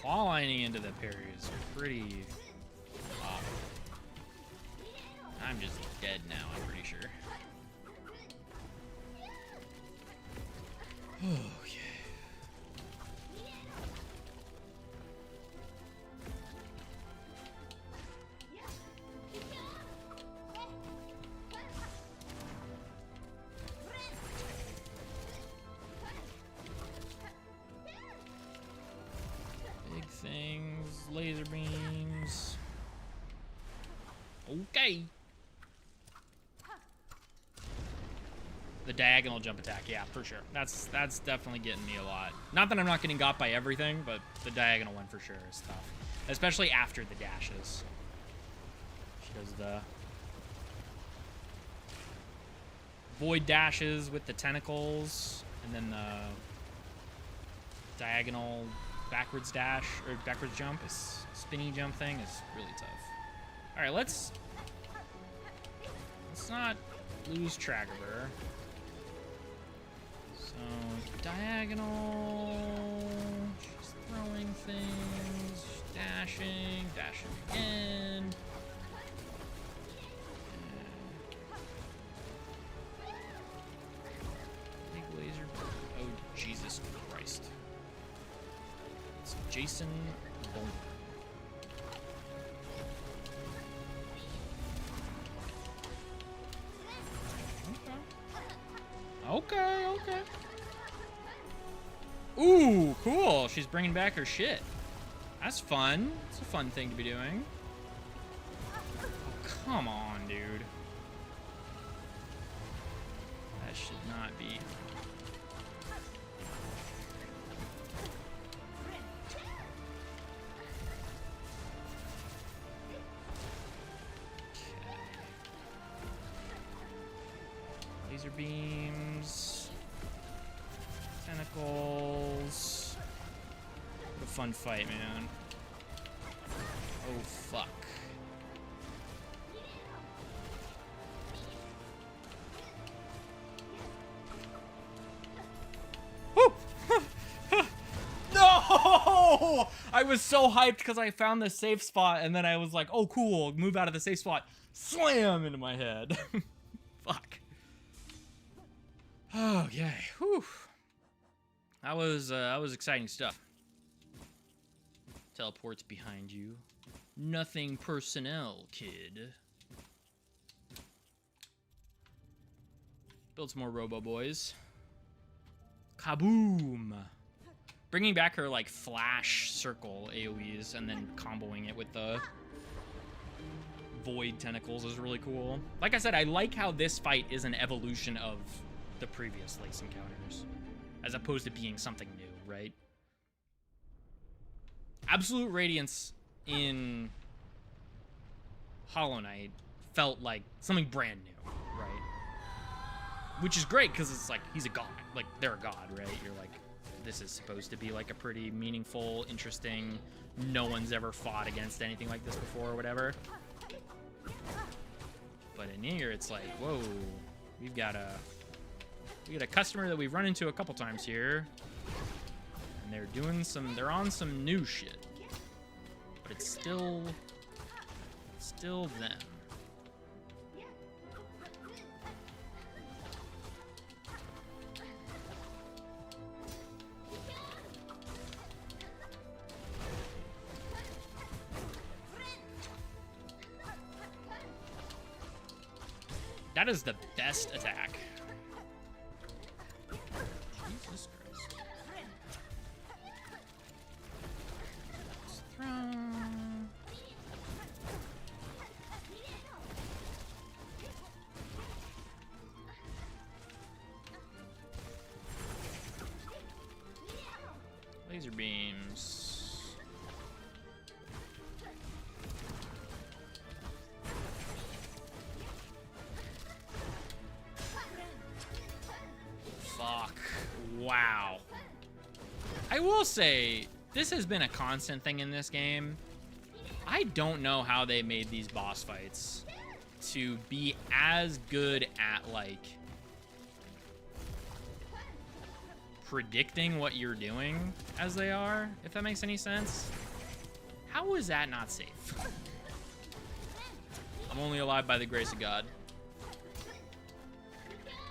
claw lining into the parries are pretty awful. I'm just dead now, I'm pretty sure. Okay. Big things, laser beams. Okay. The diagonal jump attack, yeah, for sure. That's definitely getting me a lot. Not that I'm not getting got by everything, but the diagonal one for sure is tough. Especially after the dashes. She does the void dashes with the tentacles, and then the diagonal backwards dash, or backwards jump, is spinny jump thing is really tough. Alright, let's not lose track of her. So, diagonal, she's throwing things, she's dashing again. Big laser, oh Jesus Christ. It's Jason Bourne. Okay, okay. Ooh, cool. She's bringing back her shit. That's fun. It's a fun thing to be doing. Oh, come on, dude. That should not be. Okay. Laser beams. Tentacles. What a fun fight, man. Oh, fuck. Woo! No! I was so hyped because I found the safe spot, and then I was like, oh, cool, move out of the safe spot. Slam into my head. Fuck. Okay. Whew. That was exciting stuff. Teleports behind you. Nothing personnel, kid. Build some more Robo Boys. Kaboom! Bringing back her, like, flash circle AoEs and then comboing it with the void tentacles is really cool. Like I said, I like how this fight is an evolution of the previous Lace encounters, as opposed to being something new, right? Absolute Radiance in Hollow Knight felt like something brand new, right? Which is great, because it's like, he's a god. Like, they're a god, right? You're like, this is supposed to be like a pretty meaningful, interesting, no one's ever fought against anything like this before or whatever. But in here, it's like, whoa, we got a customer that we've run into a couple times here, and they're on some new shit, but it's still them. That is the best attack. Jesus Christ. Throw. Laser beams. Fuck. Wow. I will say, this has been a constant thing in this game. I don't know how they made these boss fights to be as good at, like, predicting what you're doing as they are, if that makes any sense. How is that not safe? I'm only alive by the grace of God.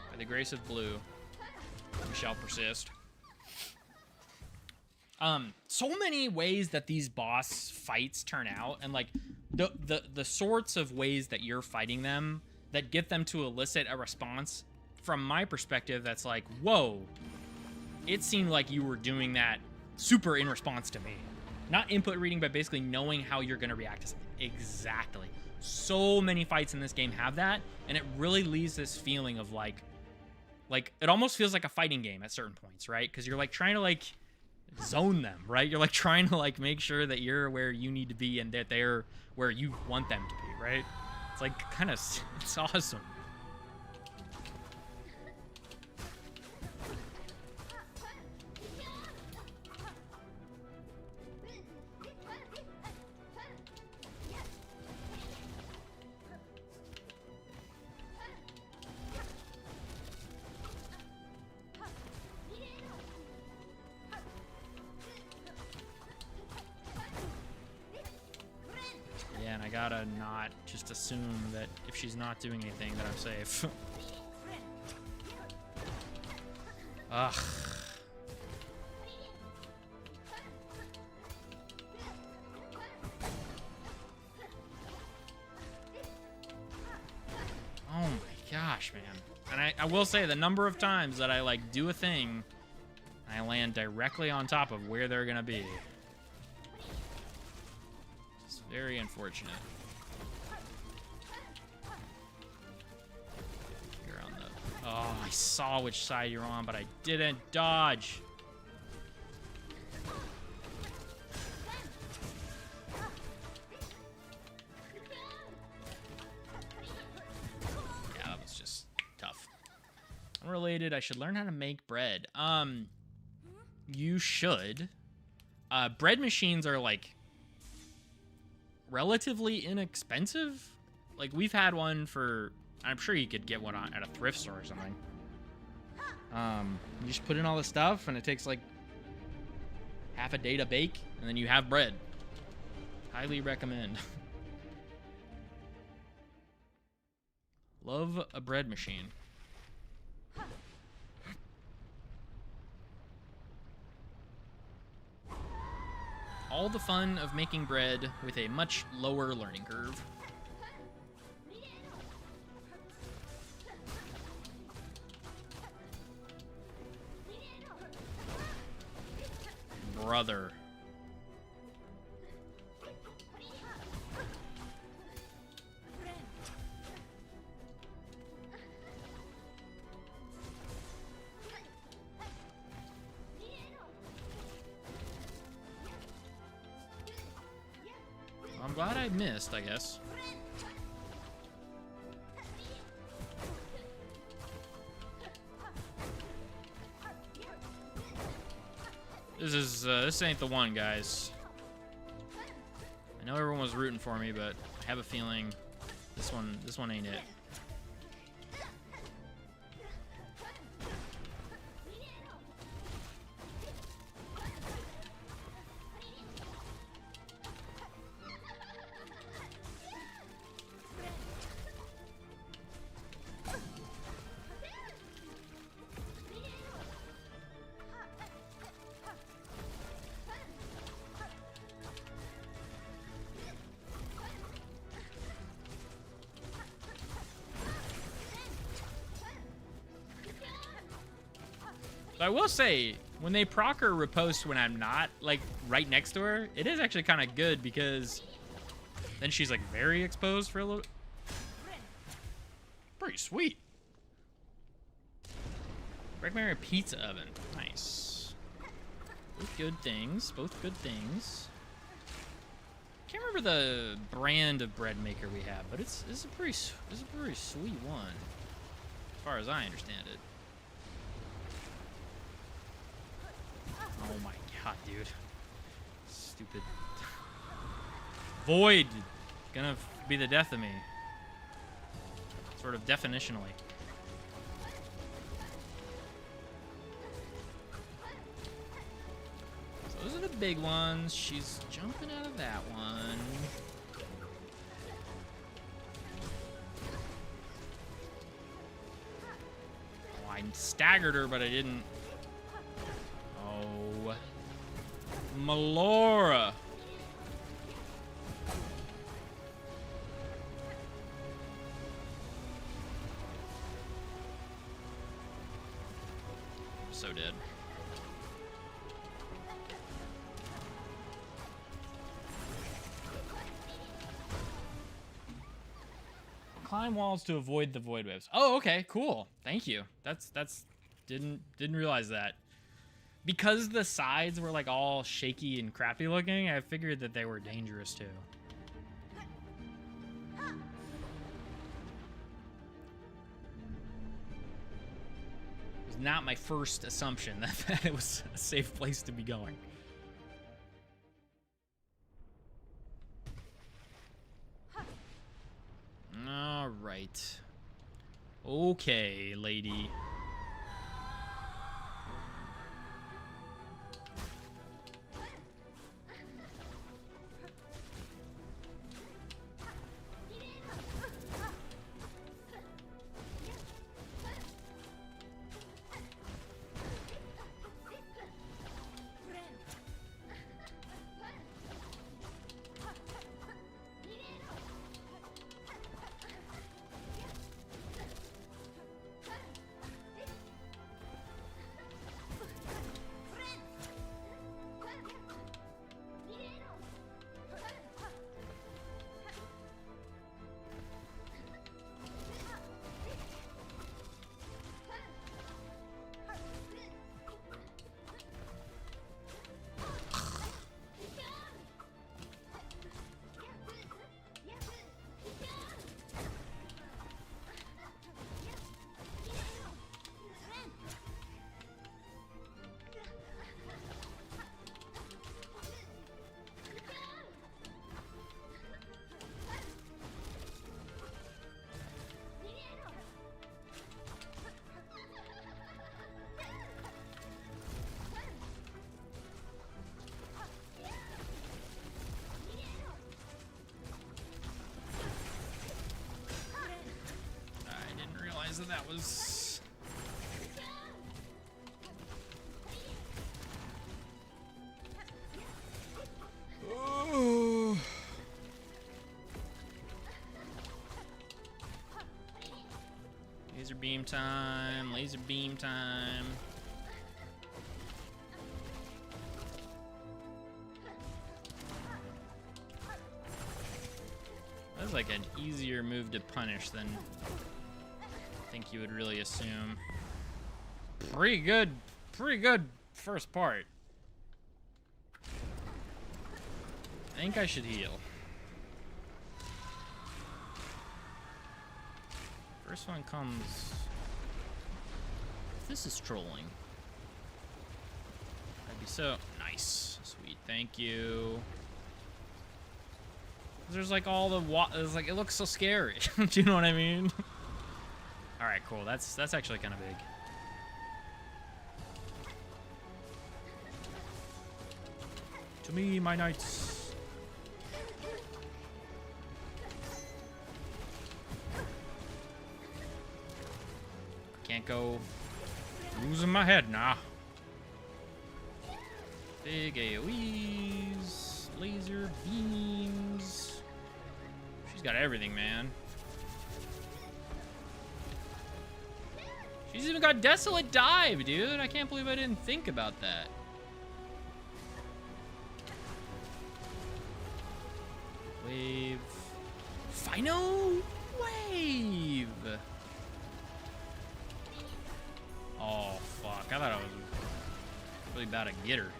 By the grace of blue, we shall persist. So many ways that these boss fights turn out, and like the sorts of ways that you're fighting them that get them to elicit a response from my perspective that's like, whoa, it seemed like you were doing that super in response to me. Not input reading, but basically knowing how you're gonna react to something. Exactly. So many fights in this game have that, and it really leaves this feeling of like it almost feels like a fighting game at certain points, right? Because you're like trying to like zone them, right? You're like trying to like make sure that you're where you need to be and that they're where you want them to be, right? It's like kind of, it's awesome. Yeah, and I gotta not just assume that if she's not doing anything that I'm safe. Ugh. Oh my gosh, man. And I will say the number of times that I like do a thing and I land directly on top of where they're gonna be. It's very unfortunate. You're on the... Oh, I saw which side you're on, but I didn't dodge. Yeah, that was just tough. Unrelated, I should learn how to make bread. You should. Bread machines are like relatively inexpensive. Like we've had one for, I'm sure you could get one at a thrift store or something. You just put in all the stuff and it takes like half a day to bake and then you have bread. Highly recommend. Love a bread machine. All the fun of making bread with a much lower learning curve. Brother. I'm glad I missed, I guess. This ain't the one, guys. I know everyone was rooting for me, but I have a feeling this one ain't it. I will say, when they proc or riposte when I'm not, like, right next to her, it is actually kind of good because then she's, like, very exposed for a little... Pretty sweet. Recommend a pizza oven. Nice. Both good things. Both good things. Can't remember the brand of bread maker we have, but it's a pretty sweet one, as far as I understand it. Oh my god, dude. Stupid. Void. Gonna be the death of me. Sort of definitionally. big ones. She's jumping out of that one. Oh, I staggered her, but I didn't. Oh. Melora. So dead. Climb walls to avoid the void waves. Oh, okay, cool. Thank you. That's didn't realize that. Because the sides were like all shaky and crappy looking, I figured that they were dangerous too. It was not my first assumption that it was a safe place to be going. All right. Okay, lady. That was Oh. Laser beam time, laser beam time. That's like an easier move to punish than I think you would really assume. Pretty good first part. I think I should heal. First one comes. This is trolling. That'd be so nice. Sweet, thank you. There's like all the there's like, it looks so scary. Do you know what I mean? All right, cool. That's actually kind of big. To me, my knights. Can't go losing my head now. Big AoEs, laser beams. She's got everything, man. She's even got Desolate Dive, dude. I can't believe I didn't think about that. Wave. Final wave. Oh, fuck. I thought I was really about to get her.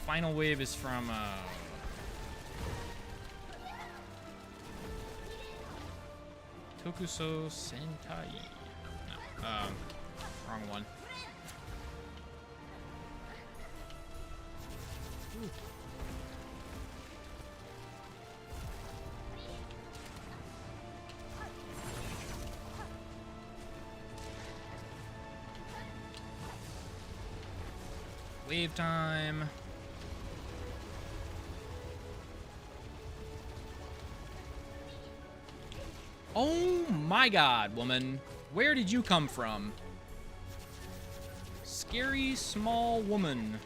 Final wave is from Tokuso Sentai. No, wrong one. Ooh. Wave time. Oh my god, woman. Where did you come from? Scary small woman.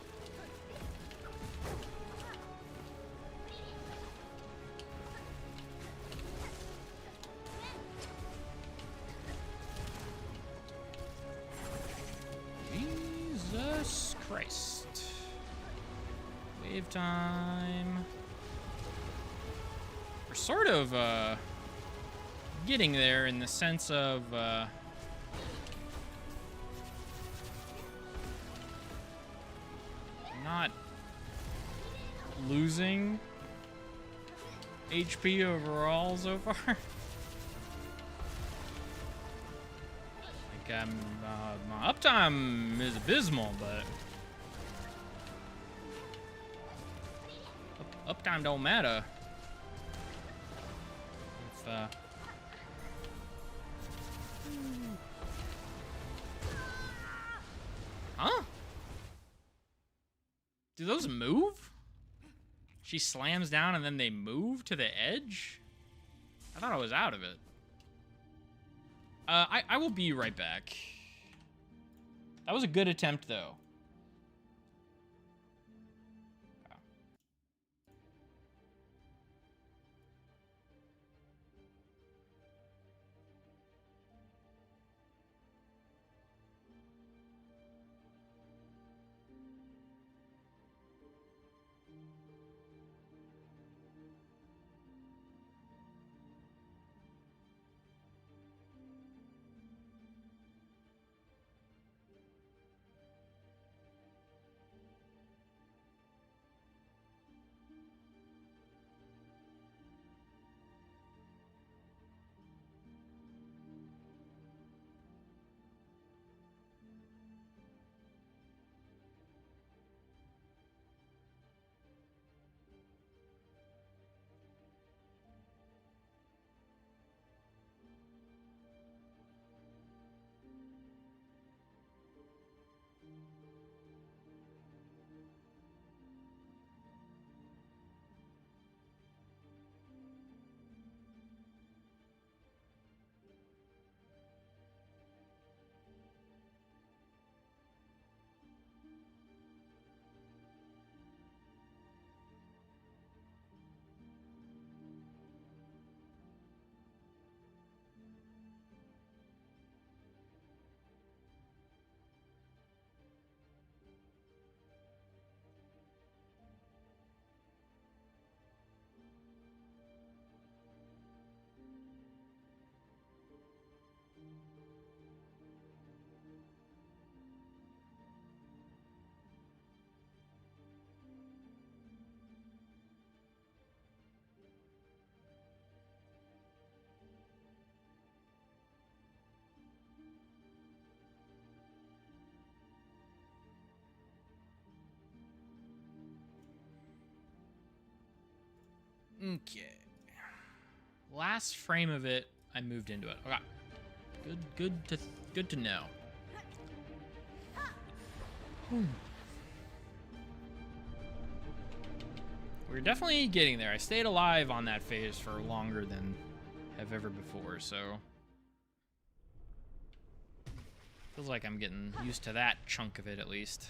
Jesus Christ. Wave time. We're sort of, getting there in the sense of, not losing HP overall so far. Like, my uptime is abysmal, but uptime don't matter. If, huh? Do those move? She slams down and then they move to the edge? I thought I was out of it. I will be right back. That was a good attempt, though. Okay. Last frame of it, I moved into it. Okay. Good to know. We're definitely getting there. I stayed alive on that phase for longer than have ever before, so feels like I'm getting used to that chunk of it at least.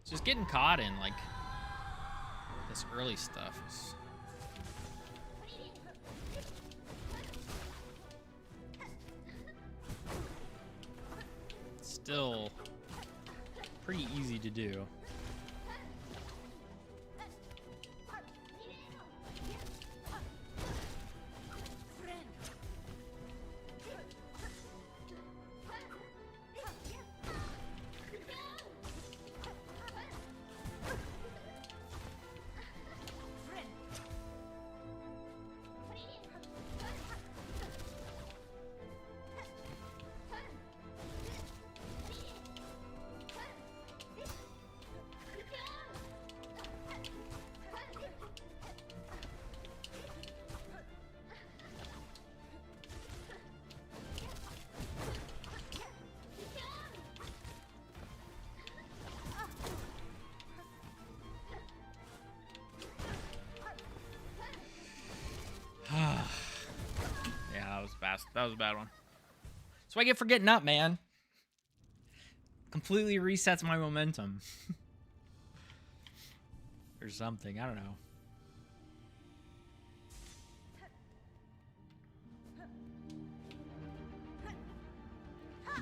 It's just getting caught in like this early stuff is still pretty easy to do. fast. That was a bad one. That's what I get for getting up, man. Completely resets my momentum. Or something. I don't know.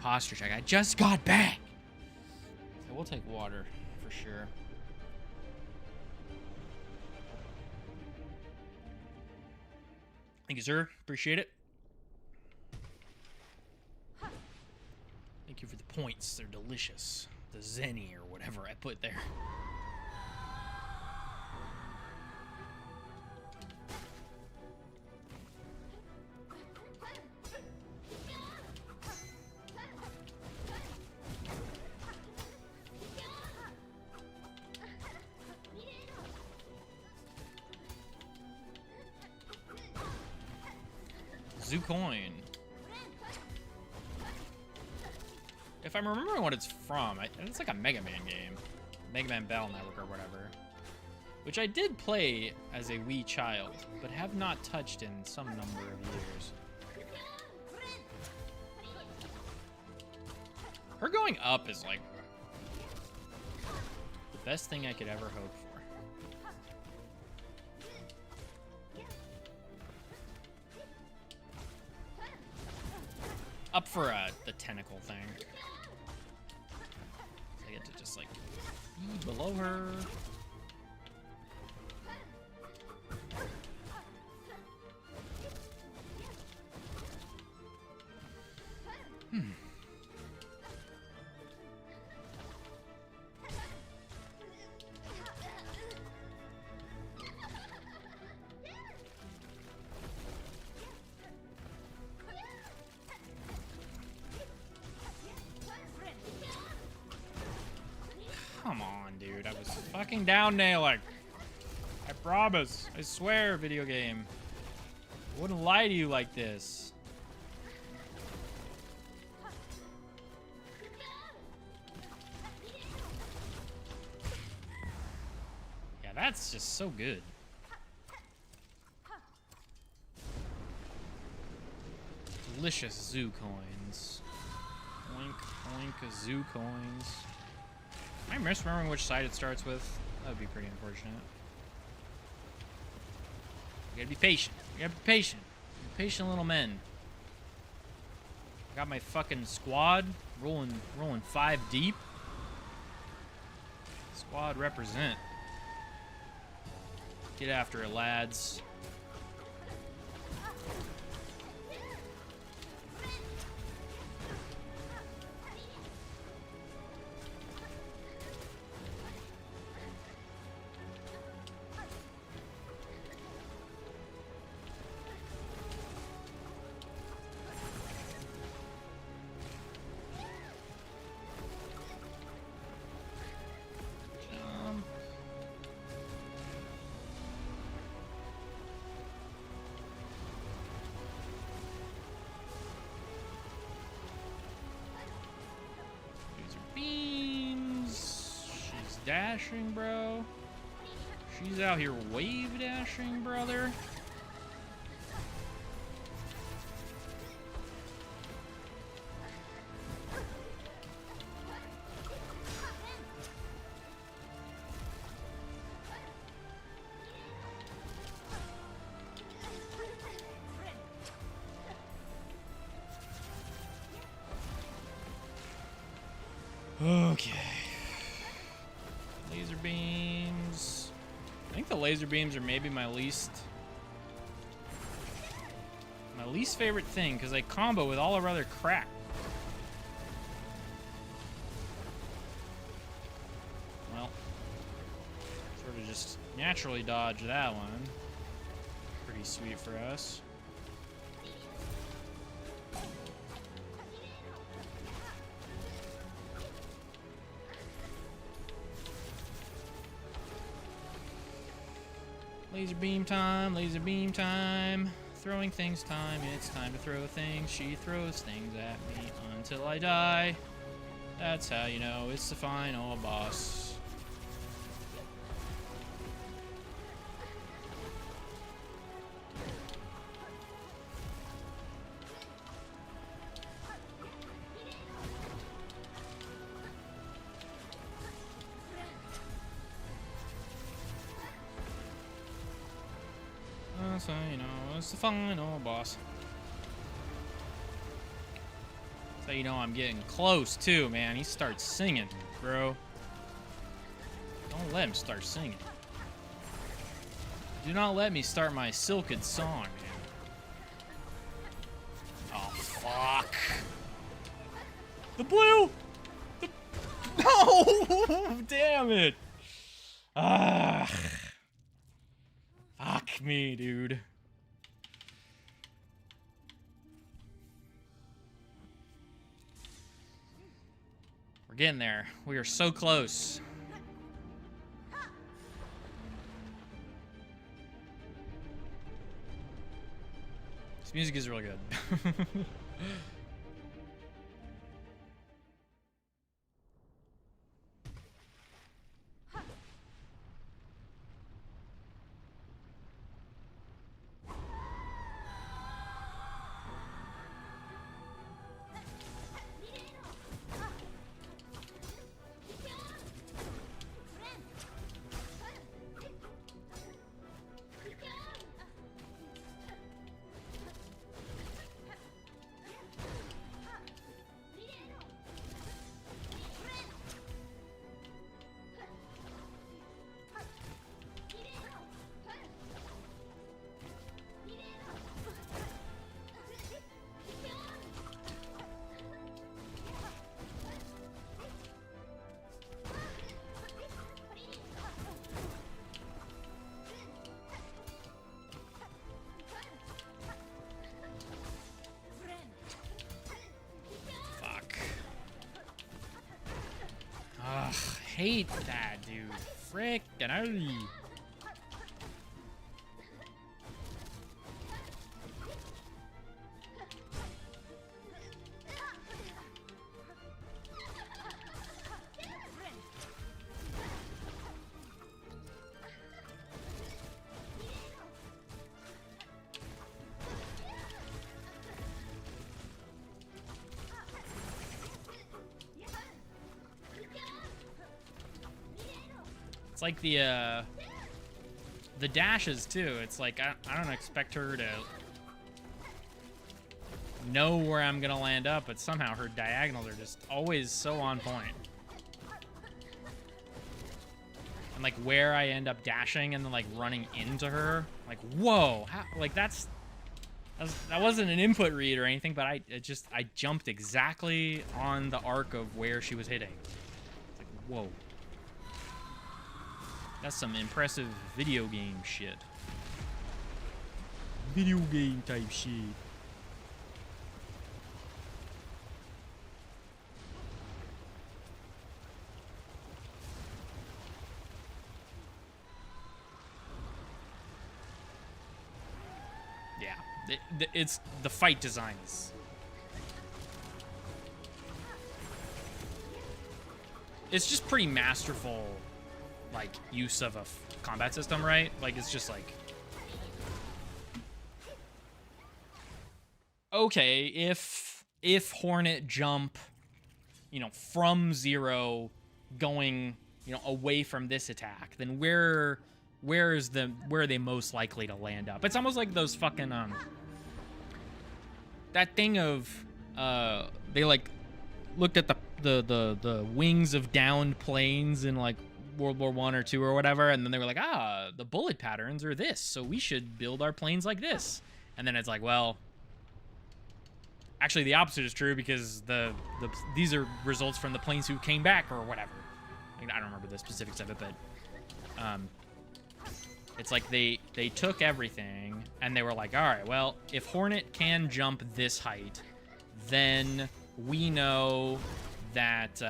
Posture check. I just got back. So we'll take water for sure. Thank you, sir. Appreciate it. Thank you for the points. They're delicious. The zenny or whatever I put there. Zoo coin. If I'm remembering what it's from, it's like a Mega Man game. Mega Man Battle Network or whatever. Which I did play as a wee child, but have not touched in some number of years. Her going up is like the best thing I could ever hope for. Up for the tentacle thing. I get to just like be below her. Come on, dude. I was fucking down nailing. I promise. I swear, video game. I wouldn't lie to you like this. Yeah, that's just so good. Delicious zoo coins. Oink, oink, zoo coins. Am I misremembering which side it starts with? That would be pretty unfortunate. You gotta be patient. You gotta be patient. Be patient little men. I got my fucking squad rolling 5 deep. Squad represent. Get after it, lads. Dashing, bro. She's out here wave dashing, brother. Okay. Laser beams. I think the laser beams are maybe my least favorite thing because they combo with all our other crap. Well, sort of just naturally dodge that one. Pretty sweet for us. Laser beam time, laser beam time. Throwing things time, it's time to throw things. She throws things at me until I die. That's how you know it's the final boss. So, you know, it's the final boss. So, you know, I'm getting close, too, man. He starts singing, bro. Don't let him start singing. Do not let me start my silked song, man. Oh, fuck. The blue! No! Damn it! Ah. Fuck me, dude. We're getting there. We are so close. This music is really good. Hate that, dude. Frickin' early. It's like the dashes too. It's like I don't expect her to know where I'm gonna land up, but somehow her diagonals are just always so on point. And like where I end up dashing and then like running into her, like whoa, how, like that wasn't an input read or anything, but I jumped exactly on the arc of where she was hitting. It's like whoa. That's some impressive video game shit. Video game type shit. Yeah, it's the fight designs. It's just pretty masterful. Like use of a combat system, right? Like it's just like, okay, if Hornet jump, you know, from 0 going, you know, away from this attack, then where are they most likely to land up? It's almost like those fucking that thing of they like looked at the wings of downed planes in like World War I or II or whatever, and then they were like, the bullet patterns are this, so we should build our planes like this. And then it's like, well, actually the opposite is true, because these are results from the planes who came back or whatever. I don't remember the specifics of it, but it's like they took everything and they were like, all right, well, if Hornet can jump this height, then we know that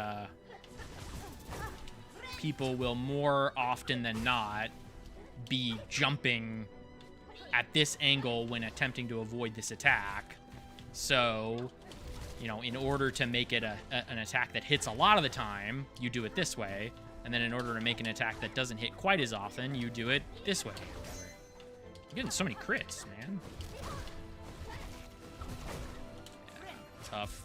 people will more often than not be jumping at this angle when attempting to avoid this attack. So, you know, in order to make it an attack that hits a lot of the time, you do it this way. And then in order to make an attack that doesn't hit quite as often, you do it this way. I'm getting so many crits, man. Yeah, tough.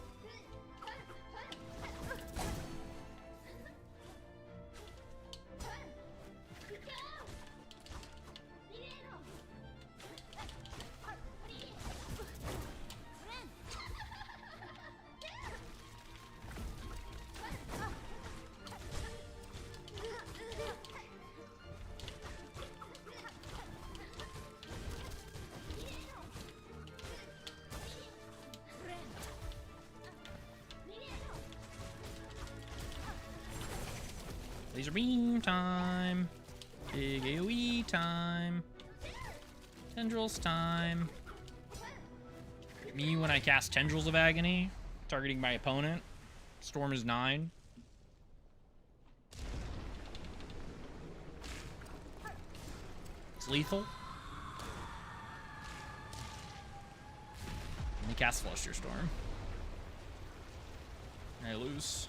Laser beam time. Big AoE time. Tendrils time. Me when I cast Tendrils of Agony, targeting my opponent. Storm is 9. It's lethal. Let me cast Fluster Storm. I lose.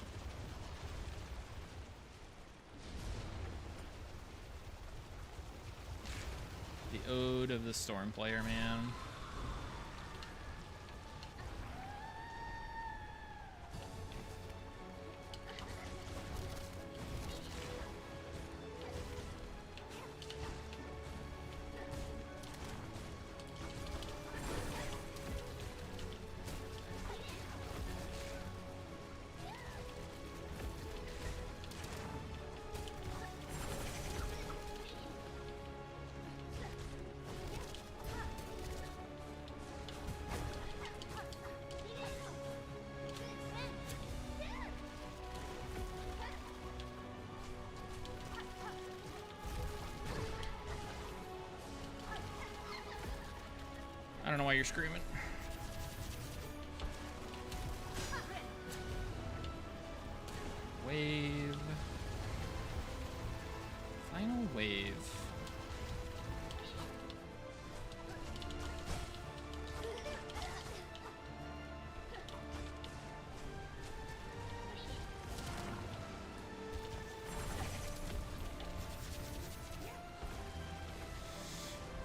The Ode of the Storm player, man. I don't know why you're screaming. Wave. Final wave.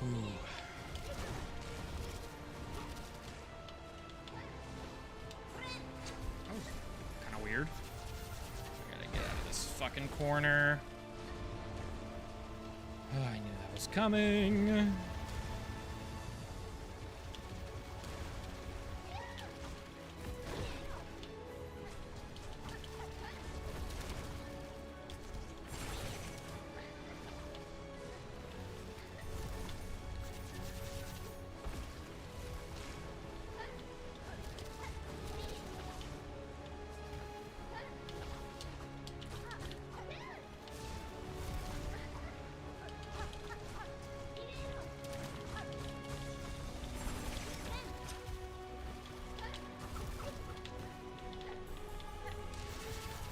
Ooh. Kind of weird. I gotta get out of this fucking corner. Oh, I knew that was coming.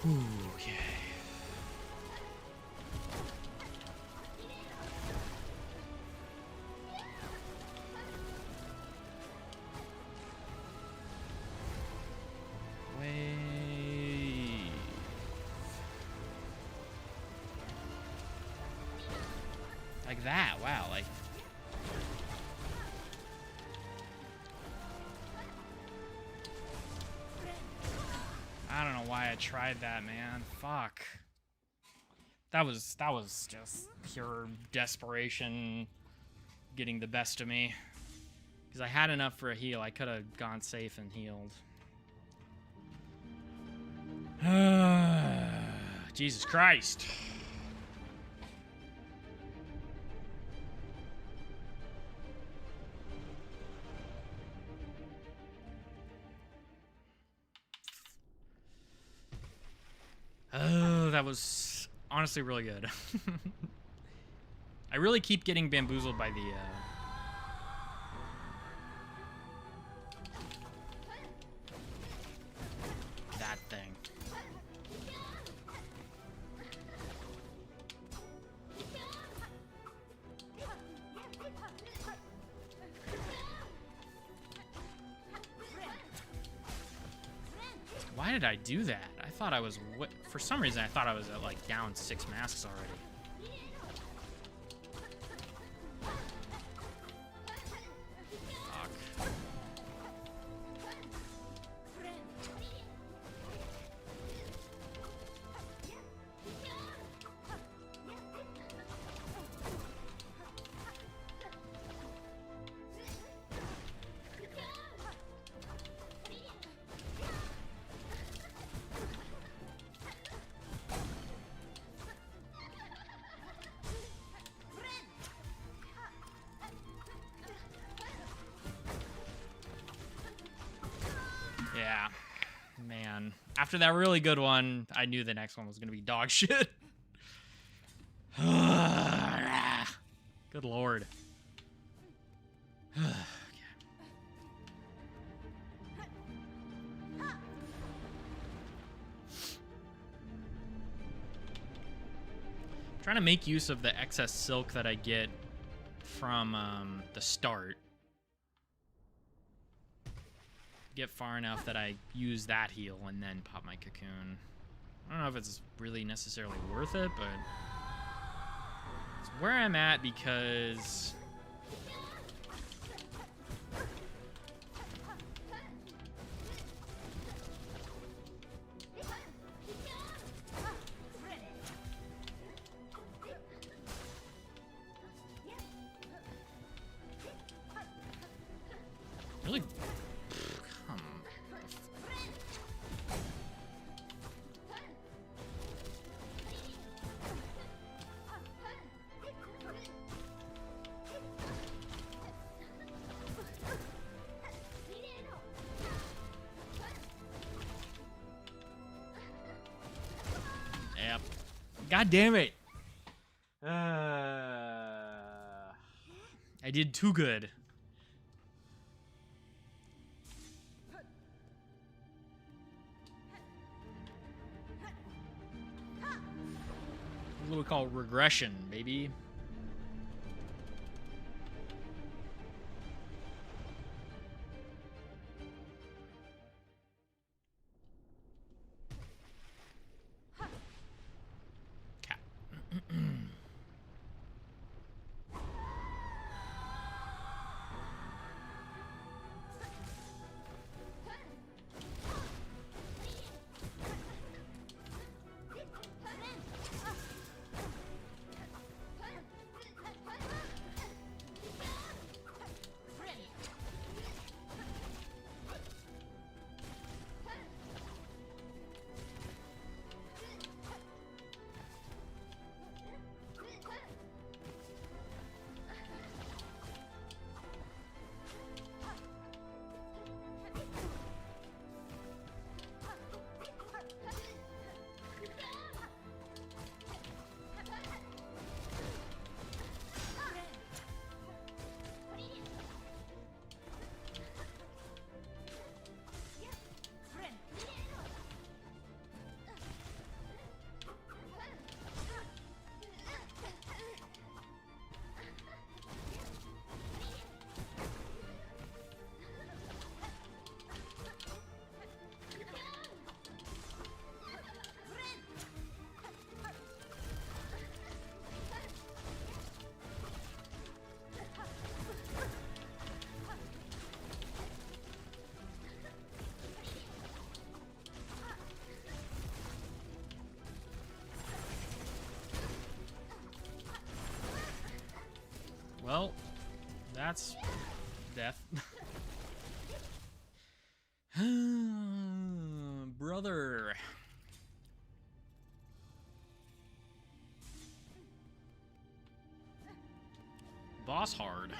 Ooh, okay. Wave. Like that, wow, like. I don't know why I tried that, man. Fuck. That was just pure desperation getting the best of me. Because I had enough for a heal. I could have gone safe and healed. Jesus Christ. Oh, that was honestly really good. I really keep getting bamboozled by the that thing. Why did I do that? I thought I was, for some reason, I thought I was at like down 6 masks already. Fuck. Yeah, man. After that really good one, I knew the next one was going to be dog shit. Good lord. Okay. Trying to make use of the excess silk that I get from the start. Get far enough that I use that heal and then pop my cocoon. I don't know if it's really necessarily worth it, but it's where I'm at because really, come. Yep. God damn it. I did too good. What we call regression, baby. Cat. Well, that's death. Brother. Boss hard.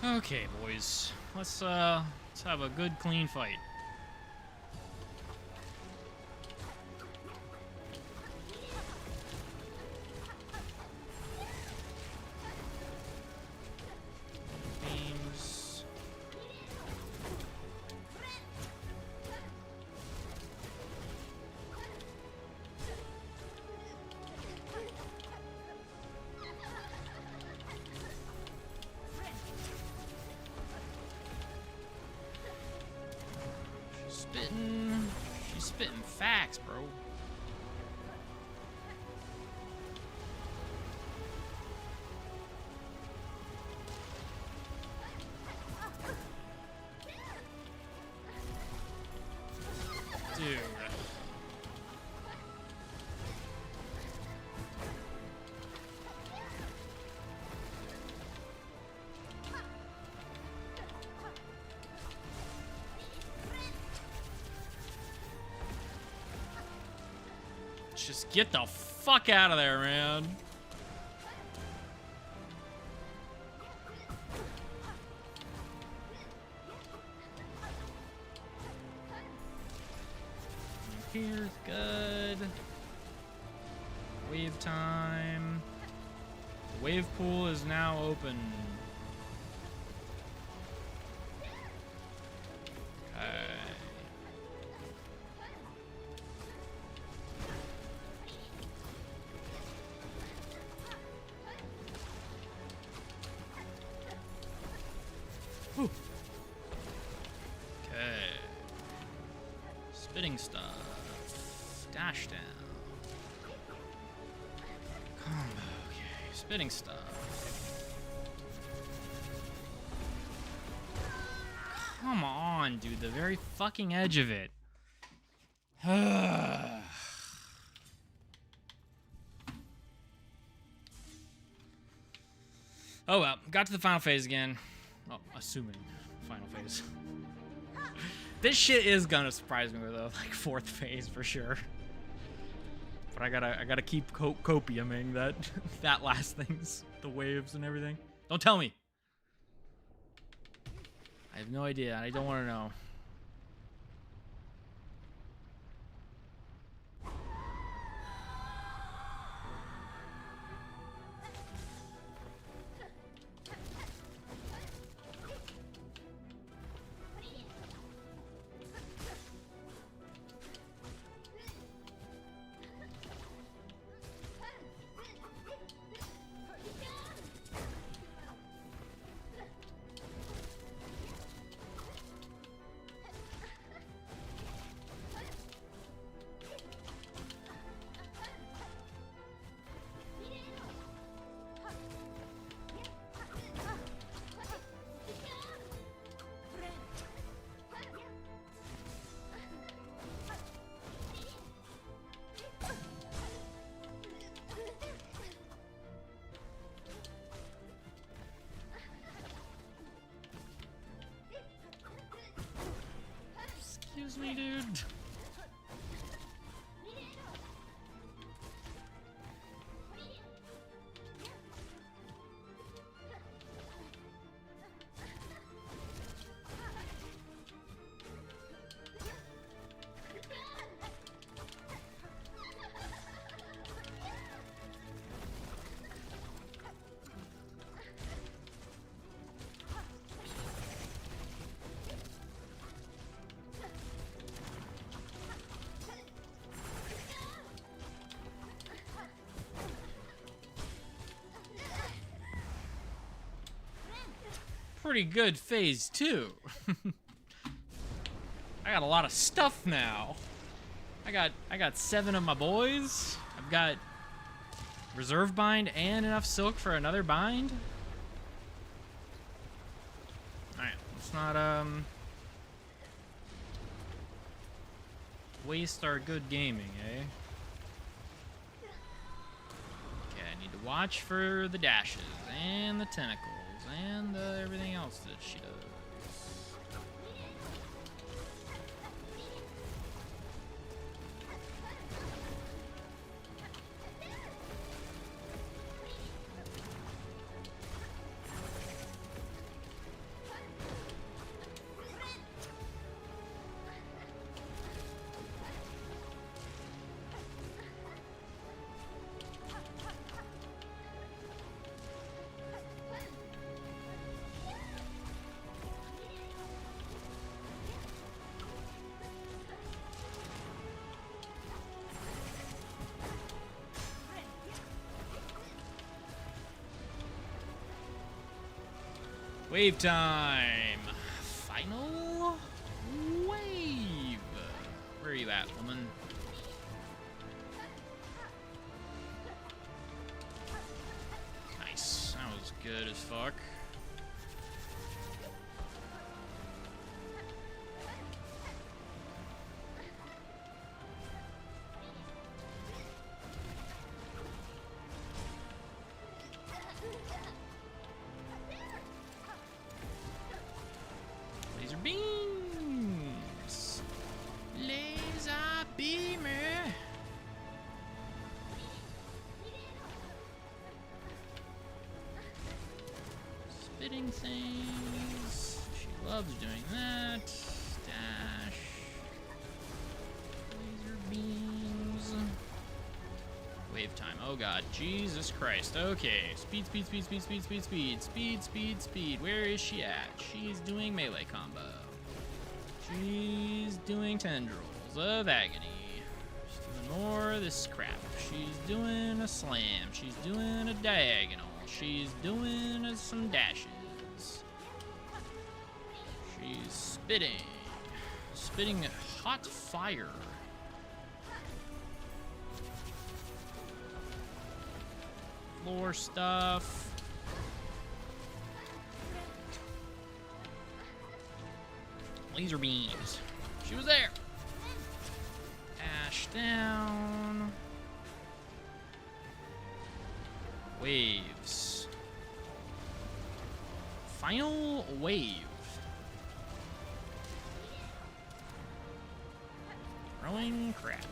Okay, boys. Let's have a good, clean fight. Beams. She's spitting facts, bro. Dude. Just get the fuck out of there, man. Here's good. Wave time. The wave pool is now open. Okay. Okay. Spitting stuff. Dash down. Combo. Okay. Spitting stuff. Come on, dude. The very fucking edge of it. Oh well. Got to the final phase again. Well, assuming final phase. This shit is gonna surprise me though, like 4th phase for sure. But I gotta keep copiuming that last things, the waves and everything. Don't tell me. I have no idea. I don't want to know. Excuse me, dude. Pretty good phase 2. I got a lot of stuff now. I got 7 of my boys. I've got reserve bind and enough silk for another bind. Alright, let's not waste our good gaming, eh? Okay, I need to watch for the dashes and the tentacles and everything else that she does. Wave time. Final wave. Where are you at, woman? Nice. That was good as fuck. Laser beams. Laser beamer. Spitting things. She loves doing that. Dash. Laser beams. Wave time. Oh god. Jesus Christ. Okay. Speed, speed, speed, speed, speed, speed, speed. Speed, speed, speed. Where is she at? She's doing melee combo. She's doing tendrils of agony. She's doing more of this crap. She's doing a slam. She's doing a diagonal. She's doing some dashes. She's spitting. Spitting hot fire. Floor stuff. Laser beams. She was there. Ash down. Waves. Final wave. Throwing crap.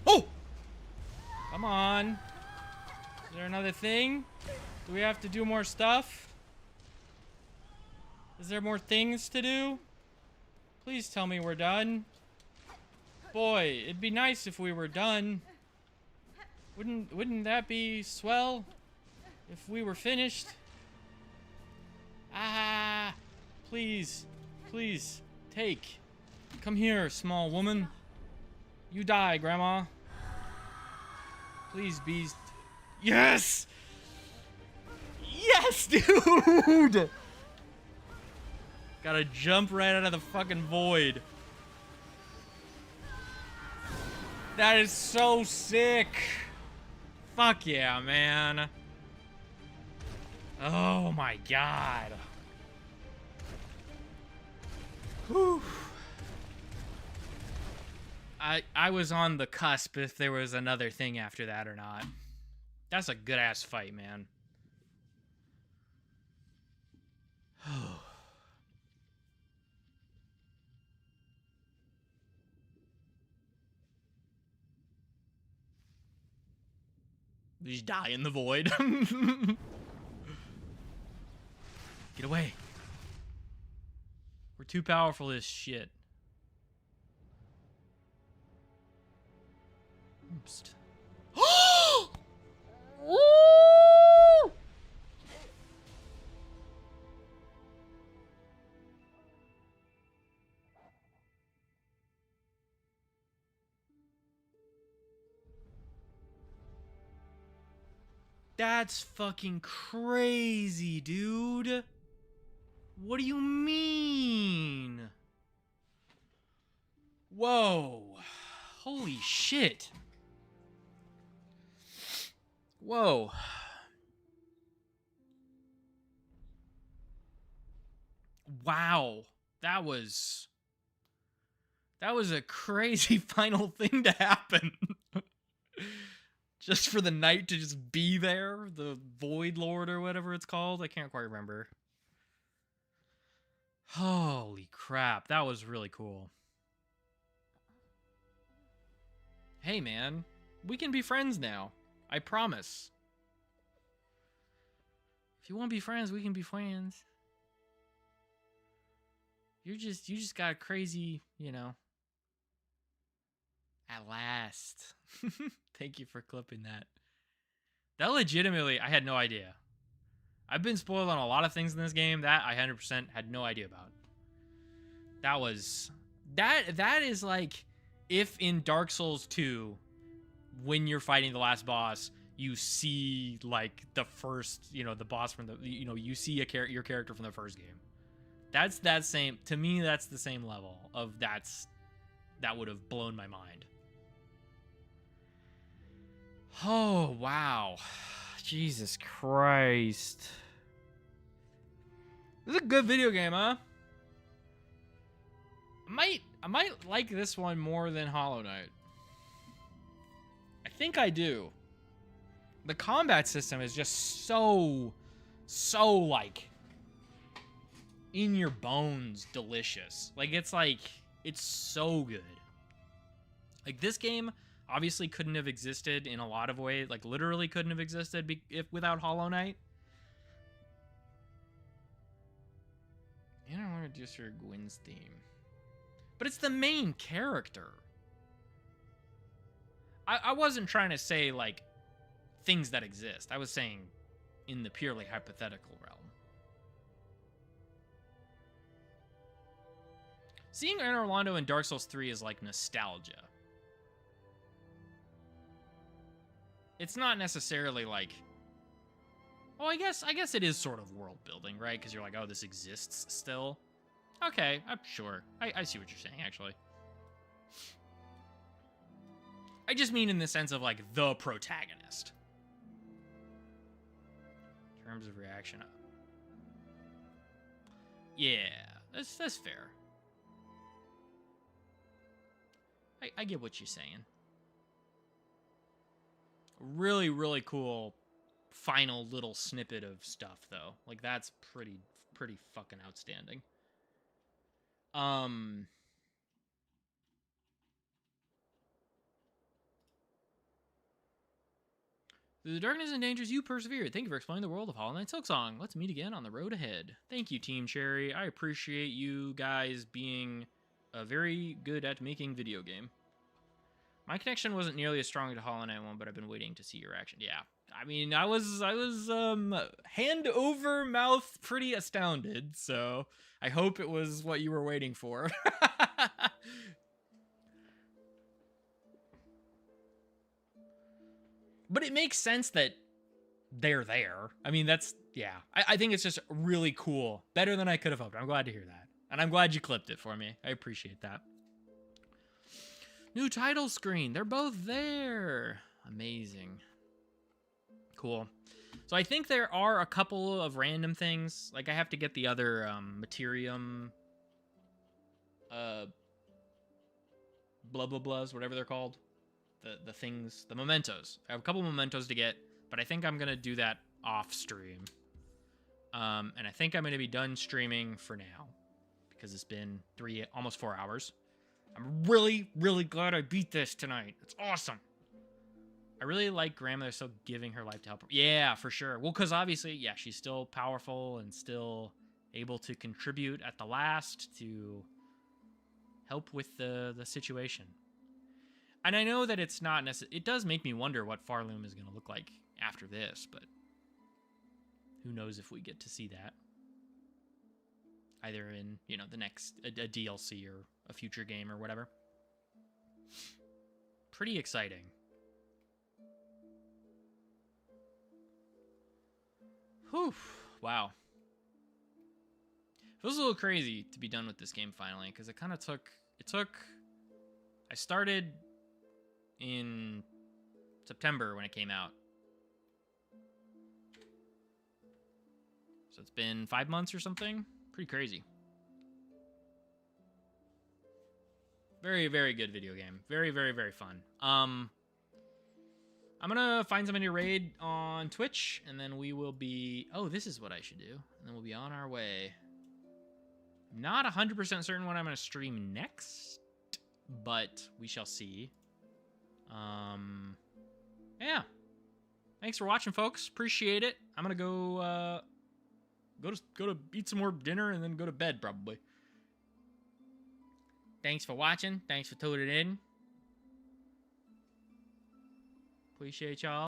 Oh! Come on. Is there another thing? Do we have to do more stuff? Is there more things to do? Please tell me we're done. Boy, it'd be nice if we were done. Wouldn't that be swell? If we were finished? Ah! Please. Please. Take. Come here, small woman. You die, Grandma. Please, beast. Yes! Yes, dude! Gotta jump right out of the fucking void. That is so sick. Fuck yeah, man. Oh my god. Whew. I was on the cusp if there was another thing after that or not. That's a good ass fight, man. Just die in the void. Get away. We're too powerful for this shit. Oops. That's fucking crazy, dude. What do you mean? Whoa. Holy shit. Whoa. Wow. That was a crazy final thing to happen. Just for the knight to just be there, the Void Lord or whatever it's called. I can't quite remember. Holy crap, that was really cool. Hey man, we can be friends now. I promise. If you want to be friends, we can be friends. You just got a crazy, you know. At last. Thank you for clipping that. That legitimately, I had no idea. I've been spoiled on a lot of things in this game that I 100% had no idea about. That is like if in Dark Souls 2, when you're fighting the last boss, you see like the first, the boss from the, you see your character from the first game. That's that same, to me, that's the same level of that would have blown my mind. Oh, wow. Jesus Christ. This is a good video game, huh? I might like this one more than Hollow Knight. I think I do. The combat system is just so like in your bones delicious. It's so good. Like, this game obviously couldn't have existed in a lot of ways, like literally couldn't have existed without Hollow Knight. You don't want to just hear Gwyn's theme. But it's the main character. I wasn't trying to say, like, things that exist. I was saying in the purely hypothetical realm. Seeing Anor Londo in Dark Souls 3 is like nostalgia. It's not necessarily like... Well, I guess it is sort of world building, right? Because you're like, oh, this exists still. Okay, I'm sure. I see what you're saying, actually. I just mean in the sense of, like, the protagonist. In terms of reaction. Yeah, that's fair. I get what you're saying. Really, really cool final little snippet of stuff, though. Like, that's pretty fucking outstanding. Through the darkness and dangers, you persevered. Thank you for exploring the world of Hollow Knight Silksong. Let's meet again on the road ahead. Thank you, Team Cherry. I appreciate you guys being very good at making video game. My connection wasn't nearly as strong to Hollow Knight 1, but I've been waiting to see your reaction. Yeah, I mean, I was hand over mouth pretty astounded, so I hope it was what you were waiting for. But it makes sense that they're there. I mean, yeah. I think it's just really cool. Better than I could have hoped. I'm glad to hear that. And I'm glad you clipped it for me. I appreciate that. New title screen. They're both there. Amazing. Cool. So I think there are a couple of random things. Like, I have to get the other Materium... blah blah blahs, whatever they're called. The things, the mementos. I have a couple mementos to get, but I think I'm gonna do that off stream. And I think I'm gonna be done streaming for now because it's been almost 4 hours. I'm really, really glad I beat this tonight. It's awesome. I really like Grandmother still giving her life to help her. Yeah, for sure. Well, because obviously, yeah, she's still powerful and still able to contribute at the last to help with the situation. And I know that it's not necessary. It does make me wonder what Farloom is going to look like after this, but who knows if we get to see that. Either in, the next, a DLC or a future game or whatever. Pretty exciting. Whew. Wow. Feels a little crazy to be done with this game finally, because it kind of took... I started in September when it came out. So it's been 5 months or something. Pretty crazy. Very, very good video game. Very, very, very fun. I'm gonna find somebody to raid on Twitch, and then we will be... Oh, this is what I should do. And then we'll be on our way. Not 100% certain when I'm gonna stream next, but we shall see. Yeah. Thanks for watching, folks. Appreciate it. I'm gonna go to eat some more dinner and then go to bed probably. Thanks for watching. Thanks for tuning in. Appreciate y'all.